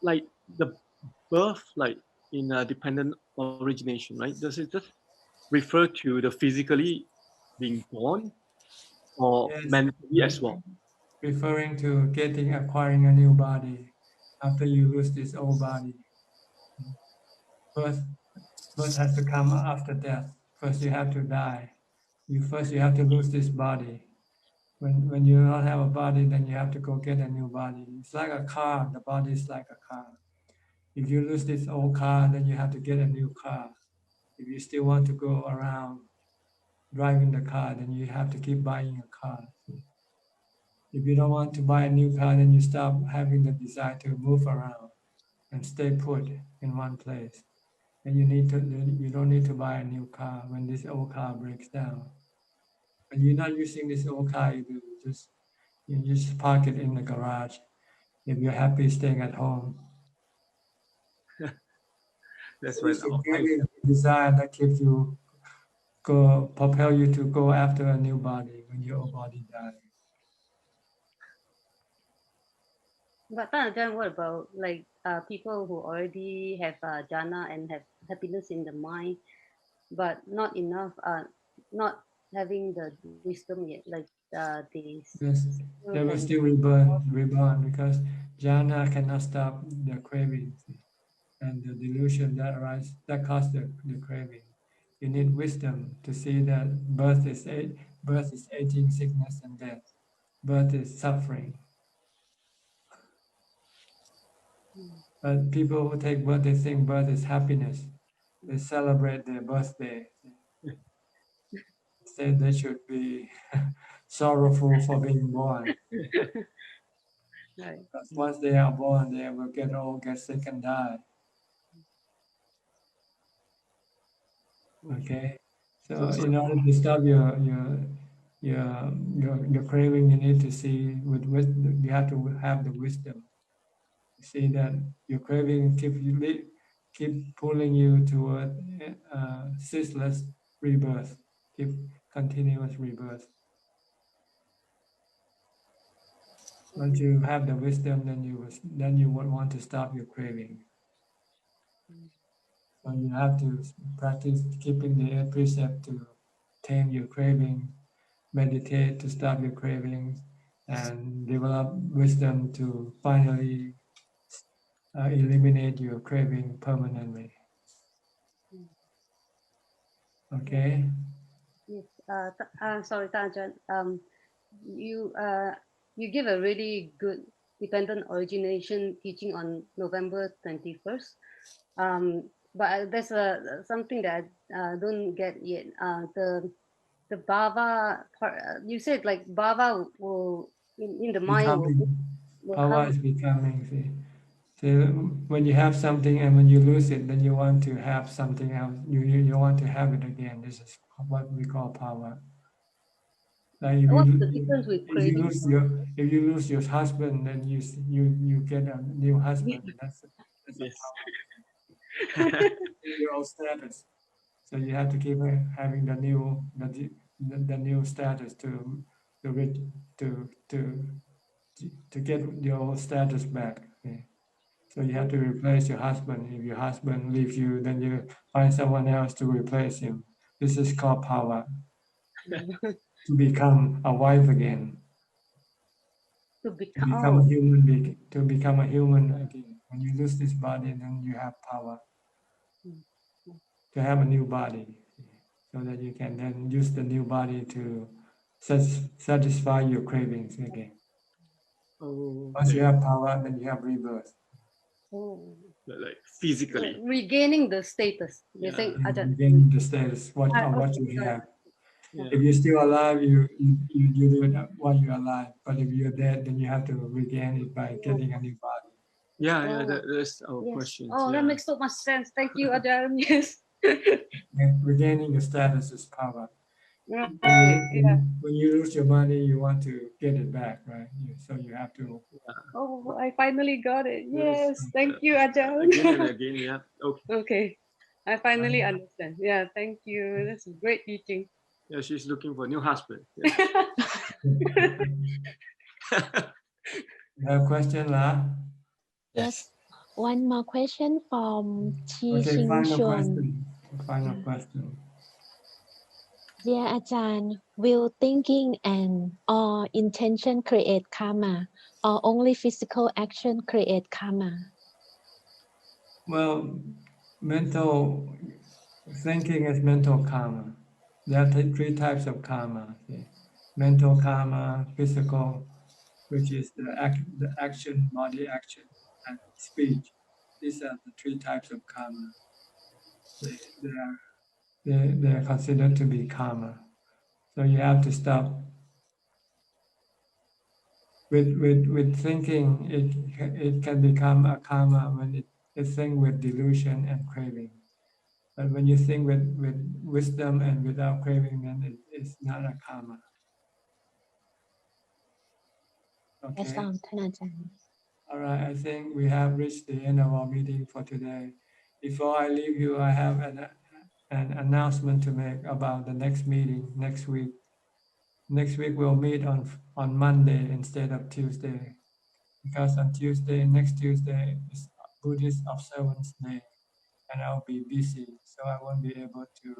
Like the birth, like in dependent origination, right? Does it just refer to the physically being born, or mentally as well? Referring to acquiring a new body after you lose this old body. Birth has to come after death. First you have to die. You have to lose this body. When you don't have a body, then you have to go get a new body. It's like a car. The body is like a car. If you lose this old car, then you have to get a new car. If you still want to go around driving the car, then you have to keep buying a car. If you don't want to buy a new car, then you stop having the desire to move around and stay put in one place. And you don't need to buy a new car when this old car breaks down. When you're not using this old car, you just park it in the garage. If you're happy staying at home. That's so right. It's a desire that keeps you propel you to go after a new body when your old body dies. But then what about like people who already have jhana and have happiness in the mind, but not enough, not having the wisdom yet, like Yes, they will still reborn because jhana cannot stop the cravings and the delusion that causes the craving. You need wisdom to see that birth is aging, sickness, and death. Birth is suffering. But people who take birth, they think birth is happiness. They celebrate their birthday. Say they should be sorrowful for being born. Right. Because once they are born, they will get old, get sick, and die. Okay, so in order to stop your craving, you need to see you have to have the wisdom. See that your craving keep pulling you toward ceaseless rebirth, keep continuous rebirth. Once you have the wisdom, then you would want to stop your craving. So you have to practice keeping the 8 precepts to tame your craving, meditate to stop your cravings, and develop wisdom to finally eliminate your craving permanently. Okay. Yes. Sorry, Ajahn. You give a really good dependent origination teaching on November 21st. But there's something that I don't get yet. The bhava part. You said like bhava will in the mind will Bhava come. is becoming. See. So when you have something and when you lose it, then you want to have something else. You want to have it again. This is what we call power. Like What's the difference with craving? If you lose your husband, then you get a new husband. That's yes. Your old status. So you have to keep having the new status to to get your status back. Okay? So you have to replace your husband. If your husband leaves you, then you find someone else to replace him. This is called power. To become a wife again. To To become, become a human being. To become a human again. When you lose this body, then you have power. To have a new body, so that you can then use the new body to satisfy your cravings again. Once you have power, then you have rebirth. Like physically. Regaining the status. You're saying, Ajahn. Regaining the status of what you have. If you're still alive, you do it while you're alive. But if you're dead, then you have to regain it by getting a new body. Yeah, that's our Yes. question. Oh, that makes so much sense. Thank you, Ajahn. Yes. Regaining the status is power. Right. When you lose your money, you want to get it back, right? So you have to. Oh, I finally got it. Yes. Thank you, Ajahn. Again and again, yeah. Okay. Okay. I finally understand. Yeah, thank you. That's great teaching. Yeah, she's looking for a new husband. Yeah. You have a question, La? Yes. One more question from Chi Okay, Ching final Chuan. question. Final question. Dear Ajahn, will thinking and or intention create karma, or only physical action create karma? Well, mental thinking is mental karma. There are three types of karma. Okay? Mental karma, physical, which is the action, body action, and speech. These are the three types of karma. They are considered to be karma. So you have to stop. With thinking, it can become a karma when it think with delusion and craving. But when you think with wisdom and without craving, then it's not a karma. Yes, Okay. Ajahn. All right. I think we have reached the end of our meeting for today. Before I leave you, I have an announcement to make about the next meeting next week. Next week we'll meet on Monday instead of Tuesday, because on next Tuesday is Buddhist observance day, and I'll be busy, so I won't be able to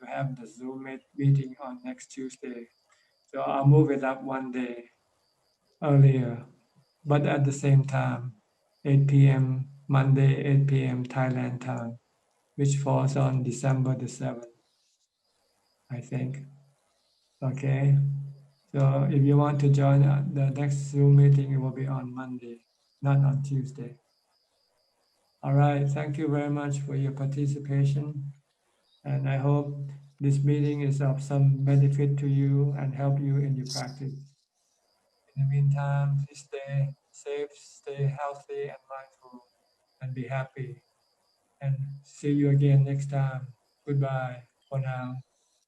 have the Zoom meeting on next Tuesday. So I'll move it up one day earlier, but at the same time, 8 p.m. Monday, 8 p.m. Thailand time, which falls on December the 7th, I think. Okay. So if you want to join the next Zoom meeting, it will be on Monday, not on Tuesday. All right. Thank you very much for your participation. And I hope this meeting is of some benefit to you and help you in your practice. In the meantime, please stay safe, stay healthy and mindful, and be happy. And see you again next time. Goodbye for now.